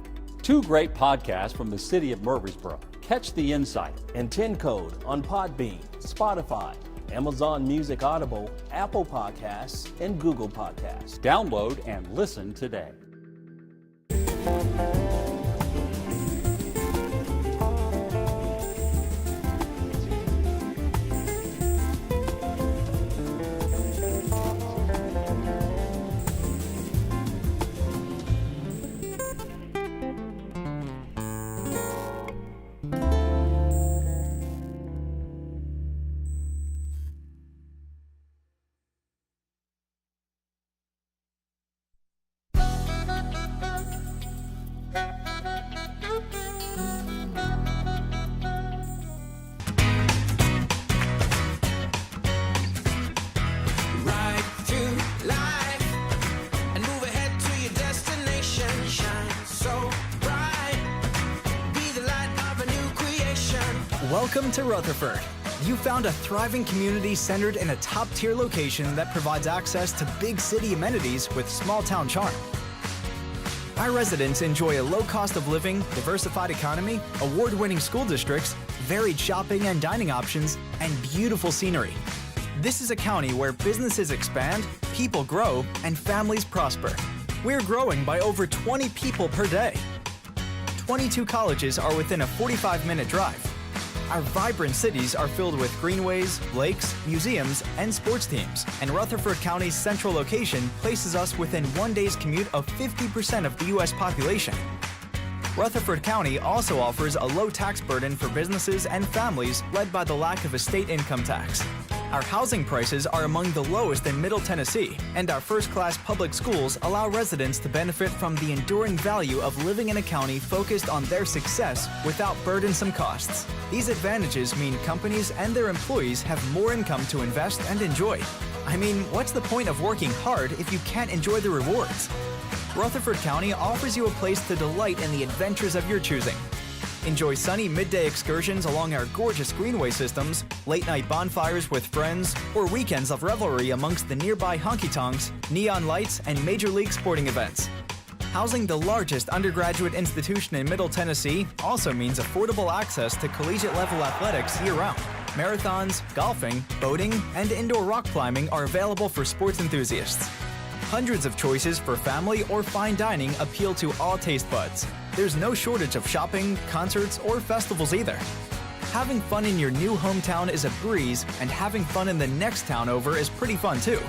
Two great podcasts from the city of Murfreesboro. Catch The Insider and 10 Code on Podbean, Spotify, Amazon Music Audible, Apple Podcasts, and Google Podcasts. Download and listen today. Welcome to Rutherford. You found a thriving community centered in a top-tier location that provides access to big city amenities with small-town charm. Our residents enjoy a low cost of living, diversified economy, award-winning school districts, varied shopping and dining options, and beautiful scenery. This is a county where businesses expand, people grow, and families prosper. We're growing by over 20 people per day. 22 colleges are within a 45-minute drive. Our vibrant cities are filled with greenways, lakes, museums, and sports teams, and Rutherford County's central location places us within 1 day's commute of 50% of the U.S. population. Rutherford County also offers a low tax burden for businesses and families led by the lack of a state income tax. Our housing prices are among the lowest in Middle Tennessee, and our first-class public schools allow residents to benefit from the enduring value of living in a county focused on their success without burdensome costs. These advantages mean companies and their employees have more income to invest and enjoy. I mean, what's the point of working hard if you can't enjoy the rewards? Rutherford County offers you a place to delight in the adventures of your choosing. Enjoy sunny midday excursions along our gorgeous greenway systems, late-night bonfires with friends, or weekends of revelry amongst the nearby honky-tonks, neon lights, and major league sporting events. Housing the largest undergraduate institution in Middle Tennessee also means affordable access to collegiate-level athletics year-round. Marathons, golfing, boating, and indoor rock climbing are available for sports enthusiasts. Hundreds of choices for family or fine dining appeal to all taste buds. There's no shortage of shopping, concerts, or festivals either. Having fun in your new hometown is a breeze, and having fun in the next town over is pretty fun too.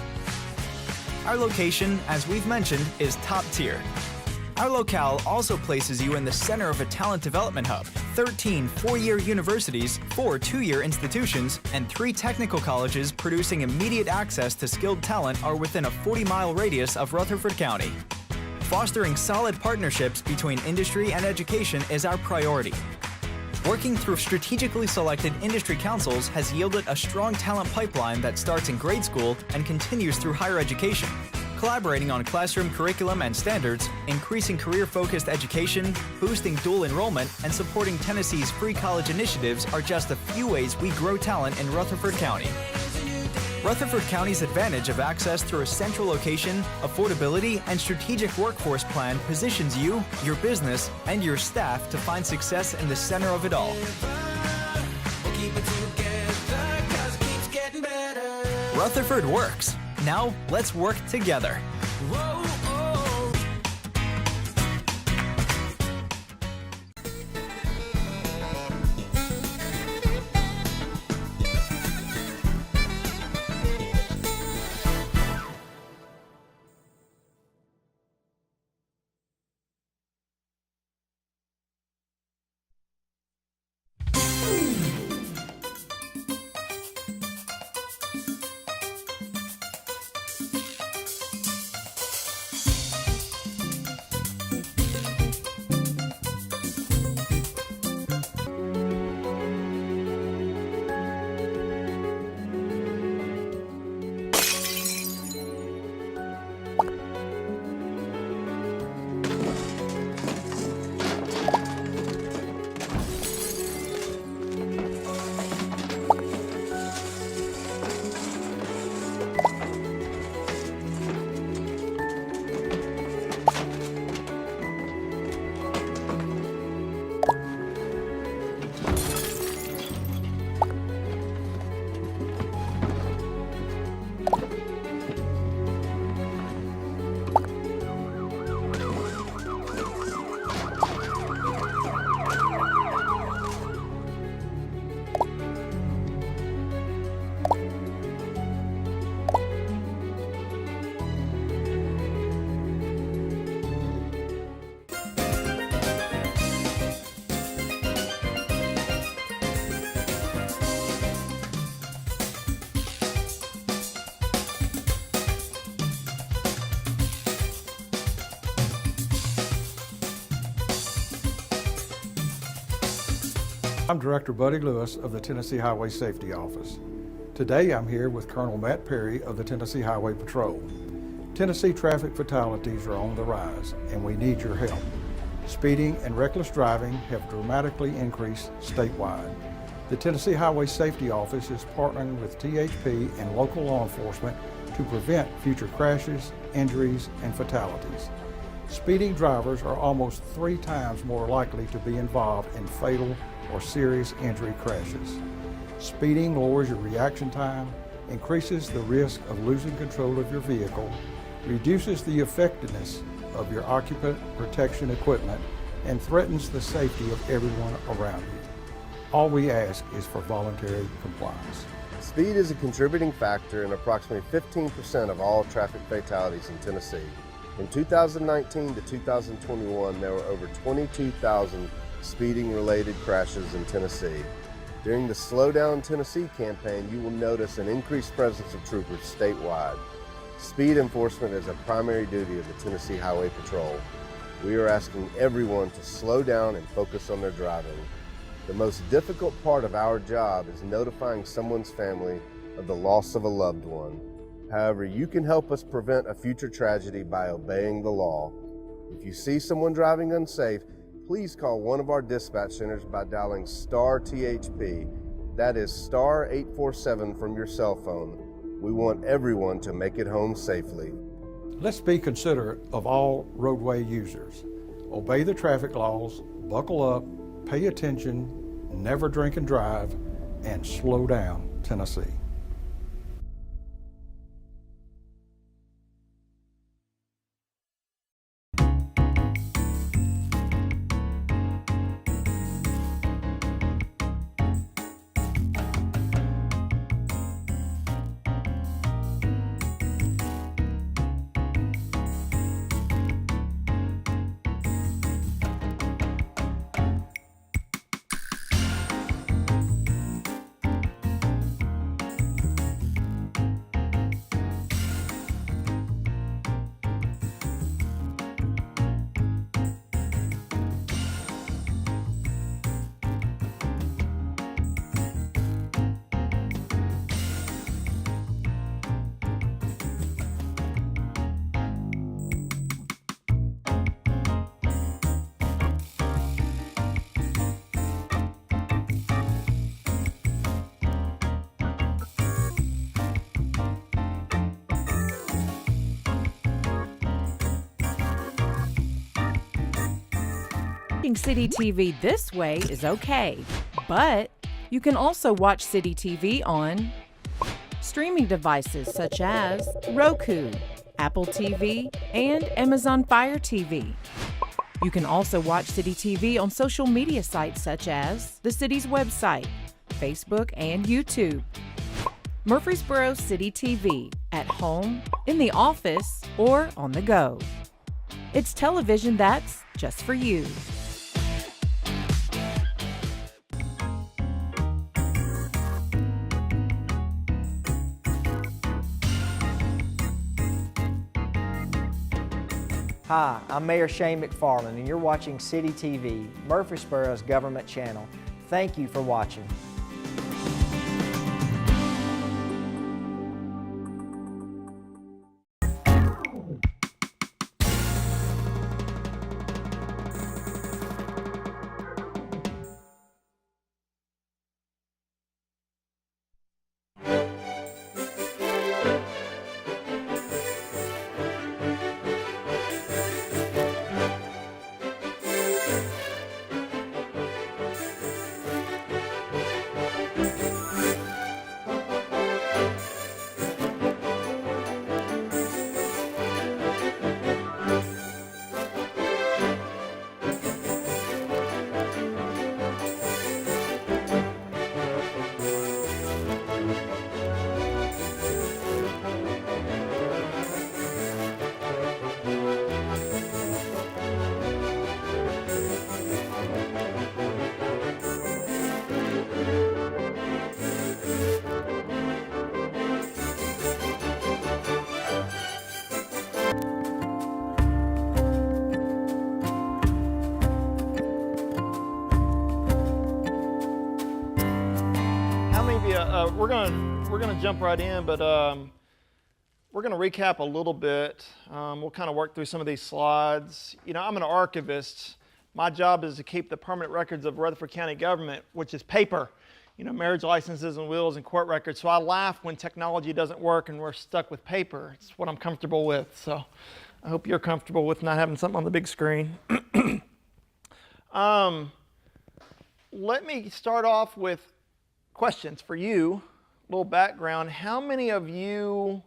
Our location, as we've mentioned, is top tier. Our locale also places you in the center of a talent development hub. 13 four-year universities, 4 two-year institutions, and 3 technical colleges producing immediate access to skilled talent are within a 40-mile radius of Rutherford County. Fostering solid partnerships between industry and education is our priority. Working through strategically selected industry councils has yielded a strong talent pipeline that starts in grade school and continues through higher education. Collaborating on classroom curriculum and standards, increasing career-focused education, boosting dual enrollment, and supporting Tennessee's free college initiatives are just a few ways we grow talent in Rutherford County. Rutherford County's advantage of access through a central location, affordability, and strategic workforce plan positions you, your business, and your staff to find success in the center of it all. Rutherford works. Now, let's work together. I'm Director Buddy Lewis of the Tennessee Highway Safety Office. Today I'm here with Colonel Matt Perry of the Tennessee Highway Patrol. Tennessee traffic fatalities are on the rise and we need your help. Speeding and reckless driving have dramatically increased statewide. The Tennessee Highway Safety Office is partnering with THP and local law enforcement to prevent future crashes, injuries, and fatalities. Speeding drivers are almost 3 times more likely to be involved in fatal or serious injury crashes. Speeding lowers your reaction time, increases the risk of losing control of your vehicle, reduces the effectiveness of your occupant protection equipment, and threatens the safety of everyone around you. All we ask is for voluntary compliance. Speed is a contributing factor in approximately 15% of all traffic fatalities in Tennessee. From 2019 to 2021, there were over 22,000 speeding-related crashes in Tennessee. During the Slow Down Tennessee campaign, you will notice an increased presence of troopers statewide. Speed enforcement is a primary duty of the Tennessee Highway Patrol. We are asking everyone to slow down and focus on their driving. The most difficult part of our job is notifying someone's family of the loss of a loved one. However, you can help us prevent a future tragedy by obeying the law. If you see someone driving unsafe, please call one of our dispatch centers by dialing star THP. That is star 847 from your cell phone. We want everyone to make it home safely. Let's be considerate of all roadway users. Obey the traffic laws, buckle up, pay attention, never drink and drive, and slow down, Tennessee. Watching City TV this way is okay, but you can also watch City TV on streaming devices such as Roku, Apple TV, and Amazon Fire TV. You can also watch City TV on social media sites such as the city's website, Facebook, and YouTube. Murfreesboro City TV, at home, in the office, or on the go. It's television that's just for you. Hi, I'm Mayor Shane McFarland, and you're watching City TV, Murfreesboro's government channel. Thank you for watching. We're gonna jump right in, but we're gonna recap a little bit. We'll kind of work through some of these slides. You know, I'm an archivist. My job is to keep the permanent records of Rutherford County government, which is paper. marriage licenses and wills and court records. So I laugh when technology doesn't work and we're stuck with paper. It's what I'm comfortable with. So I hope you're comfortable with not having something on the big screen. Let me start off with questions for you, a little background. How many of you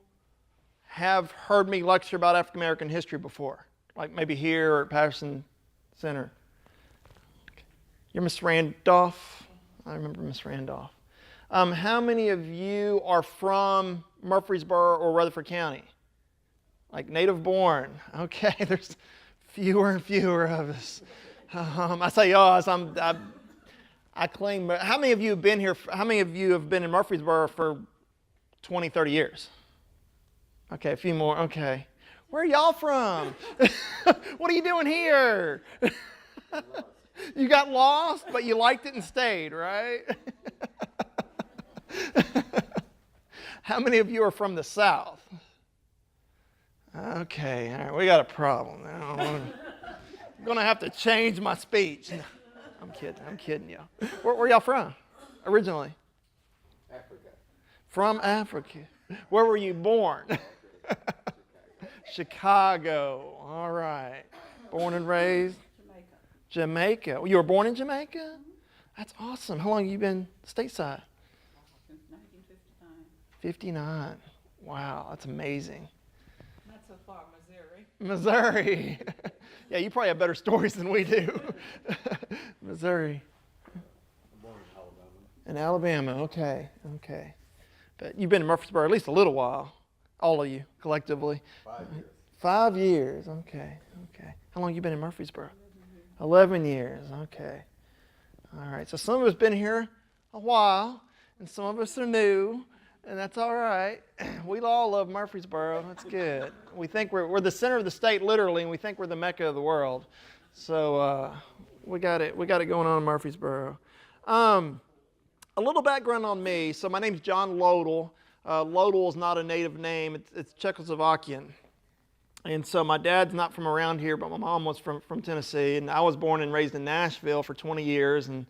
have heard me lecture about African American history before? Like maybe here or at Patterson Center? You're Miss Randolph? I remember Miss Randolph. How many of you are from Murfreesboro or Rutherford County? Like native born? Okay, there's fewer and fewer of us. I say us, I claim, how many of you have been here, how many of you have been in Murfreesboro for 20, 30 years? Okay, a few more, okay. Where are y'all from? What are you doing here? You got lost, but you liked it and stayed, right? How many of you are from the South? Okay, all right, we got a problem now. I'm going to have to change my speech. No, I'm kidding you. Where y'all from originally? Africa. From Africa. Where were you born? Chicago. All right. Born and raised? Jamaica. You were born in Jamaica? That's awesome. How long have you been stateside? Since 1959. 59. Wow, that's amazing. Not so far, Missouri. Missouri. Yeah, you probably have better stories than we do. Missouri. Born in Alabama. In Alabama, okay. But you've been in Murfreesboro at least a little while, all of you, collectively. 5 years. 5 years, okay. How long have you been in Murfreesboro? 11 years, okay. All right, so some of us been here a while, and some of us are new, and that's all right. We all love Murfreesboro, that's good. We think we're the center of the state, literally, and we think we're the Mecca of the world. So we got it going on in Murfreesboro. A little background on me. So my name's John Lodel. Lodel is not a native name, it's Czechoslovakian. And so my dad's not from around here, but my mom was from Tennessee. And I was born and raised in Nashville for 20 years and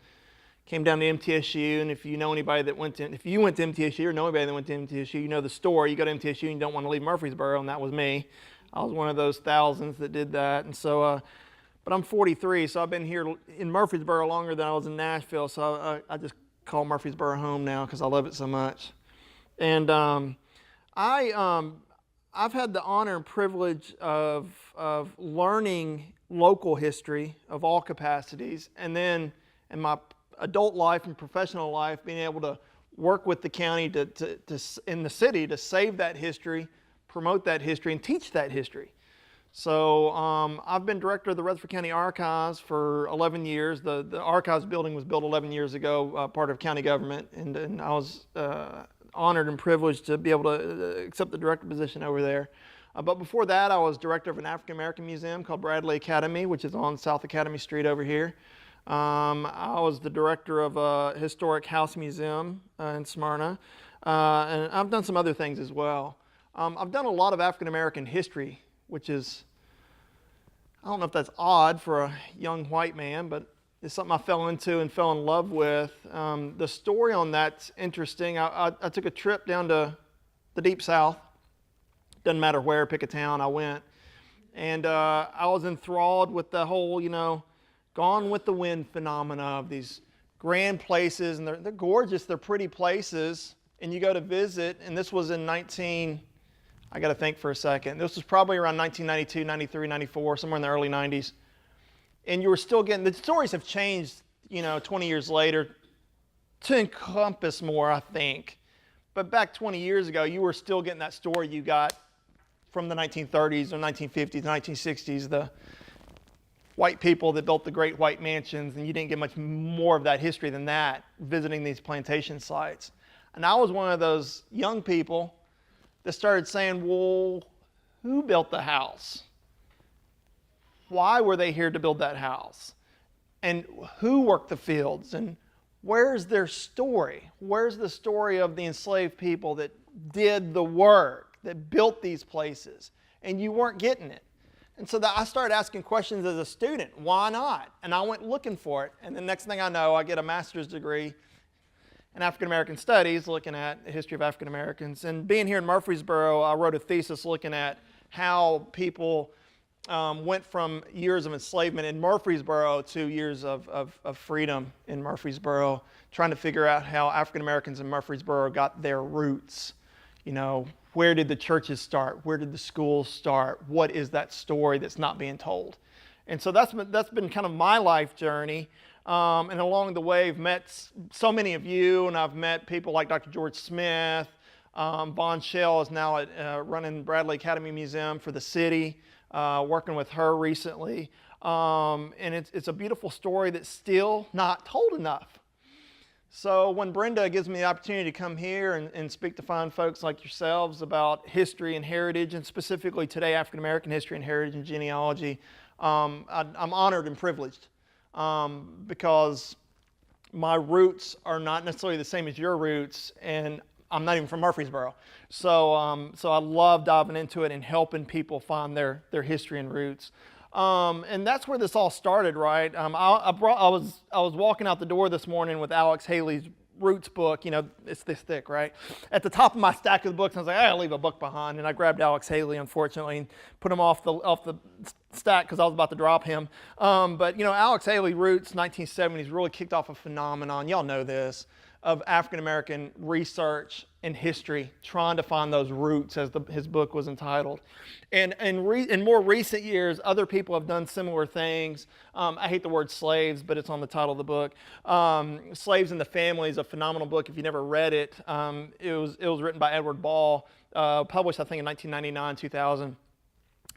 came down to MTSU. And if you know anybody that if you went to MTSU or know anybody that went to MTSU, you know the story. You go to MTSU and you don't want to leave Murfreesboro, and that was me. I was one of those thousands that did that. And so, but I'm 43, so I've been here in Murfreesboro longer than I was in Nashville. So I just call Murfreesboro home now because I love it so much. And I've had the honor and privilege of learning local history of all capacities, and then in my adult life and professional life, being able to work with the county in the city to save that history, promote that history, and teach that history. So I've been director of the Rutherford County Archives for 11 years. The Archives building was built 11 years ago, part of county government, and I was honored and privileged to be able to accept the director position over there. But before that, I was director of an African American museum called Bradley Academy, which is on South Academy Street over here. I was the director of a historic house museum in Smyrna, and I've done some other things as well. I've done a lot of African American history, which is, I don't know if that's odd for a young white man, but it's something I fell into and fell in love with. The story on that's interesting. I took a trip down to the Deep South. Doesn't matter where, pick a town, I went. And I was enthralled with the whole, Gone with the Wind phenomena of these grand places. And they're gorgeous, they're pretty places. And you go to visit, and this was in I got to think for a second. This was probably around 1992, 93, 94, somewhere in the early 90s. And you were still getting, the stories have changed, 20 years later to encompass more, I think. But back 20 years ago, you were still getting that story you got from the 1930s or 1950s, 1960s, the white people that built the great white mansions, and you didn't get much more of that history than that, visiting these plantation sites. And I was one of those young people that started saying, well, who built the house? Why were they here to build that house? And who worked the fields? And where's their story? Where's the story of the enslaved people that did the work, that built these places? And you weren't getting it. And so I started asking questions as a student. Why not? And I went looking for it. And the next thing I know, I get a master's degree and African American Studies, looking at the history of African Americans. And being here in Murfreesboro, I wrote a thesis looking at how people went from years of enslavement in Murfreesboro to years of freedom in Murfreesboro, trying to figure out how African Americans in Murfreesboro got their roots. You know, where did the churches start? Where did the schools start? What is that story that's not being told? And so that's been kind of my life journey. And along the way, I've met so many of you, and I've met people like Dr. George Smith. Von Schell is now running Bradley Academy Museum for the city, working with her recently. And it's a beautiful story that's still not told enough. So when Brenda gives me the opportunity to come here and speak to fine folks like yourselves about history and heritage, and specifically today African American history and heritage and genealogy, I'm honored and privileged because my roots are not necessarily the same as your roots, and I'm not even from Murfreesboro. So I love diving into it and helping people find their history and roots. And that's where this all started, right? I was walking out the door this morning with Alex Haley's Roots book. You know, it's this thick, right? At the top of my stack of the books, I was like, I'll leave a book behind. And I grabbed Alex Haley, unfortunately, and put him off the stack because I was about to drop him. But, you know, Alex Haley, Roots, 1970s, really kicked off a phenomenon. Y'all know this, of African-American research and history, trying to find those roots, as his book was entitled. And in more recent years, other people have done similar things. I hate the word slaves, but it's on the title of the book. Slaves in the Family is a phenomenal book. If you never read it, it was written by Edward Ball, published, I think, in 1999, 2000.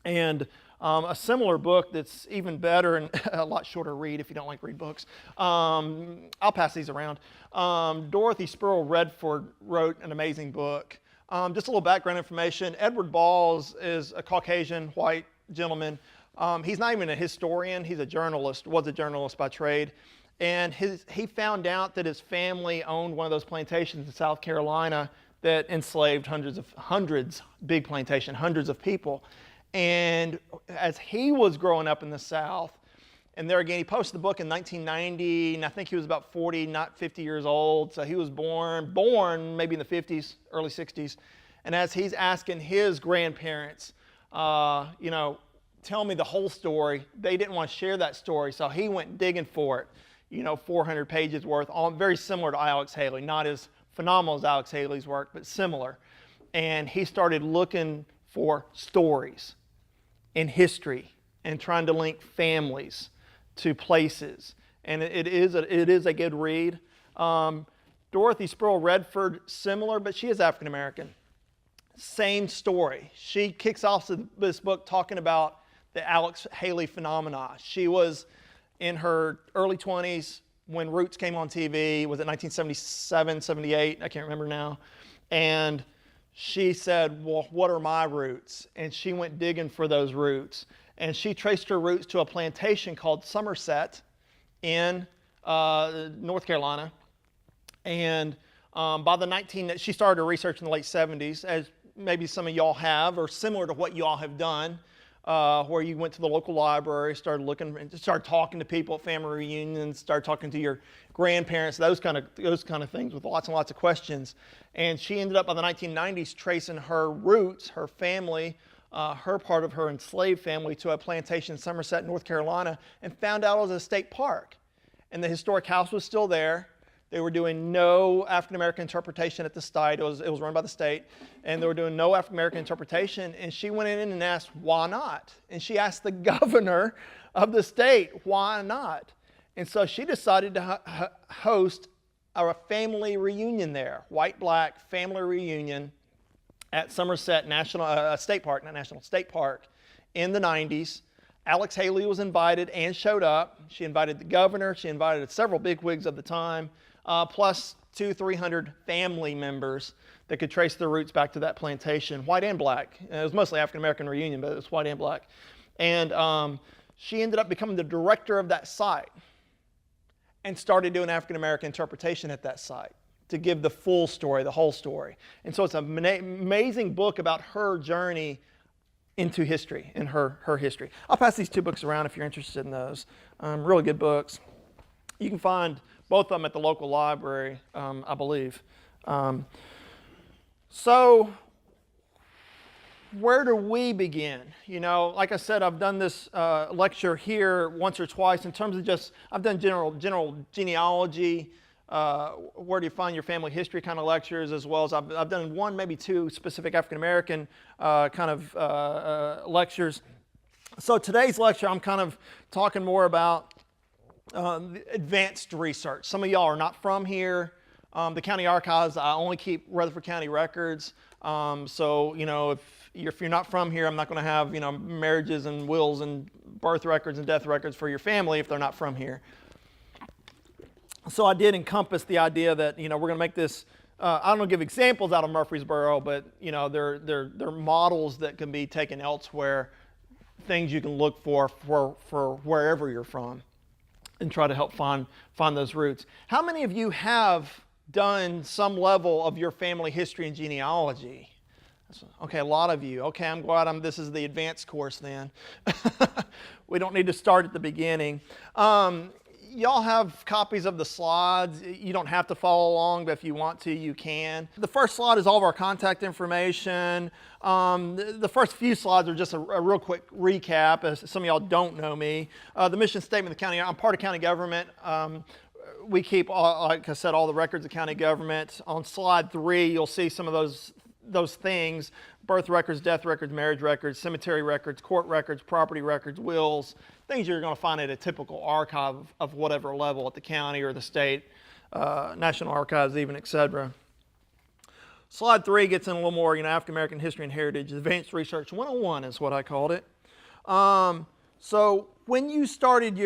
And a similar book that's even better and a lot shorter read if you don't like read books. I'll pass these around. Dorothy Sproul Redford wrote an amazing book. Just a little background information. Edward Ball is a Caucasian white gentleman. He's not even a historian. He's a journalist, was a journalist by trade. And he found out that his family owned one of those plantations in South Carolina that enslaved hundreds, big plantation, hundreds of people. And as he was growing up in the South, and there again, he posted the book in 1990, and I think he was about 40, not 50 years old. So he was born maybe in the 50s, early 60s. And as he's asking his grandparents, you know, tell me the whole story, they didn't want to share that story. So he went digging for it, you know, 400 pages worth, all very similar to Alex Haley, not as phenomenal as Alex Haley's work, but similar. And he started looking for stories in history and trying to link families to places. And it is a good read. Dorothy Sproul Redford, similar, but she is African American. Same story. She kicks off this book talking about the Alex Haley phenomena. She was in her early 20s when Roots came on TV. Was it 1977, 78? I can't remember now. And she said, well, what are my roots? And she went digging for those roots. And she traced her roots to a plantation called Somerset in North Carolina. And she started her research in the late 70s, as maybe some of y'all have, or similar to what y'all have done, where you went to the local library, started looking, and started talking to people at family reunions, started talking to your grandparents, those kind of things, with lots and lots of questions. And she ended up by the 1990s tracing her roots, her family, her part of her enslaved family, to a plantation in Somerset, North Carolina, and found out it was a state park. And the historic house was still there. They were doing no African-American interpretation at the site. It was run by the state. And they were doing no African-American interpretation. And she went in and asked, why not? And she asked the governor of the state, why not? And so she decided to host a family reunion there, white-black family reunion at Somerset State Park, not National, State Park, in the 90s. Alex Haley was invited and showed up. She invited the governor. She invited several bigwigs of the time, plus 200-300 family members that could trace their roots back to that plantation, white and black. It was mostly African-American reunion, but it was white and black. And she ended up becoming the director of that site and started doing African-American interpretation at that site to give the full story, the whole story. And so it's an amazing book about her journey into history, in her history. I'll pass these two books around if you're interested in those. Really good books. You can find both of them at the local library, I believe. So where do we begin? You know, like I said, I've done this lecture here once or twice in terms of just, I've done general genealogy, where do you find your family history kind of lectures, as well as I've done one, maybe two specific African American kind of lectures. So today's lecture, I'm kind of talking more about advanced research. Some of y'all are not from here. The county archives, I only keep Rutherford County records. So, you know, if you're not from here, I'm not going to have, you know, marriages and wills and birth records and death records for your family if they're not from here. So I did encompass the idea that, you know, we're going to make this, I don't know, give examples out of Murfreesboro, but, you know, they're models that can be taken elsewhere, things you can look for wherever you're from, and try to help find those roots. How many of you have done some level of your family history and genealogy? Okay, a lot of you. Okay, I'm glad this is the advanced course then. We don't need to start at the beginning. Y'all have copies of the slides. You don't have to follow along, but if you want to, you can. The first slide is all of our contact information. The first few slides are just a real quick recap, as some of y'all don't know me. The mission statement of the county, I'm part of county government. We keep, like I said, all the records of county government. On slide 3, you'll see some of those things: birth records, death records, marriage records, cemetery records, court records, property records, wills, things you're going to find at a typical archive of whatever level at the county or the state, National Archives even, etc. Slide 3 gets in a little more, you know, African American history and heritage. Advanced Research 101 is what I called it. So when you started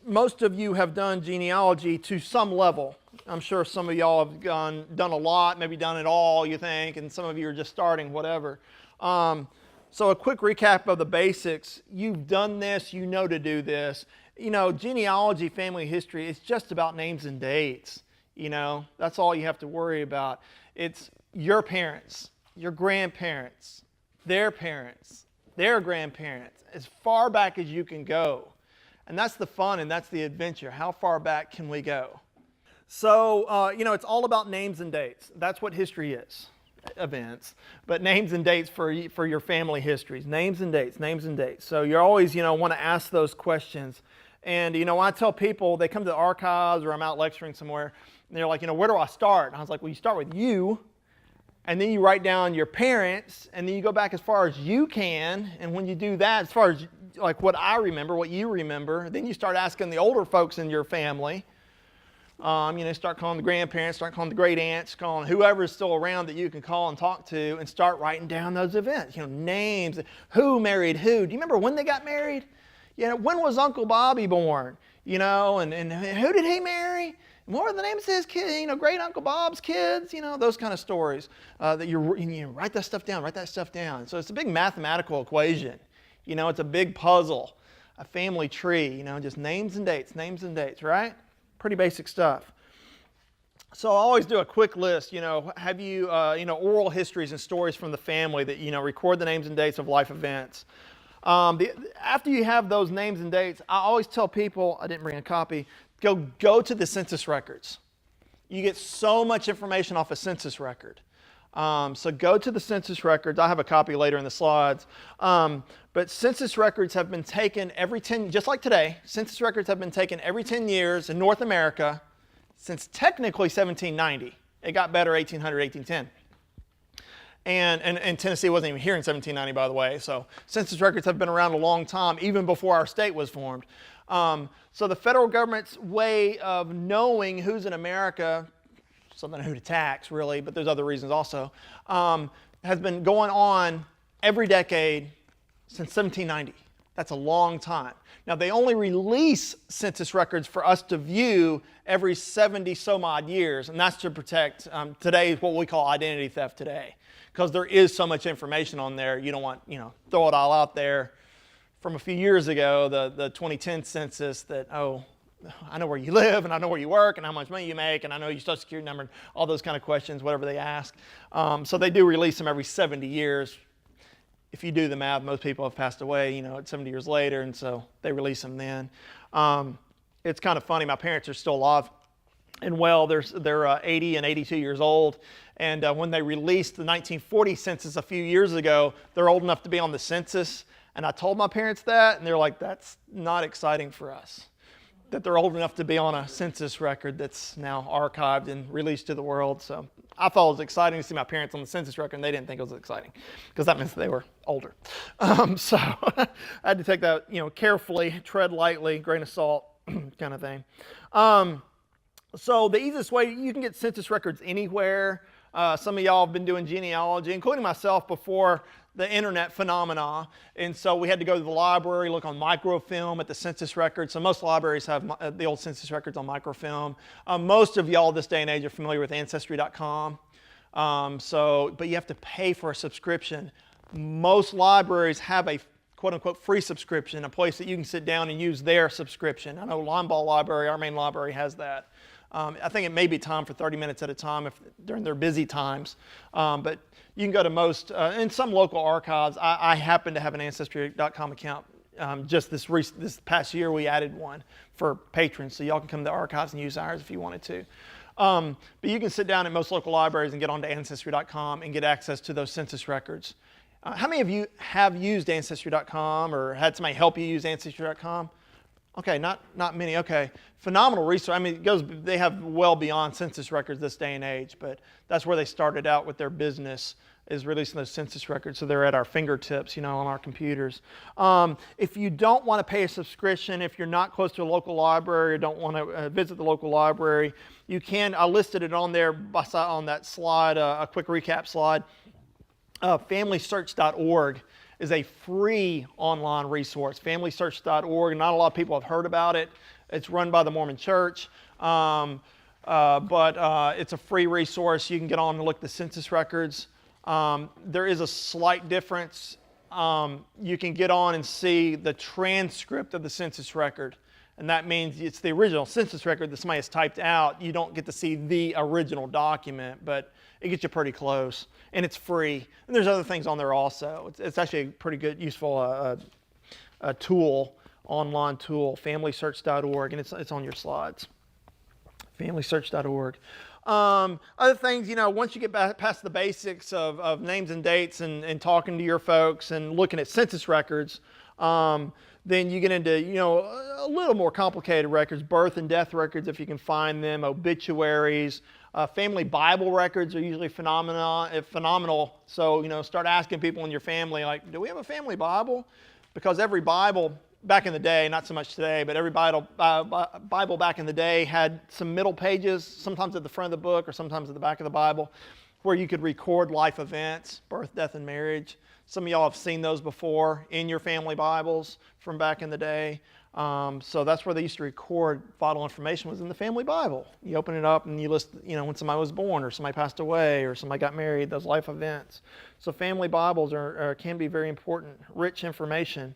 most of you have done genealogy to some level. I'm sure some of y'all have done a lot, maybe done it all, you think, and some of you are just starting, whatever. So a quick recap of the basics. You've done this, you know to do this. You know, genealogy, family history, it's just about names and dates. You know, that's all you have to worry about. It's your parents, your grandparents, their grandparents, as far back as you can go. And that's the fun and that's the adventure. How far back can we go? So, you know, it's all about names and dates. That's what history is, events. But names and dates for your family histories. Names and dates, names and dates. So you always, you know, want to ask those questions. And, you know, when I tell people, they come to the archives or I'm out lecturing somewhere, and they're like, you know, where do I start? And I was like, well, you start with you, and then you write down your parents, and then you go back as far as you can. And when you do that, as far as like what I remember, what you remember, then you start asking the older folks in your family. You know, start calling the grandparents, start calling the great aunts, calling whoever is still around that you can call and talk to, and start writing down those events. You know, names, who married who. Do you remember when they got married? You know, when was Uncle Bobby born? You know, and who did he marry? And what were the names of his kids? You know, great Uncle Bob's kids. You know, those kind of stories that you write that stuff down. Write that stuff down. So it's a big mathematical equation. You know, it's a big puzzle, a family tree. You know, just names and dates, right? Pretty basic stuff. So I always do a quick list. You know, have you, you know, oral histories and stories from the family that, you know, record the names and dates of life events. After you have those names and dates, I always tell people, I didn't bring a copy, go to the census records. You get so much information off a census record. So go to the census records. I have a copy later in the slides. But census records have been taken every 10, just like today, census records have been taken every 10 years in North America since technically 1790. It got better 1800, 1810. And Tennessee wasn't even here in 1790, by the way. So census records have been around a long time, even before our state was formed. So the federal government's way of knowing who's in America, something who to tax, really, but there's other reasons also, has been going on every decade since 1790. That's a long time. Now, they only release census records for us to view every 70 some odd years, and that's to protect, today, what we call identity theft today, because there is so much information on there. You don't want, you know, throw it all out there. From a few years ago, the 2010 census that, oh, I know where you live, and I know where you work, and how much money you make, and I know your social security number, and all those kind of questions, whatever they ask. So they do release them every 70 years. If you do the math, most people have passed away, you know, at 70 years later, and so they release them then. It's kind of funny. My parents are still alive. and well. They're 80 and 82 years old. And when they released the 1940 census a few years ago, they're old enough to be on the census. And I told my parents that, and they're like, that's not exciting for us, that they're old enough to be on a census record that's now archived and released to the world. So I thought it was exciting to see my parents on the census record, and they didn't think it was exciting because that means they were older. So I had to take that, carefully, tread lightly, grain of salt kind of thing. So the easiest way, you can get census records anywhere. Some of y'all have been doing genealogy, including myself, before the internet phenomena. And so we had to go to the library, look on microfilm at the census records. So most libraries have the old census records on microfilm. Most of y'all this day and age are familiar with Ancestry.com. But you have to pay for a subscription. Most libraries have a quote-unquote free subscription, a place that you can sit down and use their subscription. I know Linebaugh Library, our main library, has that. I think it may be time for 30 minutes at a time during their busy times. But you can go to most, in some local archives. I happen to have an Ancestry.com account. Just this past year, we added one for patrons, so y'all can come to the archives and use ours if you wanted to. But you can sit down at most local libraries and get onto Ancestry.com and get access to those census records. How many of you have used Ancestry.com or had somebody help you use Ancestry.com? Okay, not many. Okay, phenomenal resource. I mean, they have well beyond census records this day and age, but that's where they started out with their business, is releasing those census records. So they're at our fingertips, on our computers. If you don't want to pay a subscription, if you're not close to a local library or don't want to visit the local library, you can. I listed it on there on that slide, a quick recap slide. FamilySearch.org is a free online resource. FamilySearch.org, not a lot of people have heard about it. It's run by the Mormon Church, but it's a free resource. You can get on and look at the census records. There is a slight difference. You can get on and see the transcript of the census record, and that means it's the original census record that somebody has typed out. You don't get to see the original document, but it gets you pretty close, and it's free. And there's other things on there also. It's actually a pretty good, useful tool, online tool, FamilySearch.org, and it's on your slides. FamilySearch.org. Other things, once you get past the basics of names and dates and talking to your folks and looking at census records, then you get into, a little more complicated records, birth and death records if you can find them, obituaries. Family Bible records are usually phenomenal. So, start asking people in your family, like, do we have a family Bible? Because every Bible back in the day, not so much today, but every Bible back in the day had some middle pages, sometimes at the front of the book or sometimes at the back of the Bible, where you could record life events, birth, death, and marriage. Some of y'all have seen those before in your family Bibles from back in the day. So that's where they used to record vital information, was in the family Bible. You open it up and you list, when somebody was born or somebody passed away or somebody got married, those life events. So family Bibles can be very important, rich information.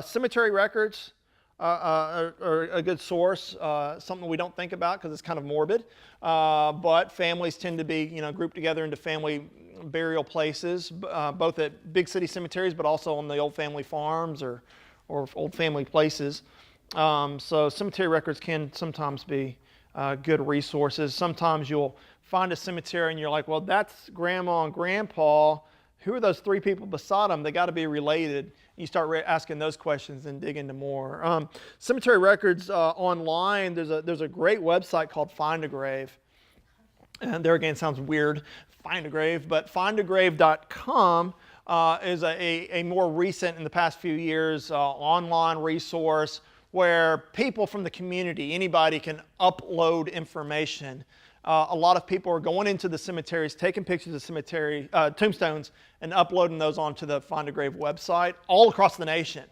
Cemetery records are a good source, something we don't think about because it's kind of morbid. But families tend to be, grouped together into family burial places, both at big city cemeteries, but also on the old family farms or old family places. So cemetery records can sometimes be good resources. Sometimes you'll find a cemetery and you're like, well, that's grandma and grandpa. Who are those three people beside them? They got to be related. You start asking those questions and dig into more. Cemetery records online, there's a great website called Find a Grave. And there again, sounds weird, Find a Grave, but findagrave.com is a more recent, in the past few years, online resource where people from the community, anybody can upload information. A lot of people are going into the cemeteries, taking pictures of cemetery tombstones and uploading those onto the Find a Grave website all across the nation.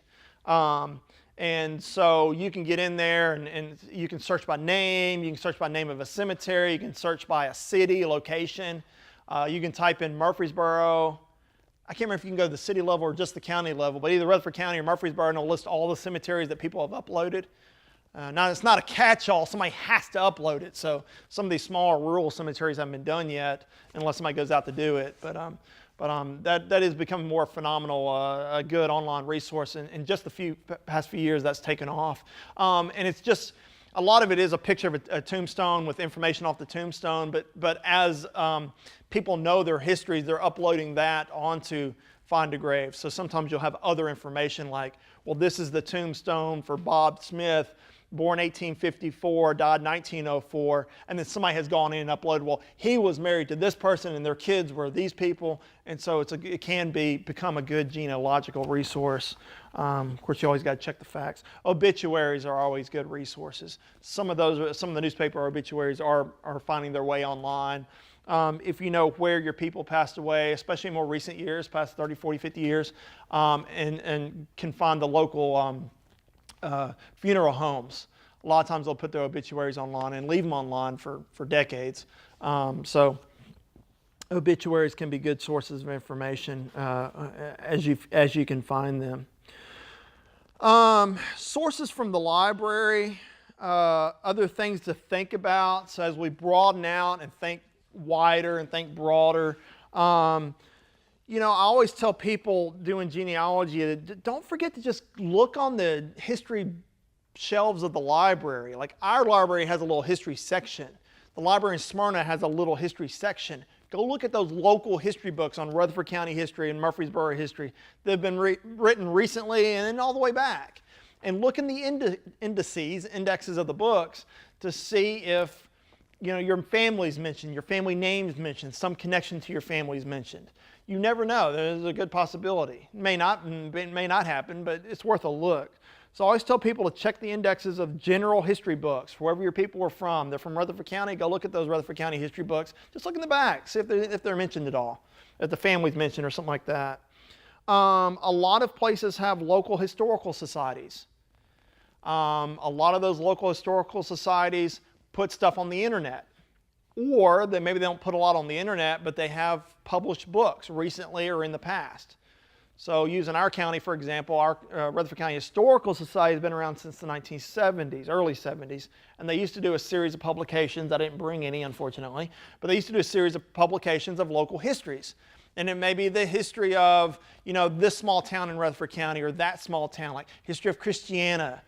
And so you can get in there and you can search by name, you can search by name of a cemetery, you can search by a city, location. You can type in Murfreesboro. I can't remember if you can go to the city level or just the county level, but either Rutherford County or Murfreesboro, and it'll list all the cemeteries that people have uploaded. Now, it's not a catch-all. Somebody has to upload it. So some of these smaller rural cemeteries haven't been done yet unless somebody goes out to do it. But that is becoming more phenomenal, a good online resource. And in just the past few years, that's taken off. And it's just, a lot of it is a picture of a tombstone with information off the tombstone, but as people know their histories, they're uploading that onto Find a Grave. So sometimes you'll have other information like, well, this is the tombstone for Bob Smith, born 1854, died 1904, and then somebody has gone in and uploaded, well, he was married to this person and their kids were these people, and so it can become a good genealogical resource. Of course, you always got to check the facts. Obituaries are always good resources. Some of the newspaper obituaries are finding their way online. If you know where your people passed away, especially in more recent years, past 30, 40, 50 years, and can find the local funeral homes. A lot of times they'll put their obituaries online and leave them online for decades. So obituaries can be good sources of information as you can find them. Sources from the library, other things to think about. So as we broaden out and think wider and think broader, you know, I always tell people doing genealogy, don't forget to just look on the history shelves of the library. Like our library has a little history section. The library in Smyrna has a little history section. Go look at those local history books on Rutherford County history and Murfreesboro history that have been written recently and then all the way back. And look in the indexes of the books to see if, you know, your family's mentioned, your family name's mentioned, some connection to your family's mentioned. You never know. There's a good possibility. It may not happen, but it's worth a look. So I always tell people to check the indexes of general history books, wherever your people are from. They're from Rutherford County, go look at those Rutherford County history books. Just look in the back, see if they're mentioned at all, if the family's mentioned or something like that. A lot of places have local historical societies. A lot of those local historical societies put stuff on the internet. Or maybe they don't put a lot on the internet, but they have published books recently or in the past. So using our county, for example, our Rutherford County Historical Society has been around since the 1970s, early 70s, and they used to do a series of publications. I didn't bring any, unfortunately, but they used to do a series of publications of local histories. And it may be the history of, you know, this small town in Rutherford County or that small town, like history of Christiana,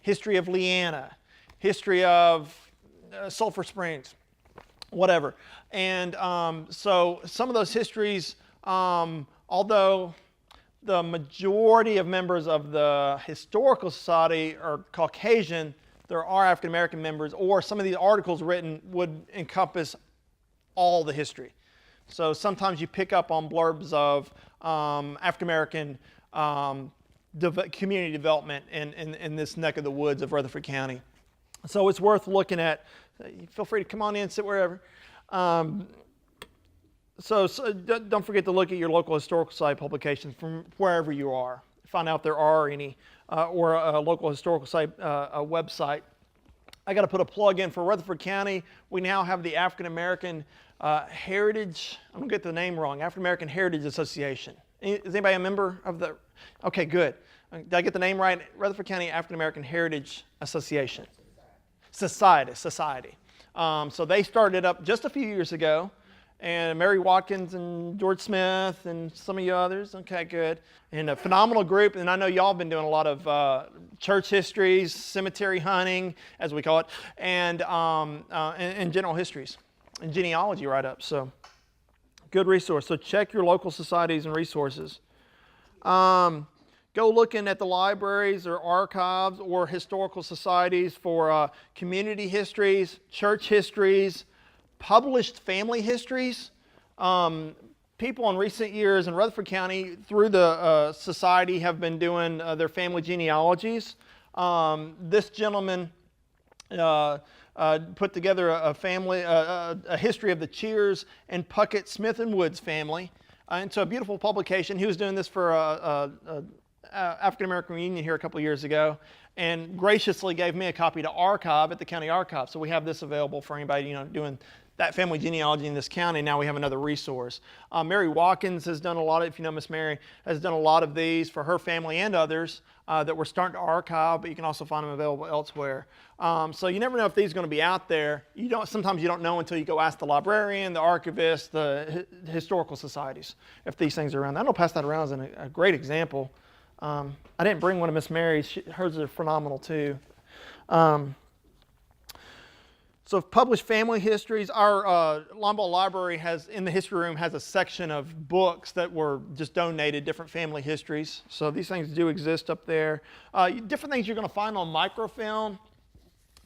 history of Leanna, history of Sulphur Springs, whatever. And so some of those histories, although the majority of members of the Historical Society are Caucasian, there are African American members, or some of these articles written would encompass all the history. So sometimes you pick up on blurbs of African American community development in this neck of the woods of Rutherford County. So it's worth looking at. Feel free to come on in, sit wherever. So don't forget to look at your local historical society publications from wherever you are. Find out if there are any, or a local historical site, a website. I got to put a plug in for Rutherford County. We now have the African American Heritage, I'm going to get the name wrong, African American Heritage Association. Is anybody a member of the? Okay, good. Did I get the name right? Rutherford County African American Heritage Association. Society. So they started it up just a few years ago, and Mary Watkins and George Smith and some of you others. Okay, good. And a phenomenal group, and I know y'all have been doing a lot of church histories, cemetery hunting, as we call it, and general histories and genealogy write-ups. So good resource. So check your local societies and resources. Go looking at the libraries or archives or historical societies for community histories, church histories, published family histories. People in recent years in Rutherford County through the society have been doing their family genealogies. This gentleman put together a history of the Cheers and Puckett Smith and Woods family into a beautiful publication. He was doing this for African American Reunion here a couple of years ago, and graciously gave me a copy to archive at the county archive. So we have this available for anybody, you know, doing that family genealogy in this county. Now we have another resource. Mary Watkins has done a lot of, if you know Miss Mary, has done a lot of these for her family and others that we're starting to archive, but you can also find them available elsewhere. So you never know if these are going to be out there. Sometimes you don't know until you go ask the librarian, the archivist, the historical societies, if these things are around. I know Pass That Around is a great example. I didn't bring one of Miss Mary's. Hers are phenomenal too. So published family histories. Our Lombard Library in the history room has a section of books that were just donated, different family histories. So these things do exist up there. Different things you're going to find on microfilm.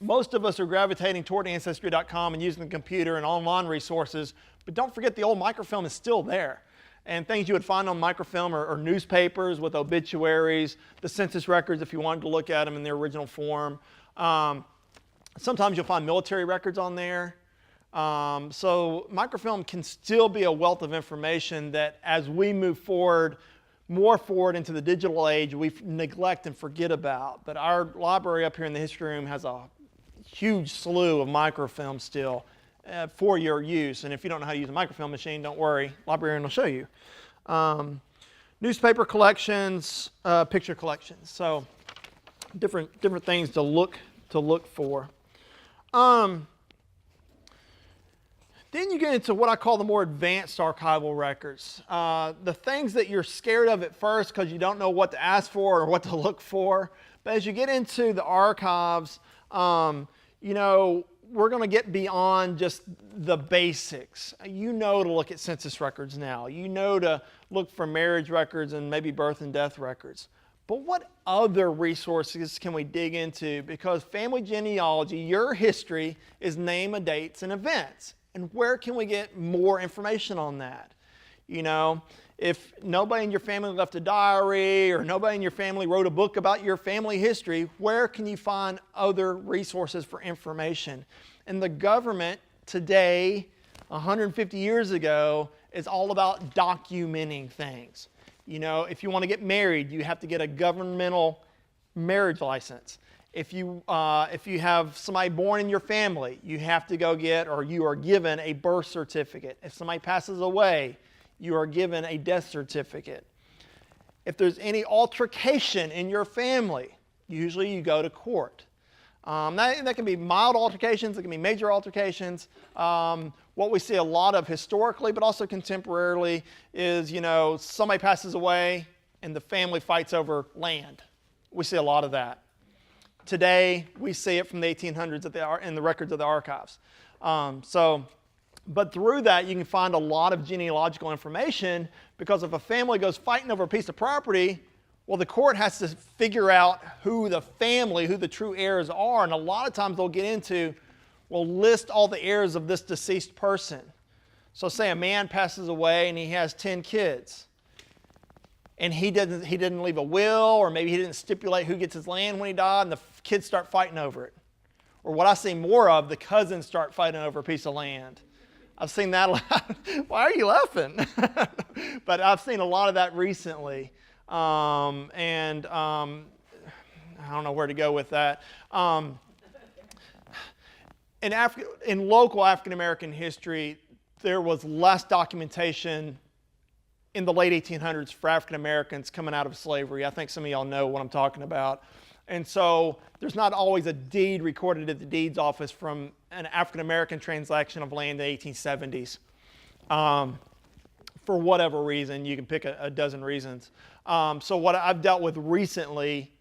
Most of us are gravitating toward Ancestry.com and using the computer and online resources, but don't forget the old microfilm is still there. And things you would find on microfilm are newspapers with obituaries, the census records if you wanted to look at them in their original form. Sometimes you'll find military records on there. So microfilm can still be a wealth of information that as we move more forward into the digital age, we neglect and forget about. But our library up here in the history room has a huge slew of microfilm still for your use. And if you don't know how to use a microfilm machine, don't worry, librarian will show you. Newspaper collections, picture collections. So different things to look for. Then you get into what I call the more advanced archival records. The things that you're scared of at first because you don't know what to ask for or what to look for. But as you get into the archives, we're going to get beyond just the basics. You know to look at census records now. You know to look for marriage records and maybe birth and death records. But what other resources can we dig into? Because family genealogy, your history, is name, dates, and events. And where can we get more information on that? If nobody in your family left a diary or nobody in your family wrote a book about your family history, where can you find other resources for information? And the government today, 150 years ago, is all about documenting things. If you want to get married, you have to get a governmental marriage license. If you have somebody born in your family, you have to go get, or you are given, a birth certificate. If somebody passes away, you are given a death certificate. If there's any altercation in your family, usually you go to court. That can be mild altercations, it can be major altercations. What we see a lot of historically, but also contemporarily, is somebody passes away and the family fights over land. We see a lot of that. Today, we see it from the 1800s in the records of the archives. But through that, you can find a lot of genealogical information, because if a family goes fighting over a piece of property, well, the court has to figure out who the true heirs are. And a lot of times they'll get into, list all the heirs of this deceased person. So say a man passes away and he has 10 kids. And he didn't leave a will, or maybe he didn't stipulate who gets his land when he died, and the kids start fighting over it. Or what I see more of, the cousins start fighting over a piece of land. I've seen that a lot. Why are you laughing? But I've seen a lot of that recently. I don't know where to go with that. In local African American history, there was less documentation in the late 1800s for African Americans coming out of slavery. I think some of y'all know what I'm talking about. And so there's not always a deed recorded at the deeds office from an African American transaction of land in the 1870s. For whatever reason, you can pick a dozen reasons. So what I've dealt with recently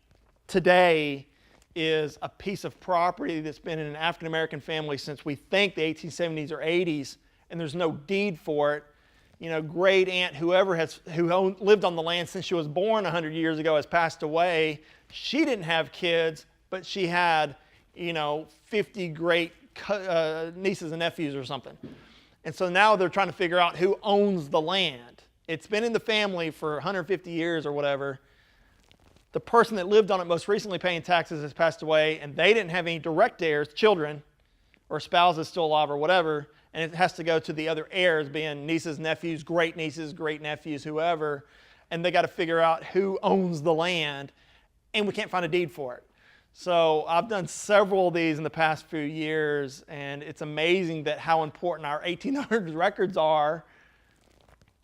today is a piece of property that's been in an African American family since we think the 1870s or 80s, and there's no deed for it. Great aunt, who lived on the land since she was born 100 years ago, has passed away. She didn't have kids, but she had, 50 great nieces and nephews or something. And so now they're trying to figure out who owns the land. It's been in the family for 150 years or whatever. The person that lived on it most recently paying taxes has passed away, and they didn't have any direct heirs, children, or spouses still alive or whatever. And it has to go to the other heirs, being nieces, nephews, great nieces, great nephews, whoever. And they got to figure out who owns the land, and we can't find a deed for it. So I've done several of these in the past few years, and it's amazing that how important our 1800s records are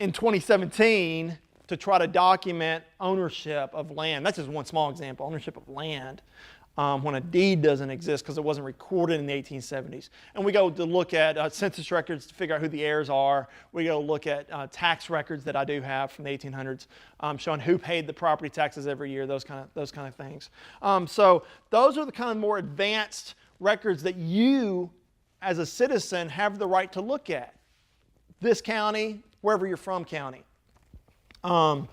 in 2017 to try to document ownership of land. That's just one small example, ownership of land. When a deed doesn't exist because it wasn't recorded in the 1870s. And we go to look at census records to figure out who the heirs are. We go look at tax records that I do have from the 1800s, showing who paid the property taxes every year, those kind of things. So those are the kind of more advanced records that you as a citizen, have the right to look at. This county, wherever you're from county. So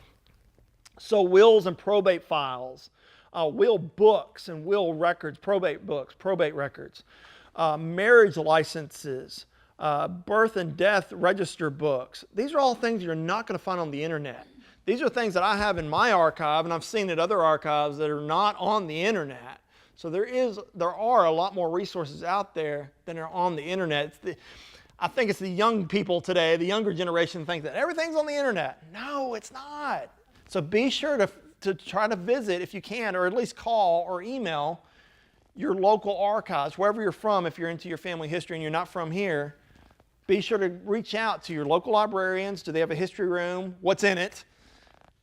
wills and probate files, will books and will records, probate books, probate records, marriage licenses, birth and death register books. These are all things you're not going to find on the internet. These are things that I have in my archive, and I've seen at other archives that are not on the internet. So there are a lot more resources out there than are on the internet. I think it's the young people today, the younger generation, think that everything's on the internet. No, it's not. So be sure to try to visit if you can, or at least call or email your local archives, wherever you're from. If you're into your family history and you're not from here, be sure to reach out to your local librarians. Do they have a history room? What's in it?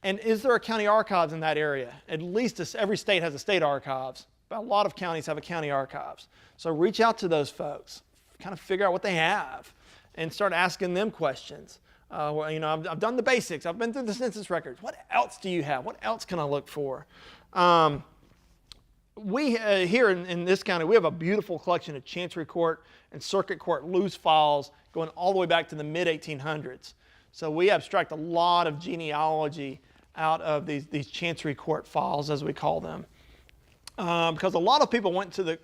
And is there a county archives in that area? At least every state has a state archives, but a lot of counties have a county archives. So reach out to those folks, kind of figure out what they have, and start asking them questions. I've done the basics. I've been through the census records. What else do you have? What else can I look for? We here in this county, we have a beautiful collection of Chancery Court and Circuit Court loose files going all the way back to the mid-1800s. So we abstract a lot of genealogy out of these Chancery Court files, as we call them. Because a lot of people went to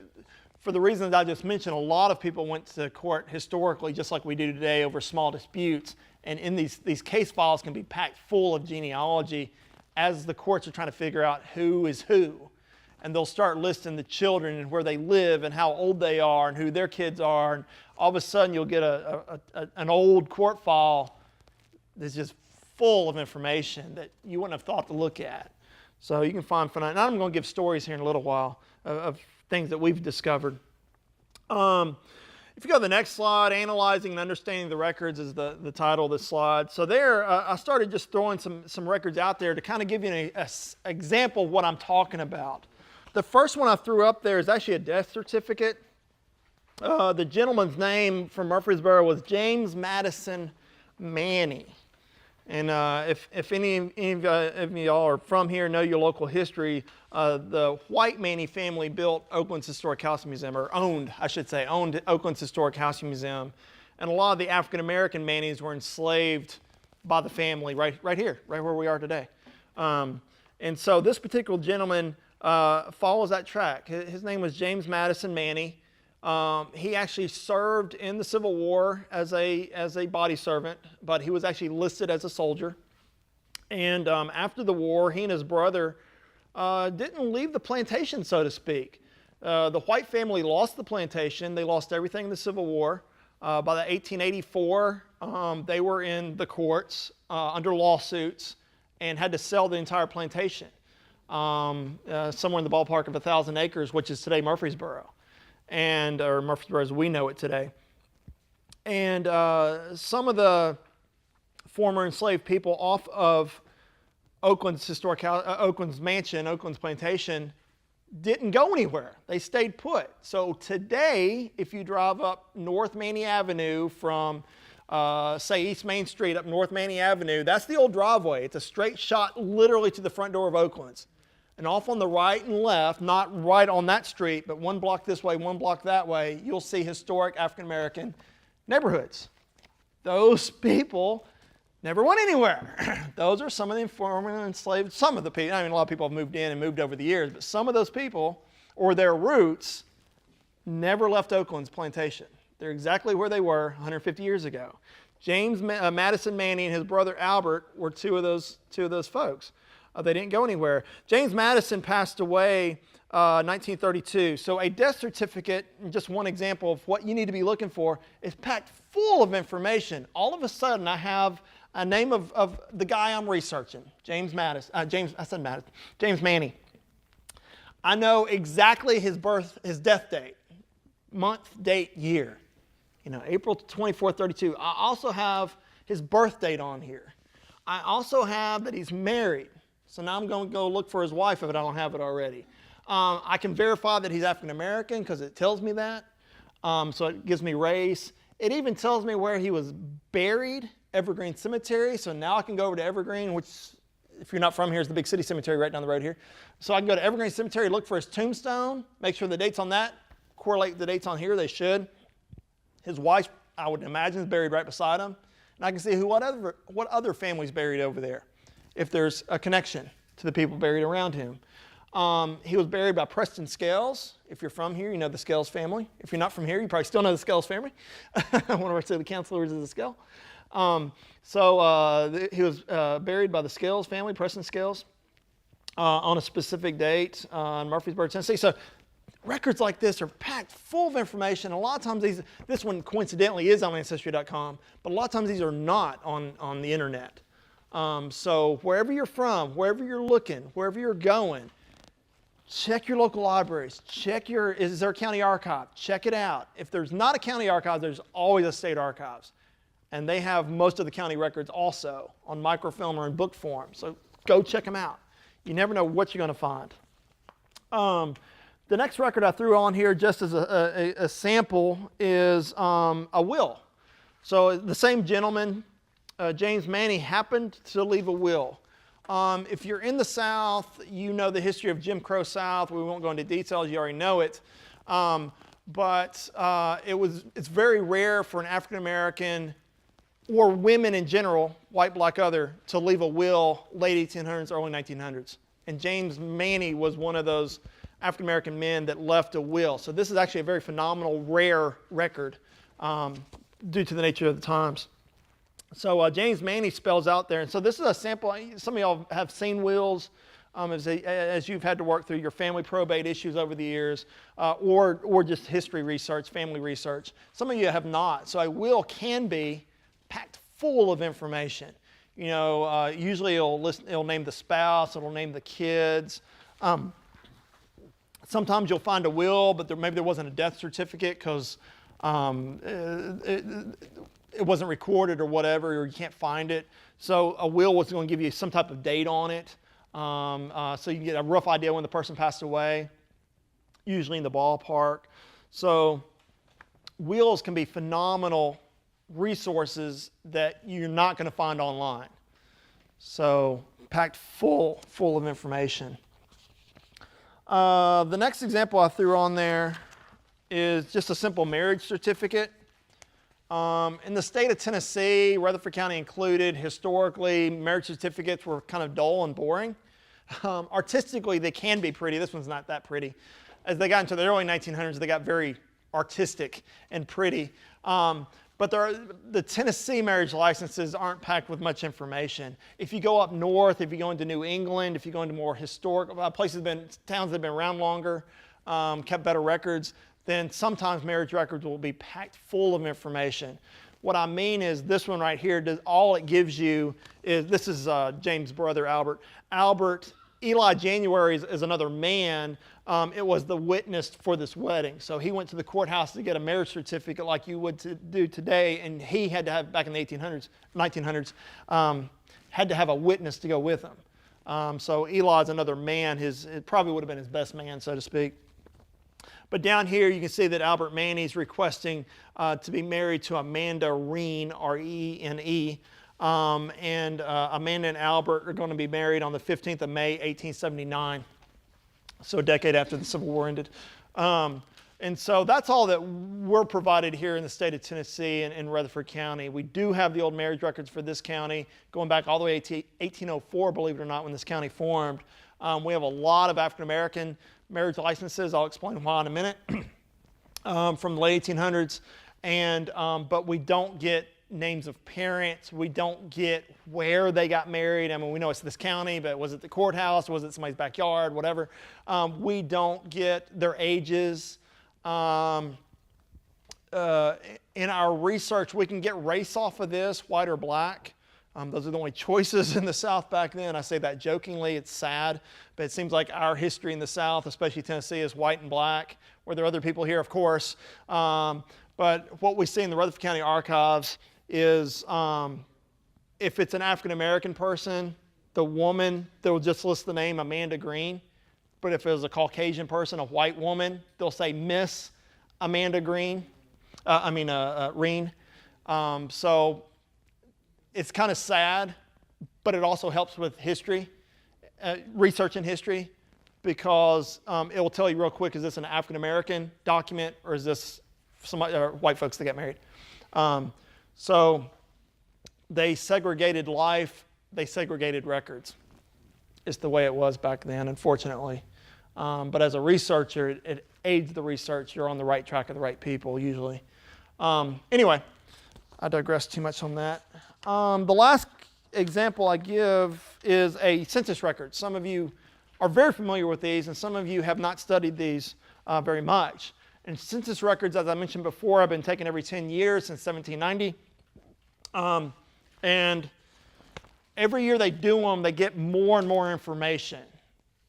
for the reasons I just mentioned, a lot of people went to court historically, just like we do today, over small disputes. And in these case files can be packed full of genealogy as the courts are trying to figure out who is who. And they'll start listing the children and where they live and how old they are and who their kids are. And all of a sudden you'll get an old court file that's just full of information that you wouldn't have thought to look at. So you can find fun. And I'm going to give stories here in a little while of things that we've discovered. If you go to the next slide, Analyzing and Understanding the Records is the title of this slide. So there, I started just throwing some records out there to kind of give you an example of what I'm talking about. The first one I threw up there is actually a death certificate. The gentleman's name from Murfreesboro was James Madison Manny. And if any of y'all are from here, know your local history, the White Manny family built Oakland's Historic House Museum, or owned Oakland's Historic House Museum. And a lot of the African-American Mannys were enslaved by the family right here, right where we are today. And so this particular gentleman follows that track. His name was James Madison Manny. He actually served in the Civil War as a body servant, but he was actually listed as a soldier. And after the war, he and his brother didn't leave the plantation, so to speak. The White family lost the plantation. They lost everything in the Civil War. By the 1884, they were in the courts under lawsuits and had to sell the entire plantation, somewhere in the ballpark of 1,000 acres, which is today Murfreesboro. Or Murfreesboro as we know it today. And some of the former enslaved people off of Oakland's mansion, Oakland's plantation, didn't go anywhere. They stayed put. So today, if you drive up North Manny Avenue from, say, East Main Street up North Manny Avenue, that's the old driveway. It's a straight shot literally to the front door of Oakland's. And off on the right and left, not right on that street, but one block this way, one block that way, you'll see historic African-American neighborhoods. Those people never went anywhere. Those are some of the former enslaved, some of the people. I mean, a lot of people have moved in and moved over the years, but some of those people, or their roots, never left Oakland's plantation. They're exactly where they were 150 years ago. James Madison Manny and his brother Albert were two of those folks. They didn't go anywhere. James Madison passed away 1932. So a death certificate, just one example of what you need to be looking for, is packed full of information. All of a sudden, I have a name of the guy I'm researching, James Manny. I know exactly his death date, month, date, year. April 24, 32. I also have his birth date on here. I also have that he's married. So now I'm going to go look for his wife if I don't have it already. I can verify that he's African American because it tells me that. So it gives me race. It even tells me where he was buried, Evergreen Cemetery. So now I can go over to Evergreen, which, if you're not from here, is the big city cemetery right down the road here. So I can go to Evergreen Cemetery, look for his tombstone, make sure the dates on that correlate with the dates on here. They should. His wife, I would imagine, is buried right beside him. And I can see what other family's buried over there, if there's a connection to the people buried around him. He was buried by Preston Scales. If you're from here, you know the Scales family. If you're not from here, you probably still know the Scales family. One of our city councilors is a Scale. He was buried by the Scales family, Preston Scales, on a specific date in Murfreesboro, Tennessee. So records like this are packed full of information. A lot of times this one coincidentally is on Ancestry.com, but a lot of times these are not on the internet. So wherever you're from, wherever you're looking, wherever you're going, check your local libraries. Is there a county archive? Check it out. If there's not a county archive, there's always a state archives. And they have most of the county records also on microfilm or in book form. So go check them out. You never know what you're going to find. The next record I threw on here just as a sample is a will. So the same gentleman, James Manny, happened to leave a will. If you're in the South, you know the history of Jim Crow South. We won't go into details. You already know it. But it's very rare for an African American or women in general, white, black, other, to leave a will late 1800s, early 1900s. And James Manny was one of those African American men that left a will. So this is actually a very phenomenal, rare record due to the nature of the times. So James Manny spells out there, and so this is a sample. Some of y'all have seen wills as you've had to work through your family probate issues over the years, or just history research, family research. Some of you have not. So a will can be packed full of information. You know, usually it'll name the spouse, it'll name the kids. Sometimes you'll find a will, but maybe there wasn't a death certificate because it wasn't recorded or whatever, or you can't find it. So a will was going to give you some type of date on it. So you can get a rough idea when the person passed away, usually in the ballpark. So wills can be phenomenal resources that you're not going to find online. So packed full of information. The next example I threw on there is just a simple marriage certificate. In the state of Tennessee, Rutherford County included, historically, marriage certificates were kind of dull and boring. Artistically, they can be pretty. This one's not that pretty. As they got into the early 1900s, they got very artistic and pretty. But the Tennessee marriage licenses aren't packed with much information. If you go up north, if you go into New England, if you go into more historic towns that have been around longer, kept better records, then sometimes marriage records will be packed full of information. What I mean is this one right here, all it gives you is, this is James' brother, Albert. Eli January is another man. It was the witness for this wedding. So he went to the courthouse to get a marriage certificate like you would do today, and he had to have, back in the 1900s, had to have a witness to go with him. So Eli's another man. It probably would have been his best man, so to speak. But down here you can see that Albert Manny's requesting to be married to Amanda Rene, R-E-N-E. And Amanda and Albert are going to be married on the 15th of May, 1879. So a decade after the Civil War ended. And so that's all that we're provided here in the state of Tennessee and in Rutherford County. We do have the old marriage records for this county, going back all the way to 1804, believe it or not, when this county formed. We have a lot of African American marriage licenses. I'll explain why in a minute, from the late 1800s. But we don't get names of parents. We don't get where they got married. I mean, we know it's this county, but was it the courthouse? Was it somebody's backyard? Whatever. We don't get their ages. In our research, we can get race off of this, white or black. Those are the only choices in the South back then. I say that jokingly. It's sad, but it seems like our history in the South, especially Tennessee, is white and black. Were there other people here? Of course. But what we see in the Rutherford County Archives is if it's an African American person, the woman, they'll just list the name Amanda Green. But if it was a Caucasian person, a white woman, they'll say Miss Amanda Green. Reen. So it's kind of sad, but it also helps with history, research in history, because it will tell you real quick, is this an African American document or is this white folks that get married. So they segregated life, they segregated records. It's the way it was back then, unfortunately. But as a researcher, it aids the research. You're on the right track of the right people, usually. Anyway, I digress too much on that. The last example I give is a census record. Some of you are very familiar with these, and some of you have not studied these very much. And census records, as I mentioned before, have been taken every 10 years since 1790. And every year they do them, they get more and more information.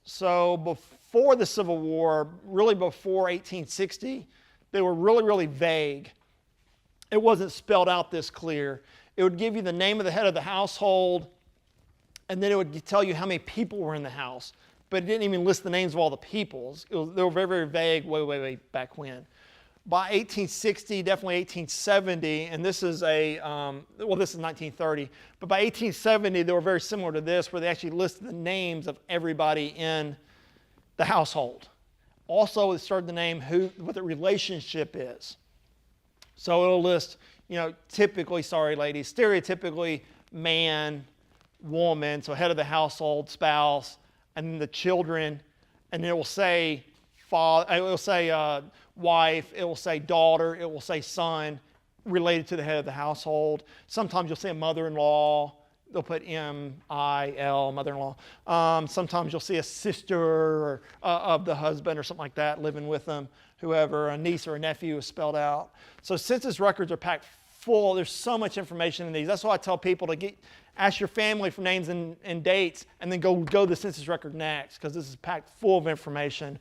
So before the Civil War, really before 1860, they were really, really vague. It wasn't spelled out this clear. It would give you the name of the head of the household, and then it would tell you how many people were in the house. But it didn't even list the names of all the people. They were very, very vague way back when. By 1860, definitely 1870, and this is this is 1930, but by 1870 they were very similar to this, where they actually listed the names of everybody in the household. Also, it started to name what the relationship is. So it'll list, typically, sorry ladies, stereotypically man, woman, so head of the household, spouse, and then the children, and it will say father, it will say wife, it will say daughter, it will say son, related to the head of the household. Sometimes you'll see a mother-in-law. They'll put M-I-L, mother-in-law. Sometimes you'll see a sister of the husband or something like that living with them, whoever, a niece or a nephew is spelled out. So census records are packed full. There's so much information in these. That's why I tell people to ask your family for names and dates, and then go to the census record next, because this is packed full of information.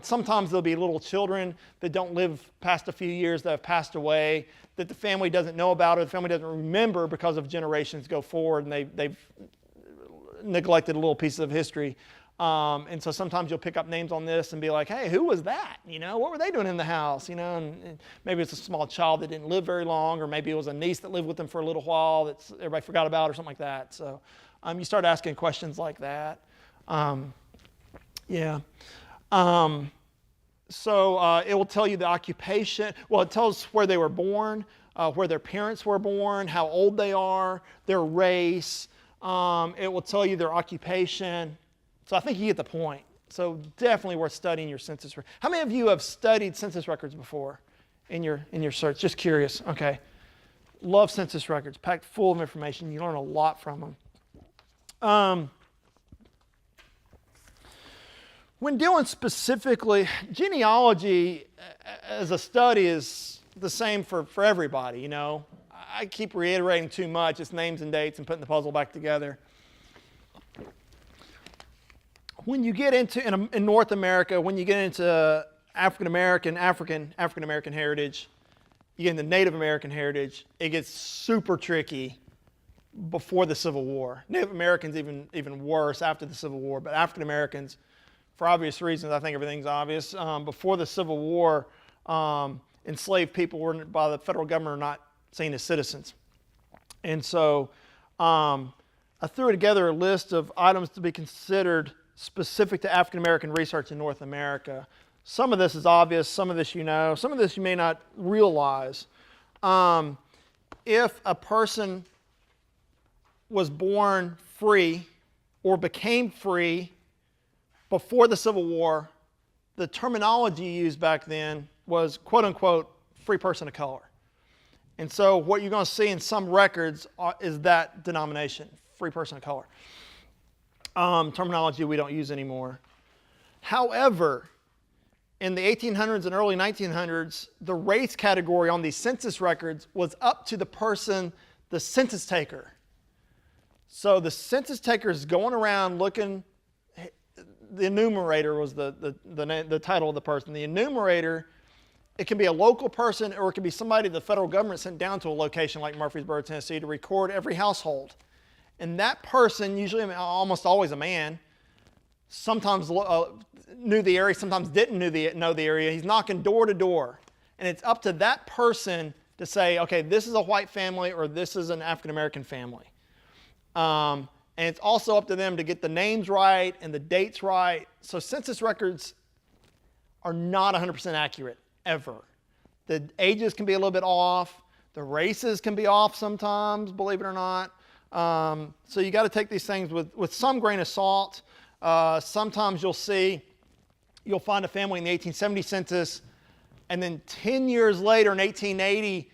Sometimes there'll be little children that don't live past a few years that have passed away, that the family doesn't know about or the family doesn't remember because of generations go forward, and they've neglected a little piece of history. And so sometimes you'll pick up names on this and be like, hey, who was that? What were they doing in the house? And maybe it's a small child that didn't live very long, or maybe it was a niece that lived with them for a little while that everybody forgot about or something like that. So you start asking questions like that. So it will tell you the occupation. Well, it tells where they were born, where their parents were born, how old they are, their race. It will tell you their occupation. So I think you get the point. So definitely worth studying your census record. How many of you have studied census records before in your search? Just curious. Okay. Love census records, packed full of information. You learn a lot from them. When dealing specifically, genealogy as a study is the same for everybody, I keep reiterating too much. It's names and dates and putting the puzzle back together. When you get into, in North America, when you get into African American heritage, you get into Native American heritage, it gets super tricky before the Civil War. Native Americans even worse after the Civil War, but African Americans, for obvious reasons, I think everything's obvious. Before the Civil War, enslaved people were, by the federal government, not seen as citizens. And so I threw together a list of items to be considered specific to African American research in North America. Some of this is obvious, some of this some of this you may not realize. If a person was born free or became free before the Civil War, the terminology used back then was quote unquote free person of color. And so what you're going to see in some records is that denomination, free person of color. Terminology we don't use anymore. However, in the 1800s and early 1900s, the race category on these census records was up to the person, the census taker. So the census taker is going around looking. The enumerator was the title of the person. The enumerator, it can be a local person, or it can be somebody the federal government sent down to a location like Murfreesboro, Tennessee, to record every household. And that person, usually almost always a man, sometimes knew the area, sometimes didn't know the area. He's knocking door to door. And it's up to that person to say, okay, this is a white family or this is an African American family. And it's also up to them to get the names right and the dates right. So census records are not 100% accurate, ever. The ages can be a little bit off. The races can be off sometimes, believe it or not. So you got to take these things with some grain of salt. Sometimes you'll find a family in the 1870 census, and then 10 years later in 1880,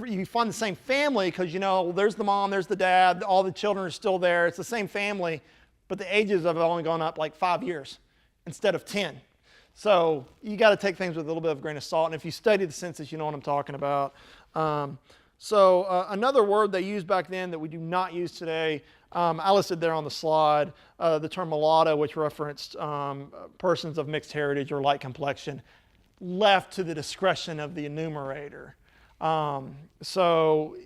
you find the same family because, there's the mom, there's the dad, all the children are still there. It's the same family, but the ages have only gone up like 5 years instead of 10. So you got to take things with a little bit of a grain of salt. And if you study the census, you know what I'm talking about. Another word they used back then that we do not use today, I listed there on the slide, the term mulatto, which referenced persons of mixed heritage or light complexion, left to the discretion of the enumerator. So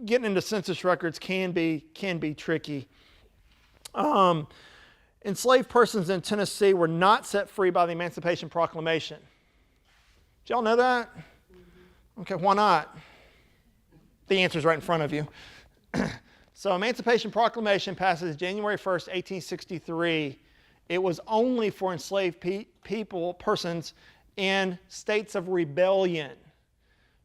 getting into census records can be tricky. Enslaved persons in Tennessee were not set free by the Emancipation Proclamation. Did y'all know that? Okay, why not? The answer's right in front of you. So Emancipation Proclamation passes January 1st, 1863. It was only for enslaved persons in states of rebellion.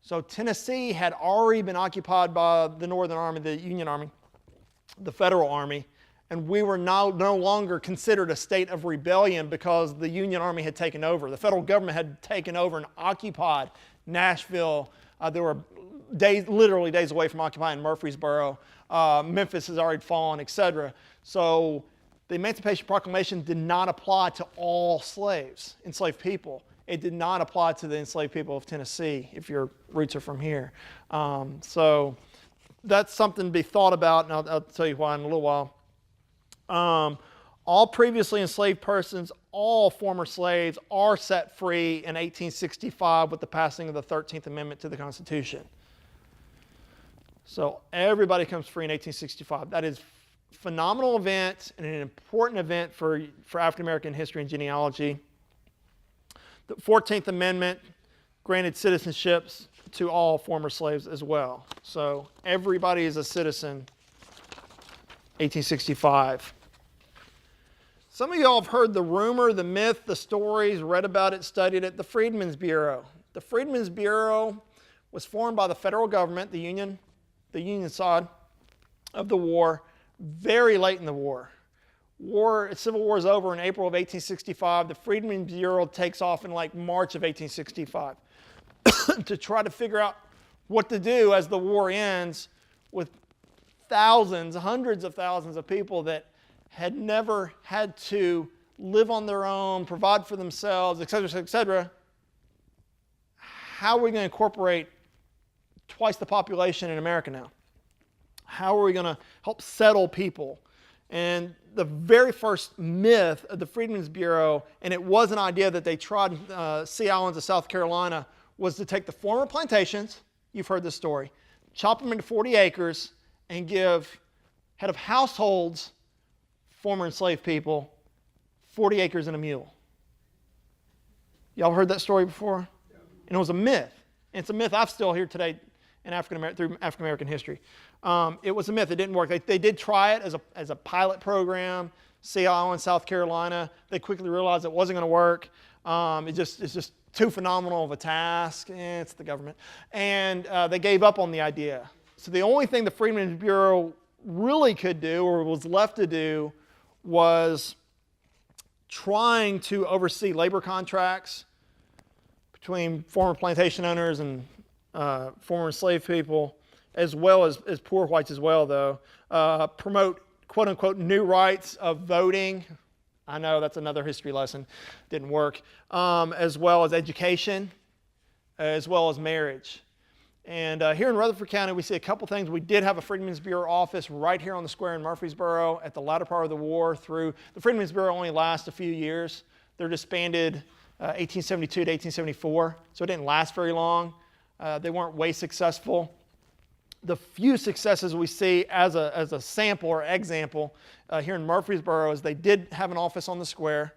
So Tennessee had already been occupied by the Northern Army, the Union Army, the Federal Army, and we were no longer considered a state of rebellion because the Union Army had taken over. The federal government had taken over and occupied Nashville. There were literally days away from occupying Murfreesboro. Memphis has already fallen, etc. So the Emancipation Proclamation did not apply to all enslaved people. It did not apply to the enslaved people of Tennessee, if your roots are from here. So that's something to be thought about, and I'll tell you why in a little while. All previously enslaved persons, all former slaves, are set free in 1865 with the passing of the 13th Amendment to the Constitution. So everybody comes free in 1865. That is a phenomenal event and an important event for African American history and genealogy. The 14th Amendment granted citizenships to all former slaves as well. So everybody is a citizen, 1865. Some of y'all have heard the rumor, the myth, the stories, read about it, studied it, the Freedmen's Bureau. The Freedmen's Bureau was formed by the federal government, the Union side of the war, very late in the war. Civil War is over in April of 1865. The Freedmen's Bureau takes off in like March of 1865 to try to figure out what to do as the war ends with thousands, hundreds of thousands of people that had never had to live on their own, provide for themselves, et cetera, et cetera. How are we going to incorporate twice the population in America now? How are we going to help settle people? And the very first myth of the Freedmen's Bureau, and it was an idea that they tried in Sea Islands of South Carolina, was to take the former plantations, you've heard this story, chop them into 40 acres, and give head of households, former enslaved people, 40 acres and a mule. Y'all heard that story before? And it was a myth. And it's a myth I still hear today in through African American history. It was a myth. It didn't work. They did try it as a pilot program, Sea Island, South Carolina. They quickly realized it wasn't going to work. It's just too phenomenal of a task. It's the government. And they gave up on the idea. So the only thing the Freedmen's Bureau really could do, or was left to do, was trying to oversee labor contracts between former plantation owners and former enslaved people, as well as poor whites as well, though. Promote, quote-unquote, new rights of voting. I know that's another history lesson. Didn't work. As well as education, as well as marriage. And here in Rutherford County, we see a couple things. We did have a Freedmen's Bureau office right here on the square in Murfreesboro at the latter part of the war through. The Freedmen's Bureau only lasts a few years. They're disbanded 1872 to 1874, so it didn't last very long. They weren't way successful. The few successes we see as a sample or example here in Murfreesboro is they did have an office on the square.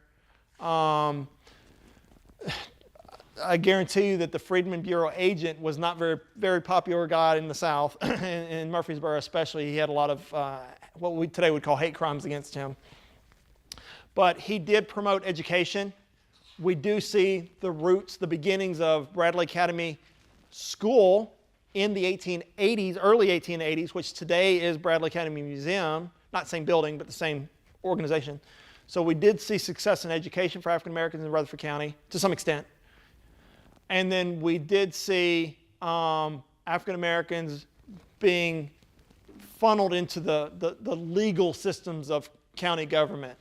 I guarantee you that the Freedmen's Bureau agent was not very popular guy in the South, in Murfreesboro especially. He had a lot of what we today would call hate crimes against him. But he did promote education we do see the roots, the beginnings of Bradley Academy School in the 1880s, early 1880s, which today is Bradley Academy Museum. Not the same building, but the same organization. So we did see success in education for African Americans in Rutherford County to some extent. And then we did see African Americans being funneled into the legal systems of county government.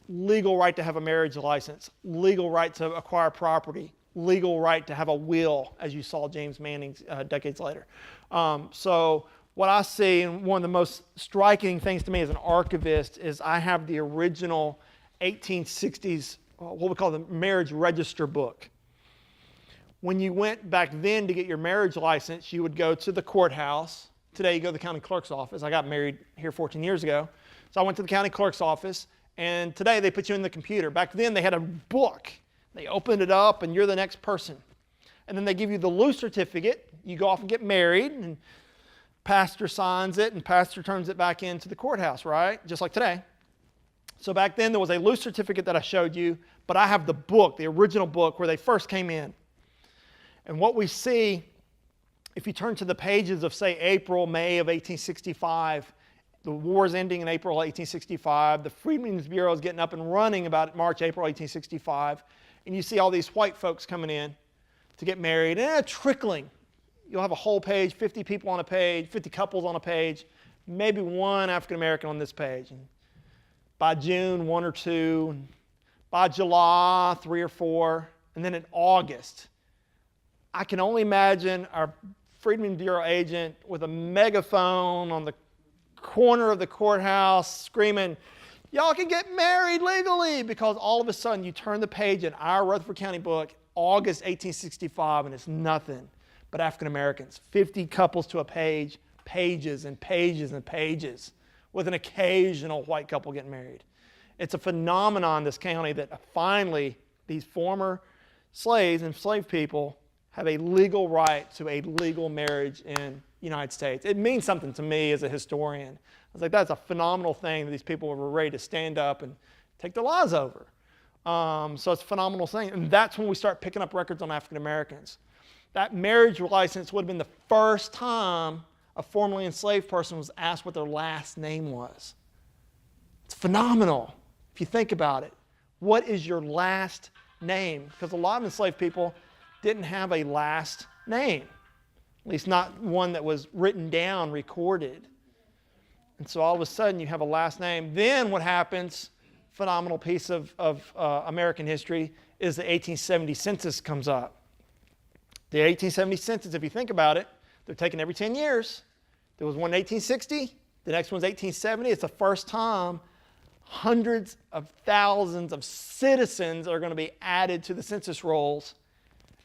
Legal right to have a marriage license, legal right to acquire property, legal right to have a will, as you saw James Manning's decades later. So what I see, and one of the most striking things to me as an archivist, is I have the original 1860s, what we call the marriage register book. When you went back then to get your marriage license, you would go to the courthouse. Today you go to the county clerk's office. I got married here 14 years ago. So I went to the county clerk's office, and today they put you in the computer. Back then they had a book. They opened it up and you're the next person. And then they give you the loose certificate. You go off and get married, and pastor signs it, and pastor turns it back into the courthouse, right? Just like today. So back then there was a loose certificate that I showed you, but I have the book, the original book where they first came in. And what we see, if you turn to the pages of, say, April, May of 1865, the war's ending in April 1865, the Freedmen's Bureau is getting up and running about March, April 1865, and you see all these white folks coming in to get married, and trickling. You'll have a whole page, 50 people on a page, 50 couples on a page, maybe one African American on this page. And by June, 1 or 2, and by July, 3 or 4, and then in August, I can only imagine our Freedmen's Bureau agent with a megaphone on the corner of the courthouse screaming, "Y'all can get married legally," because all of a sudden you turn the page in our Rutherford County book, August 1865, and it's nothing but African Americans. 50 couples to a page, pages and pages and pages, with an occasional white couple getting married. It's a phenomenon in this county that finally these former slaves, enslaved people, have a legal right to a legal marriage in the United States. It means something to me as a historian. I was like, that's a phenomenal thing that these people were ready to stand up and take their lives over. So it's a phenomenal thing. And that's when we start picking up records on African Americans. That marriage license would have been the first time a formerly enslaved person was asked what their last name was. It's phenomenal if you think about it. What is your last name? Because a lot of enslaved people didn't have a last name, at least not one that was written down, recorded. And so all of a sudden you have a last name. Then what happens, phenomenal piece of American history, is the 1870 census comes up. The 1870 census, if you think about it, they're taken every 10 years. There was one in 1860, the next one's 1870. It's the first time hundreds of thousands of citizens are going to be added to the census rolls,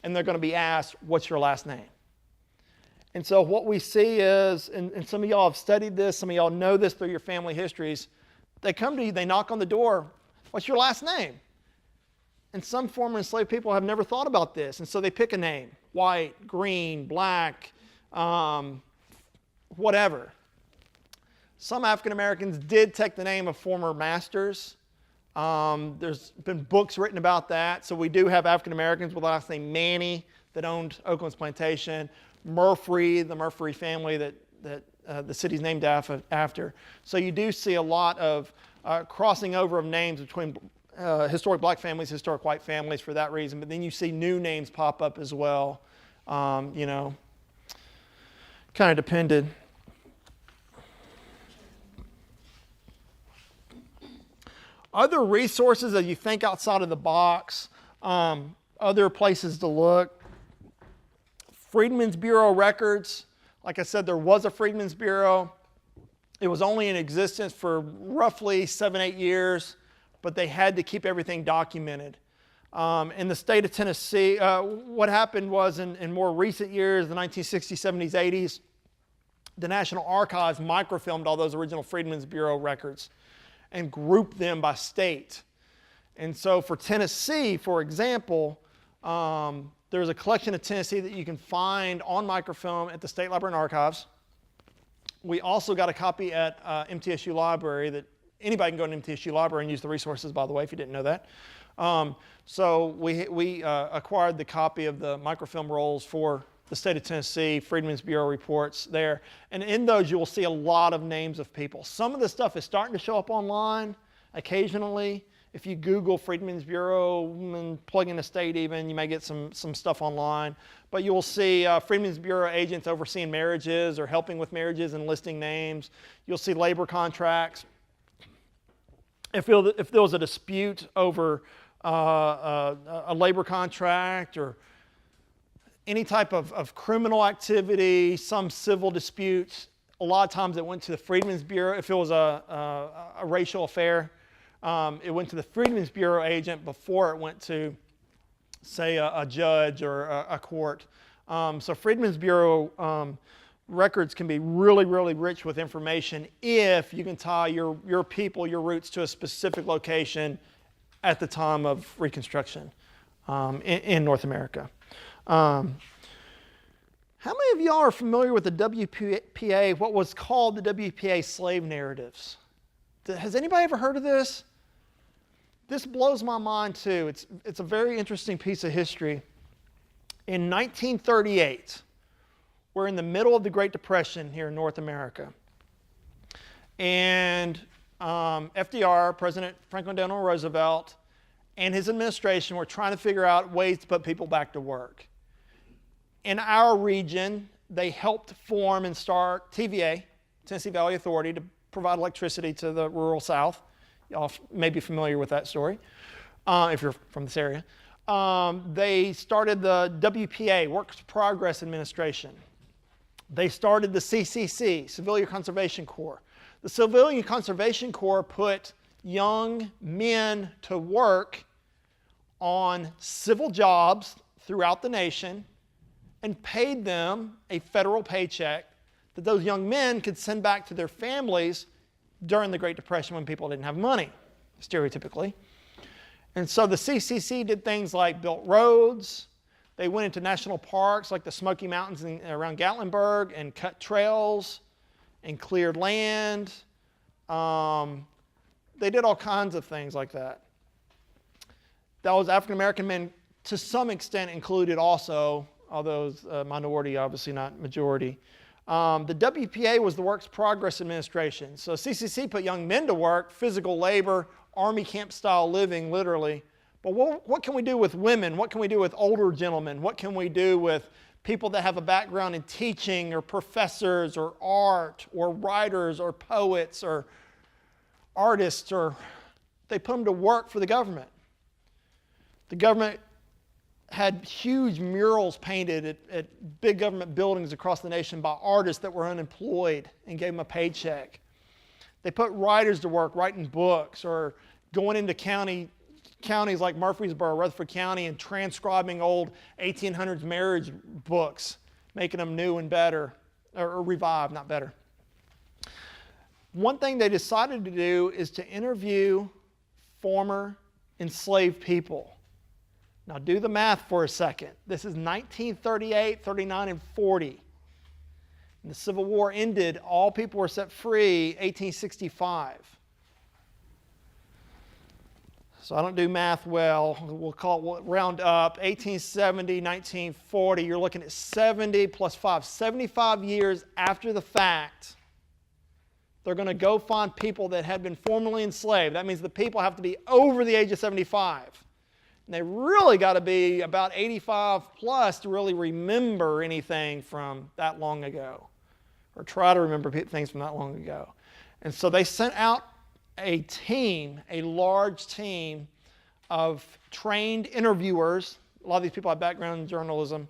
and they're going to be asked, what's your last name? And so what we see is, and some of y'all have studied this, some of y'all know this through your family histories, they come to you, they knock on the door, what's your last name? And some former enslaved people have never thought about this, and so they pick a name, white, green, black, whatever. Some African Americans did take the name of former masters. There's been books written about that. So we do have African Americans with the last name Manny that owned Oakland's plantation. Murfree, the Murfree family that the city's named after. So you do see a lot of crossing over of names between historic black families, historic white families for that reason. But then you see new names pop up as well. You know, kind of depended. Other resources as you think outside of the box, other places to look. Freedmen's Bureau records. Like I said, there was a Freedmen's Bureau. It was only in existence for roughly 7-8 years, but they had to keep everything documented. In the state of Tennessee, what happened was in more recent years, the 1960s, 70s, 80s, the National Archives microfilmed all those original Freedmen's Bureau records and grouped them by state. And so for Tennessee, for example, there's a collection of Tennessee that you can find on microfilm at the State Library and Archives. We also got a copy at MTSU Library that anybody can go to MTSU Library and use the resources, by the way, if you didn't know that. So we acquired the copy of the microfilm rolls for the state of Tennessee, Freedmen's Bureau reports there. And in those, you will see a lot of names of people. Some of the stuff is starting to show up online occasionally. If you Google Freedmen's Bureau and plug in a state even, you may get some stuff online. But you will see Freedmen's Bureau agents overseeing marriages or helping with marriages and listing names. You'll see labor contracts. If there was a dispute over a labor contract or any type of criminal activity, some civil disputes, a lot of times it went to the Freedmen's Bureau. If it was a racial affair, it went to the Freedmen's Bureau agent before it went to, say, a judge or a court. So Freedmen's Bureau records can be really, really rich with information if you can tie your people, your roots to a specific location at the time of Reconstruction in North America. How many of y'all are familiar with the WPA, what was called the WPA slave narratives? Has anybody ever heard of this? This blows my mind too. It's a very interesting piece of history. In 1938, we're in the middle of the Great Depression here in North America. And FDR, President Franklin Delano Roosevelt, and his administration were trying to figure out ways to put people back to work. In our region, they helped form and start TVA, Tennessee Valley Authority, to provide electricity to the rural South. Y'all may be familiar with that story, if you're from this area. They started the WPA, Works Progress Administration. They started the CCC, Civilian Conservation Corps. The Civilian Conservation Corps put young men to work on civil jobs throughout the nation and paid them a federal paycheck that those young men could send back to their families during the Great Depression when people didn't have money, stereotypically. And so the CCC did things like built roads. They went into national parks like the Smoky Mountains around Gatlinburg and cut trails and cleared land. They did all kinds of things like that. Those African American men, to some extent, included also, although it was a minority, obviously not majority. The WPA was the Works Progress Administration. So CCC put young men to work, physical labor, army camp style living, literally. But what can we do with women? What can we do with older gentlemen? What can we do with people that have a background in teaching or professors or art or writers or poets or artists? Or they put them to work for the government. The government had huge murals painted at big government buildings across the nation by artists that were unemployed and gave them a paycheck. They put writers to work writing books or going into counties like Murfreesboro, Rutherford County, and transcribing old 1800s marriage books, making them new and better, or revived, not better. One thing they decided to do is to interview former enslaved people. Now do the math for a second. This is 1938, 39, and 40. When the Civil War ended, all people were set free 1865. So I don't do math well. We'll round up. 1870, 1940, you're looking at 70 plus 5. 75 years after the fact, they're going to go find people that had been formerly enslaved. That means the people have to be over the age of 75. And they really got to be about 85 plus to really remember anything from that long ago, or try to remember things from that long ago. And so they sent out a team, a large team of trained interviewers. A lot of these people have background in journalism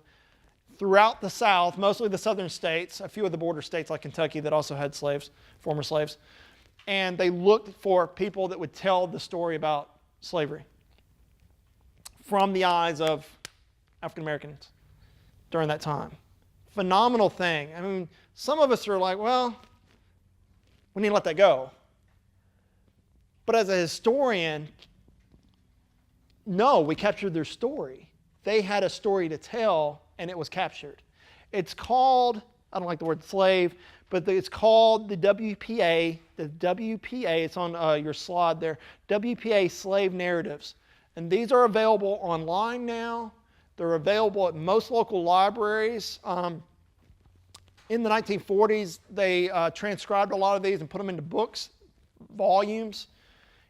throughout the South, mostly the southern states, a few of the border states like Kentucky that also had slaves, former slaves. And they looked for people that would tell the story about slavery from the eyes of African Americans during that time. Phenomenal thing. I mean, some of us are like, well, we need to let that go. But as a historian, no, we captured their story. They had a story to tell, and it was captured. It's called, I don't like the word slave, but it's called the WPA. The WPA, it's on your slide there, WPA Slave Narratives. And these are available online now. They're available at most local libraries. In the 1940s, they transcribed a lot of these and put them into books, volumes.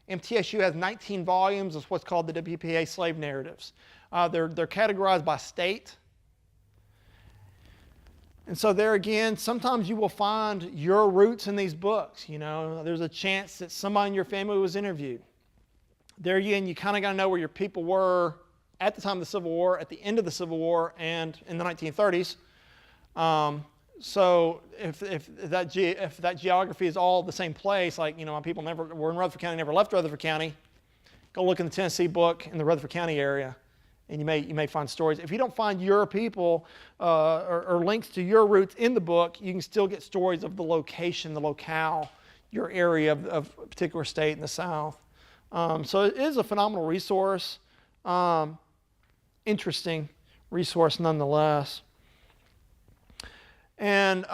MTSU has 19 volumes of what's called the WPA Slave Narratives. They're categorized by state. And so there again, sometimes you will find your roots in these books. You know, there's a chance that somebody in your family was interviewed. There again, you kind of got to know where your people were at the time of the Civil War, at the end of the Civil War, and in the 1930s. So if that geography is all the same place, like, you know, my people never were in Rutherford County, never left Rutherford County, go look in the Tennessee book in the Rutherford County area, and you may find stories. If you don't find your people or links to your roots in the book, you can still get stories of the location, the locale, your area of a particular state in the South. So it is a phenomenal resource, interesting resource nonetheless. And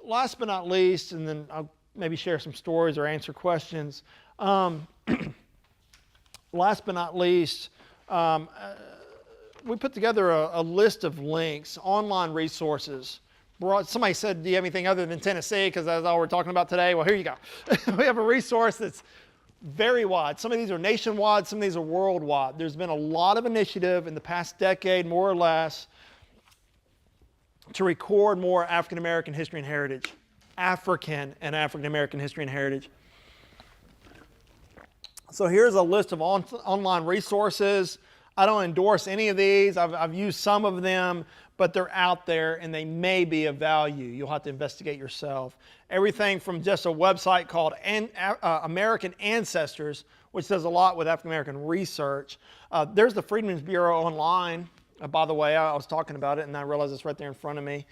last but not least, and then I'll maybe share some stories or answer questions. Last but not least, we put together a list of links, online resources. Somebody said, do you have anything other than Tennessee? Because that's all we're talking about today. Well, here you go. We have a resource that's very wide. Some of these are nationwide, some of these are worldwide. There's been a lot of initiative in the past decade, more or less, to record more African American history and heritage. African and African American history and heritage. So here's a list of online resources. I don't endorse any of these. I've used some of them, but they're out there and they may be of value. You'll have to investigate yourself. Everything from just a website called American Ancestors, which does a lot with African American research. There's the Freedmen's Bureau online. By the way, I was talking about it and I realized it's right there in front of me.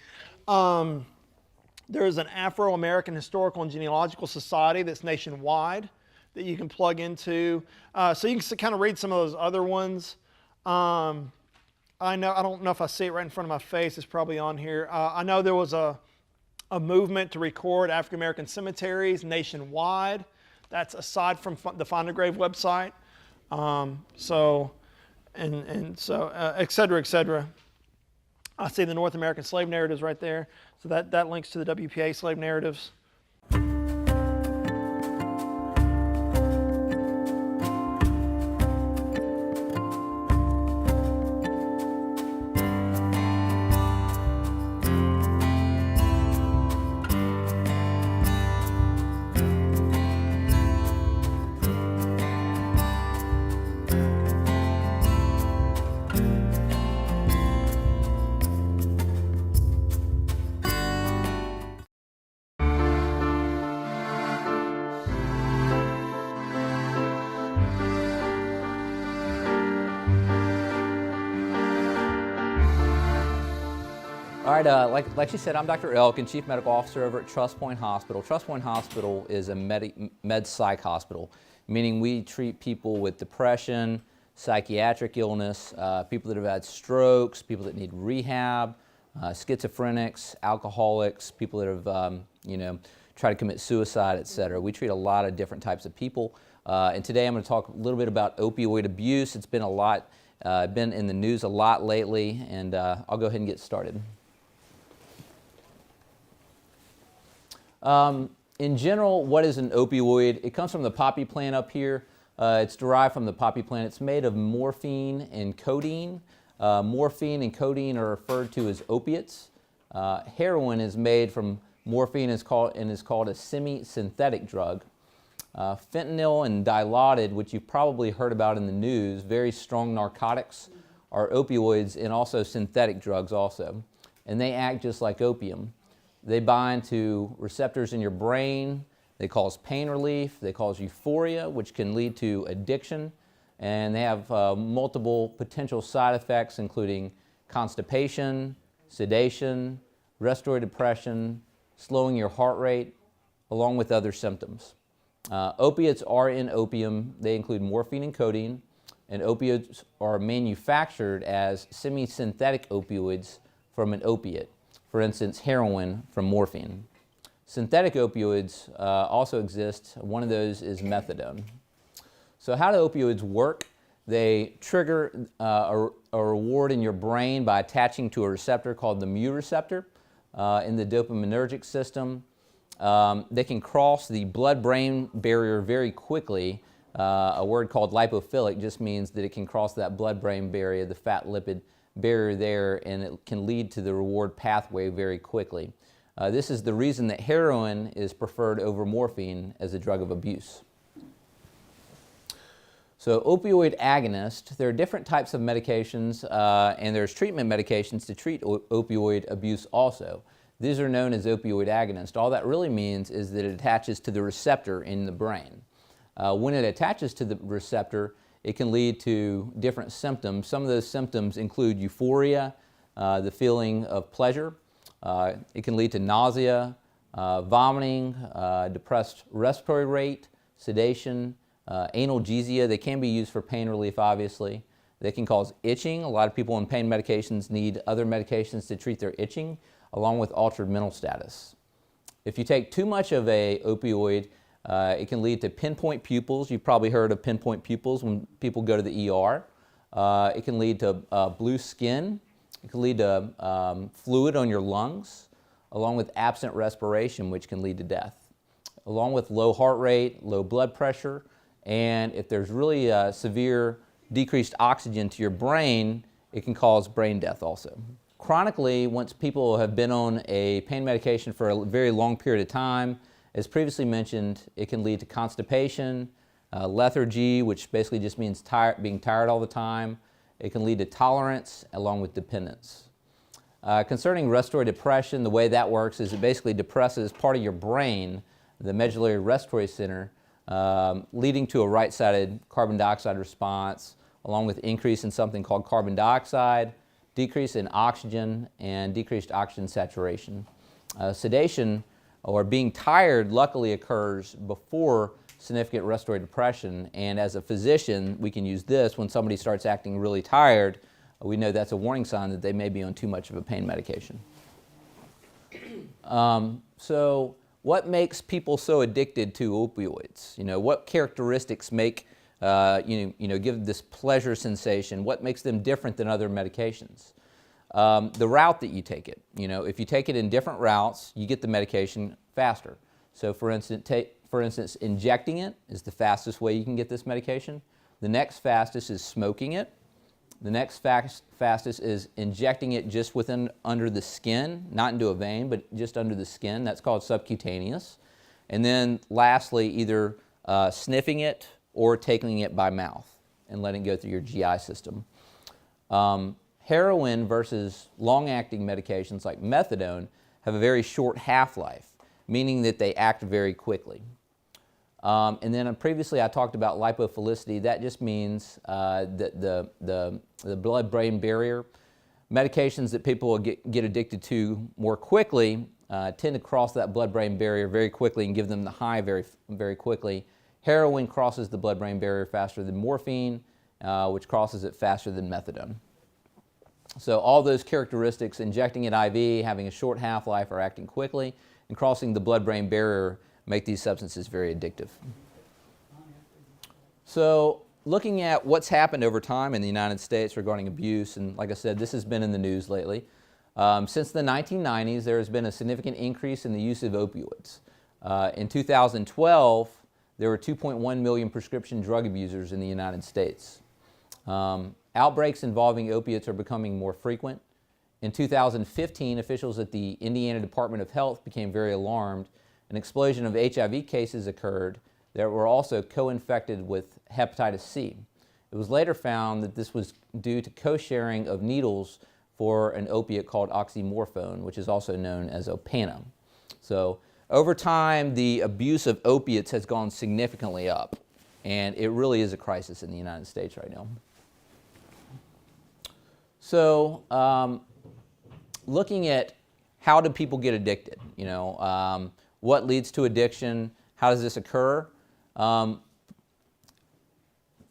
There's an Afro-American Historical and Genealogical Society that's nationwide that you can plug into. So you can kind of read some of those other ones. I don't know if I see it right in front of my face. It's probably on here. I know there was a movement to record African American cemeteries nationwide. That's aside from the Find a Grave website. So, et cetera, et cetera. I see the North American Slave Narratives right there. So that links to the WPA Slave Narratives. All right, like she said, I'm Dr. Elkin, Chief Medical Officer over at Trust Point Hospital. Trust Point Hospital is a med-psych hospital, meaning we treat people with depression, psychiatric illness, people that have had strokes, people that need rehab, schizophrenics, alcoholics, people that have, tried to commit suicide, et cetera. We treat a lot of different types of people. And today I'm going to talk a little bit about opioid abuse. It's been been in the news a lot lately, and I'll go ahead and get started. In general, what is an opioid? It comes from the poppy plant up here. It's derived from the poppy plant. It's made of morphine and codeine. Morphine and codeine are referred to as opiates. Heroin is made from morphine and is called a semi-synthetic drug. Fentanyl and Dilaudid, which you've probably heard about in the news, very strong narcotics, are opioids and also synthetic drugs also. And they act just like opium. They bind to receptors in your brain. They cause pain relief. They cause euphoria, which can lead to addiction. And they have multiple potential side effects, including constipation, sedation, respiratory depression, slowing your heart rate, along with other symptoms. Opiates are in opium. They include morphine and codeine. And opiates are manufactured as semi-synthetic opioids from an opiate. for instance, heroin from morphine. Synthetic opioids also exist. One of those is methadone. So how do opioids work? They trigger a reward in your brain by attaching to a receptor called the mu receptor in the dopaminergic system. They can cross the blood-brain barrier very quickly. A word called lipophilic just means that it can cross that blood-brain barrier, the fat lipid barrier there, and it can lead to the reward pathway very quickly. This is the reason that heroin is preferred over morphine as a drug of abuse. So opioid agonists, there are different types of medications, and there's treatment medications to treat opioid abuse also. These are known as opioid agonists. All that really means is that it attaches to the receptor in the brain. When it attaches to the receptor, it can lead to different symptoms. Some of those symptoms include euphoria, the feeling of pleasure. It can lead to nausea, vomiting, depressed respiratory rate, sedation, analgesia. They can be used for pain relief, obviously. They can cause itching. A lot of people on pain medications need other medications to treat their itching, along with altered mental status. If you take too much of an opioid, it can lead to pinpoint pupils. You've probably heard of pinpoint pupils when people go to the ER. It can lead to blue skin. It can lead to fluid on your lungs, along with absent respiration, which can lead to death, along with low heart rate, low blood pressure, and if there's really severe decreased oxygen to your brain, it can cause brain death also. Chronically, once people have been on a pain medication for a very long period of time, as previously mentioned, it can lead to constipation, lethargy, which basically just means being tired all the time. It can lead to tolerance along with dependence. Concerning respiratory depression, the way that works is it basically depresses part of your brain, the medullary respiratory center, leading to a right-sided carbon dioxide response, along with increase in something called carbon dioxide, decrease in oxygen, and decreased oxygen saturation. Sedation, or being tired, luckily occurs before significant respiratory depression, and as a physician, we can use this when somebody starts acting really tired. We know that's a warning sign that they may be on too much of a pain medication. So what makes people so addicted to opioids? What characteristics make, give this pleasure sensation? What makes them different than other medications? The route that you take it. If you take it in different routes, you get the medication faster. So for instance, injecting it is the fastest way you can get this medication. The next fastest is smoking it. The next fastest is injecting it just under the skin, not into a vein, but just under the skin. That's called subcutaneous. And then lastly, either sniffing it or taking it by mouth and letting it go through your GI system. Heroin versus long-acting medications like methadone have a very short half-life, meaning that they act very quickly. And then previously I talked about lipophilicity. That just means that the blood-brain barrier, medications that people will get addicted to more quickly tend to cross that blood-brain barrier very quickly and give them the high very, very quickly. Heroin crosses the blood-brain barrier faster than morphine, which crosses it faster than methadone. So all those characteristics, injecting it IV, having a short half-life, or acting quickly, and crossing the blood-brain barrier make these substances very addictive. So looking at what's happened over time in the United States regarding abuse, and like I said, this has been in the news lately. Since the 1990s, there has been a significant increase in the use of opioids. In 2012, there were 2.1 million prescription drug abusers in the United States. Outbreaks involving opiates are becoming more frequent. In 2015, officials at the Indiana Department of Health became very alarmed. An explosion of HIV cases occurred that were also co-infected with hepatitis C. It was later found that this was due to co-sharing of needles for an opiate called oxymorphone, which is also known as Opana. So over time, the abuse of opiates has gone significantly up, and it really is a crisis in the United States right now. So looking at how do people get addicted, what leads to addiction, how does this occur?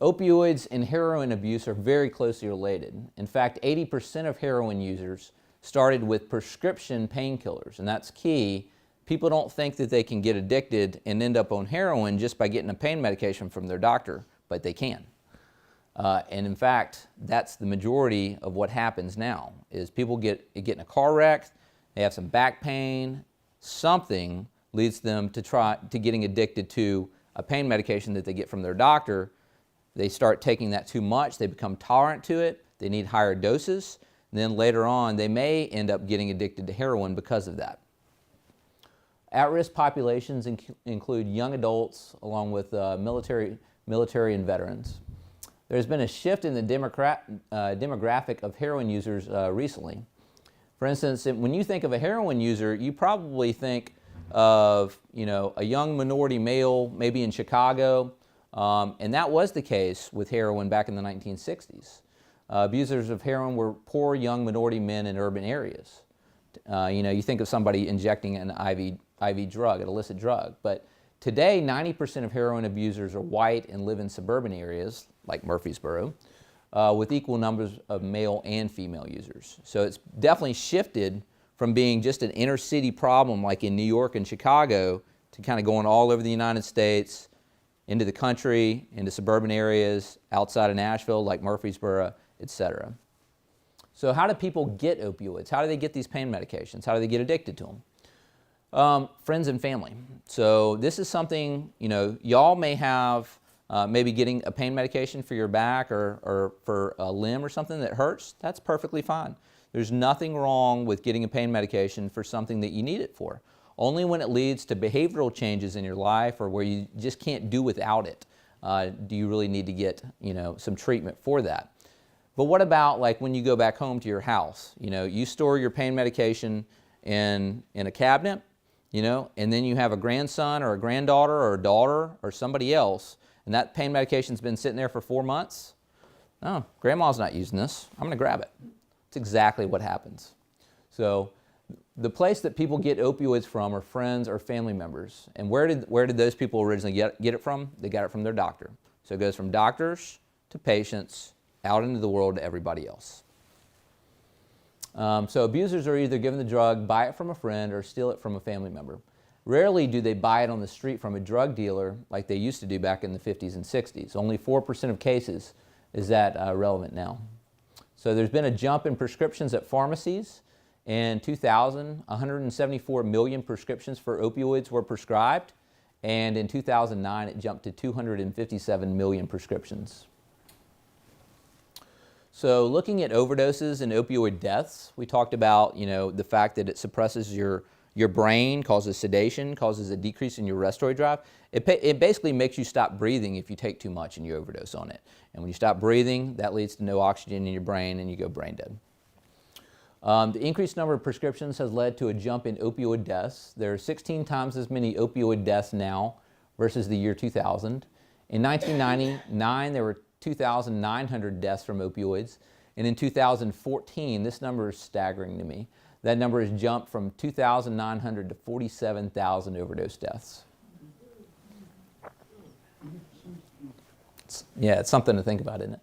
Opioids and heroin abuse are very closely related. In fact, 80% of heroin users started with prescription painkillers, and that's key. People don't think that they can get addicted and end up on heroin just by getting a pain medication from their doctor, but they can. And in fact, that's the majority of what happens now, is people get in a car wreck, they have some back pain, something leads them to getting addicted to a pain medication that they get from their doctor. They start taking that too much, they become tolerant to it, they need higher doses, and then later on they may end up getting addicted to heroin because of that. At-risk populations include young adults along with military and veterans. There's been a shift in the demographic of heroin users recently. For instance, when you think of a heroin user, you probably think of a young minority male, maybe in Chicago, and that was the case with heroin back in the 1960s. Abusers of heroin were poor young minority men in urban areas. You think of somebody injecting an IV drug, an illicit drug, but today 90% of heroin abusers are white and live in suburban areas like Murfreesboro, with equal numbers of male and female users. So it's definitely shifted from being just an inner city problem like in New York and Chicago to kind of going all over the United States, into the country, into suburban areas, outside of Nashville like Murfreesboro, etc. So how do people get opioids? How do they get these pain medications? How do they get addicted to them? Friends and family. So this is something, y'all may have maybe getting a pain medication for your back or for a limb or something that hurts. That's perfectly fine. There's nothing wrong with getting a pain medication for something that you need it for. Only when it leads to behavioral changes in your life or where you just can't do without it do you really need to get some treatment for that. But what about like when you go back home to your house? You store your pain medication in a cabinet, and then you have a grandson or a granddaughter or a daughter or somebody else, and that pain medication's been sitting there for 4 months. Oh, grandma's not using this. I'm going to grab it. It's exactly what happens. So the place that people get opioids from are friends or family members. And where did those people originally get it from? They got it from their doctor. So it goes from doctors to patients, out into the world to everybody else. So abusers are either given the drug, buy it from a friend, or steal it from a family member. Rarely do they buy it on the street from a drug dealer like they used to do back in the 50s and 60s. Only 4% of cases is that relevant now. So there's been a jump in prescriptions at pharmacies. In 2000, 174 million prescriptions for opioids were prescribed, and in 2009 it jumped to 257 million prescriptions. So looking at overdoses and opioid deaths, we talked about the fact that it suppresses your brain, causes sedation, causes a decrease in your respiratory drive. It basically makes you stop breathing if you take too much and you overdose on it. And when you stop breathing, that leads to no oxygen in your brain and you go brain dead. The increased number of prescriptions has led to a jump in opioid deaths. There are 16 times as many opioid deaths now versus the year 2000. In 1999, there were 2,900 deaths from opioids. And in 2014, this number is staggering to me. That number has jumped from 2,900 to 47,000 overdose deaths. It's something to think about, isn't it?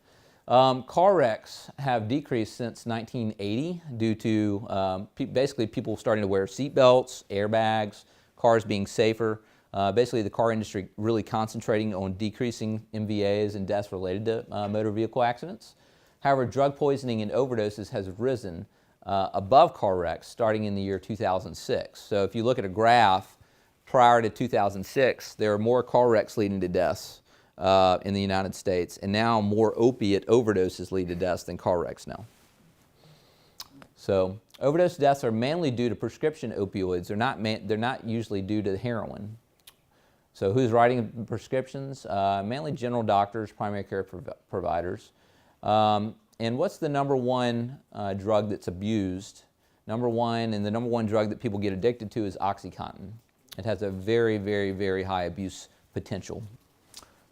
Car wrecks have decreased since 1980 due to basically people starting to wear seat belts, airbags, cars being safer. Basically, the car industry really concentrating on decreasing MVAs and deaths related to motor vehicle accidents. However, drug poisoning and overdoses has risen above car wrecks starting in the year 2006. So if you look at a graph prior to 2006, there are more car wrecks leading to deaths in the United States, and now more opiate overdoses lead to deaths than car wrecks now. So overdose deaths are mainly due to prescription opioids. They're not usually due to heroin. So who's writing prescriptions? Mainly general doctors, primary care providers. And what's the number one drug that's abused? The number one drug that people get addicted to is OxyContin. It has a very, very, very high abuse potential.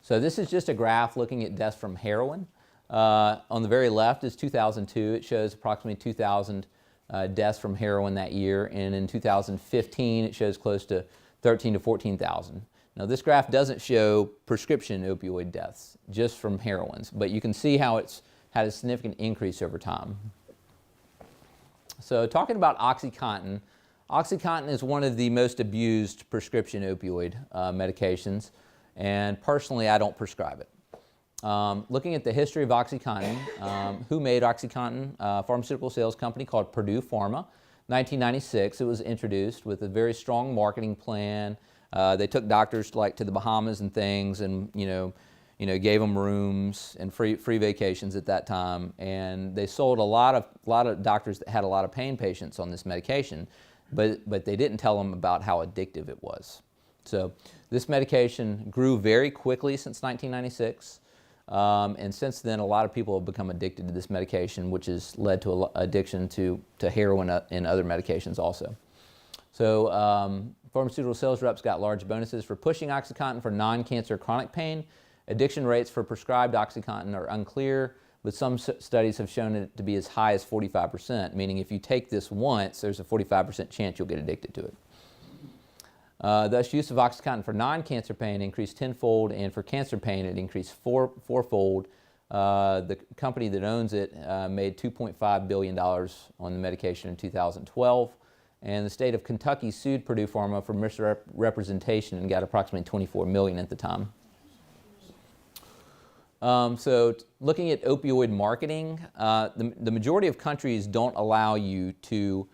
So this is just a graph looking at deaths from heroin. On the very left is 2002. It shows approximately 2,000 deaths from heroin that year. And in 2015, it shows close to 13,000 to 14,000. Now this graph doesn't show prescription opioid deaths, just from heroines, but you can see how it's had a significant increase over time. So talking about OxyContin, OxyContin is one of the most abused prescription opioid medications, and personally I don't prescribe it. Looking at the history of OxyContin, who made OxyContin? A pharmaceutical sales company called Purdue Pharma. 1996, it was introduced with a very strong marketing plan. They took doctors to the Bahamas and things, and gave them rooms and free vacations at that time. And they sold a lot of doctors that had a lot of pain patients on this medication, but they didn't tell them about how addictive it was. So this medication grew very quickly since 1996. And since then, a lot of people have become addicted to this medication, which has led to addiction to heroin and other medications also. So pharmaceutical sales reps got large bonuses for pushing OxyContin for non-cancer chronic pain. Addiction rates for prescribed OxyContin are unclear, but some studies have shown it to be as high as 45%, meaning if you take this once, there's a 45% chance you'll get addicted to it. Thus, use of OxyContin for non-cancer pain increased tenfold, and for cancer pain, it increased fourfold. The company that owns it made $2.5 billion on the medication in 2012, and the state of Kentucky sued Purdue Pharma for misrepresentation and got approximately $24 million at the time. So looking at opioid marketing, the majority of countries don't allow you to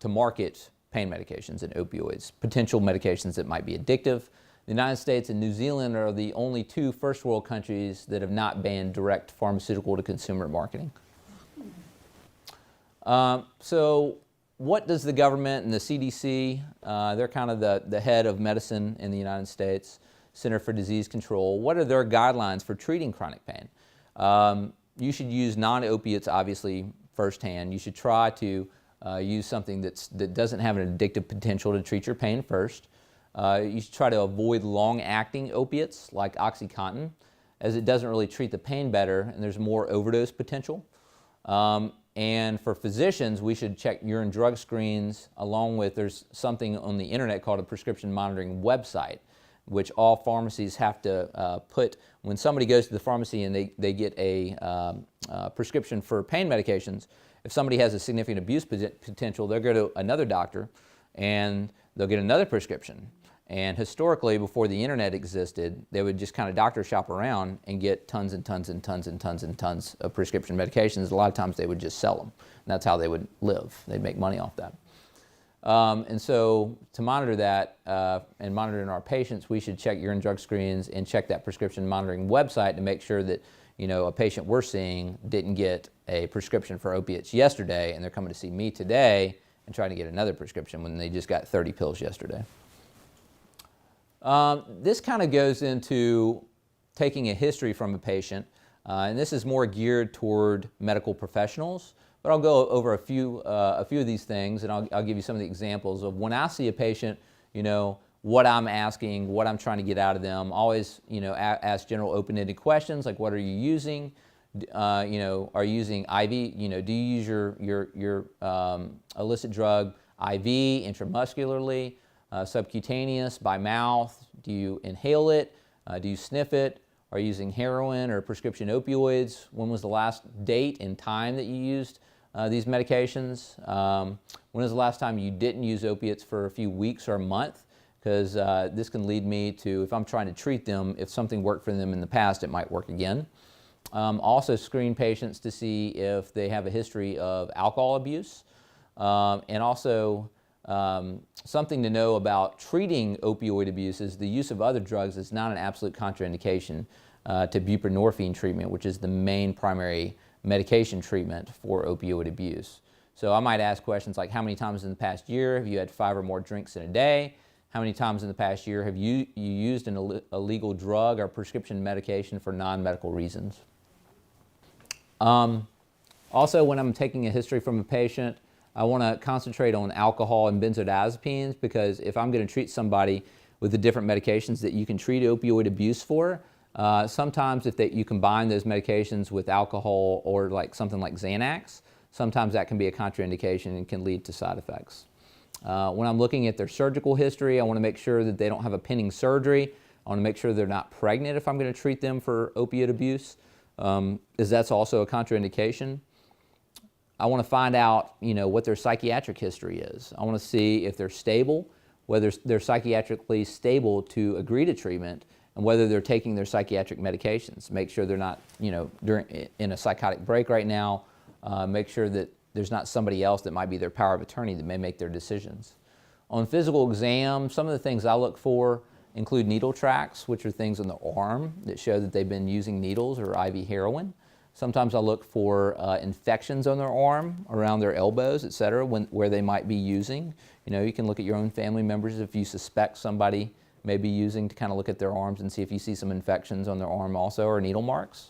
market pain medications and opioids, potential medications that might be addictive. The United States and New Zealand are the only two first world countries that have not banned direct pharmaceutical to consumer marketing. So what does the government and the CDC, they're kind of the head of medicine in the United States, Center for Disease Control, what are their guidelines for treating chronic pain? You should use non-opiates, obviously, firsthand. You should try to use something that doesn't have an addictive potential to treat your pain first. You should try to avoid long-acting opiates like OxyContin, as it doesn't really treat the pain better and there's more overdose potential. And for physicians, we should check urine drug screens, along with, there's something on the internet called a prescription monitoring website, which all pharmacies have to put. When somebody goes to the pharmacy and they get a prescription for pain medications, if somebody has a significant abuse potential, they'll go to another doctor and they'll get another prescription. And historically, before the internet existed, they would just kind of doctor shop around and get tons and tons and tons and tons and tons of prescription medications. A lot of times they would just sell them. And that's how they would live. They'd make money off that. And so to monitor that and monitoring our patients, we should check urine drug screens and check that prescription monitoring website to make sure that a patient we're seeing didn't get a prescription for opiates yesterday and they're coming to see me today and trying to get another prescription when they just got 30 pills yesterday. This kind of goes into taking a history from a patient, and this is more geared toward medical professionals, but I'll go over a few of these things, and I'll give you some of the examples of when I see a patient, what I'm asking, what I'm trying to get out of them. Always, ask general open-ended questions like, what are you using? Are you using IV? Do you use your illicit drug IV, intramuscularly, subcutaneous, by mouth? Do you inhale it? Do you sniff it? Are you using heroin or prescription opioids? When was the last date and time that you used these medications? When was the last time you didn't use opiates for a few weeks or a month? Because this can lead me to, if I'm trying to treat them, if something worked for them in the past, it might work again. Also screen patients to see if they have a history of alcohol abuse. And also something to know about treating opioid abuse is the use of other drugs is not an absolute contraindication to buprenorphine treatment, which is the main primary medication treatment for opioid abuse. So I might ask questions like, how many times in the past year have you had 5 or more drinks in a day? How many times in the past year have you used an illegal drug or prescription medication for non-medical reasons? Also, when I'm taking a history from a patient, I want to concentrate on alcohol and benzodiazepines, because if I'm going to treat somebody with the different medications that you can treat opioid abuse for, sometimes if you combine those medications with alcohol or something like Xanax, sometimes that can be a contraindication and can lead to side effects. When I'm looking at their surgical history, I want to make sure that they don't have a pending surgery. I want to make sure they're not pregnant if I'm going to treat them for opiate abuse, as that's also a contraindication. I want to find out, what their psychiatric history is. I want to see if they're stable, whether they're psychiatrically stable to agree to treatment, and whether they're taking their psychiatric medications. Make sure they're not, in a psychotic break right now. Make sure that there's not somebody else that might be their power of attorney that may make their decisions. On physical exam, some of the things I look for include needle tracks, which are things on the arm that show that they've been using needles or IV heroin. Sometimes I look for infections on their arm, around their elbows, etc., where they might be using. You can look at your own family members if you suspect somebody may be using, to kind of look at their arms and see if you see some infections on their arm also, or needle marks.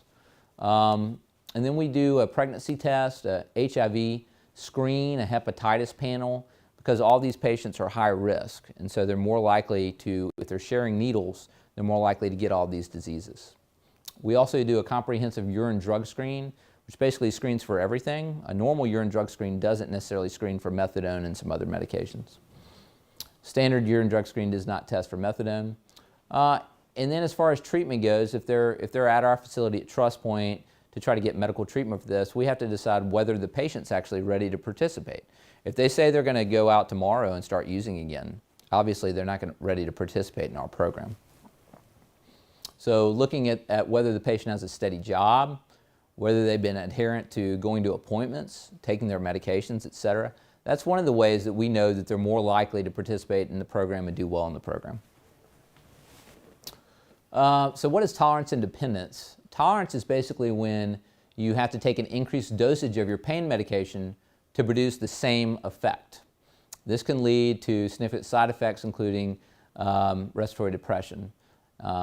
And then we do a pregnancy test, a HIV screen, a hepatitis panel, because all these patients are high risk, and so they're more likely to, if they're sharing needles, they're more likely to get all these diseases. We also do a comprehensive urine drug screen, which basically screens for everything. A normal urine drug screen doesn't necessarily screen for methadone and some other medications. Standard urine drug screen does not test for methadone. And then as far as treatment goes, if they're at our facility at Trust Point to try to get medical treatment for this, we have to decide whether the patient's actually ready to participate. If they say they're going to go out tomorrow and start using again, obviously they're not ready to participate in our program. So looking at whether the patient has a steady job, whether they've been adherent to going to appointments, taking their medications, etc. That's one of the ways that we know that they're more likely to participate in the program and do well in the program. So what is tolerance and dependence? Tolerance is basically when you have to take an increased dosage of your pain medication to produce the same effect. This can lead to significant side effects, including respiratory depression.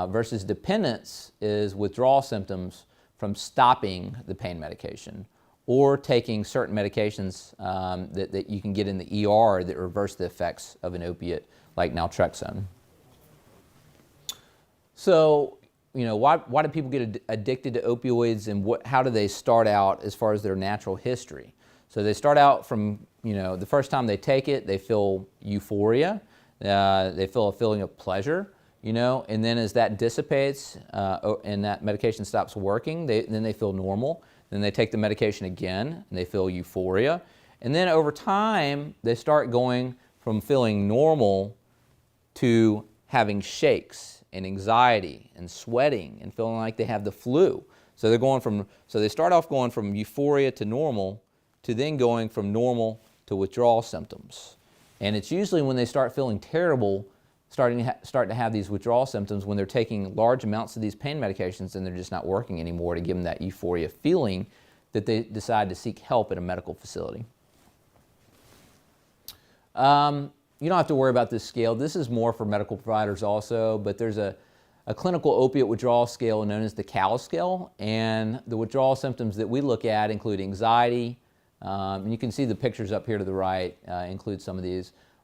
Versus dependence is withdrawal symptoms from stopping the pain medication or taking certain medications that you can get in the ER that reverse the effects of an opiate, like naltrexone. So, why do people get addicted to opioids, and how do they start out as far as their natural history? So they start out from, the first time they take it, they feel euphoria, they feel a feeling of pleasure, and then as that dissipates and that medication stops working, then they feel normal. Then they take the medication again, and they feel euphoria. And then over time, they start going from feeling normal to having shakes and anxiety and sweating and feeling like they have the flu. So they start off going from euphoria to normal, to then going from normal to withdrawal symptoms. And it's usually when they start feeling terrible, start to have these withdrawal symptoms, when they're taking large amounts of these pain medications and they're just not working anymore to give them that euphoria feeling, that they decide to seek help at a medical facility. You don't have to worry about this scale. This is more for medical providers also, but there's a clinical opiate withdrawal scale known as the CAL scale, and the withdrawal symptoms that we look at include anxiety, and you can see the pictures up here to the right include some of these.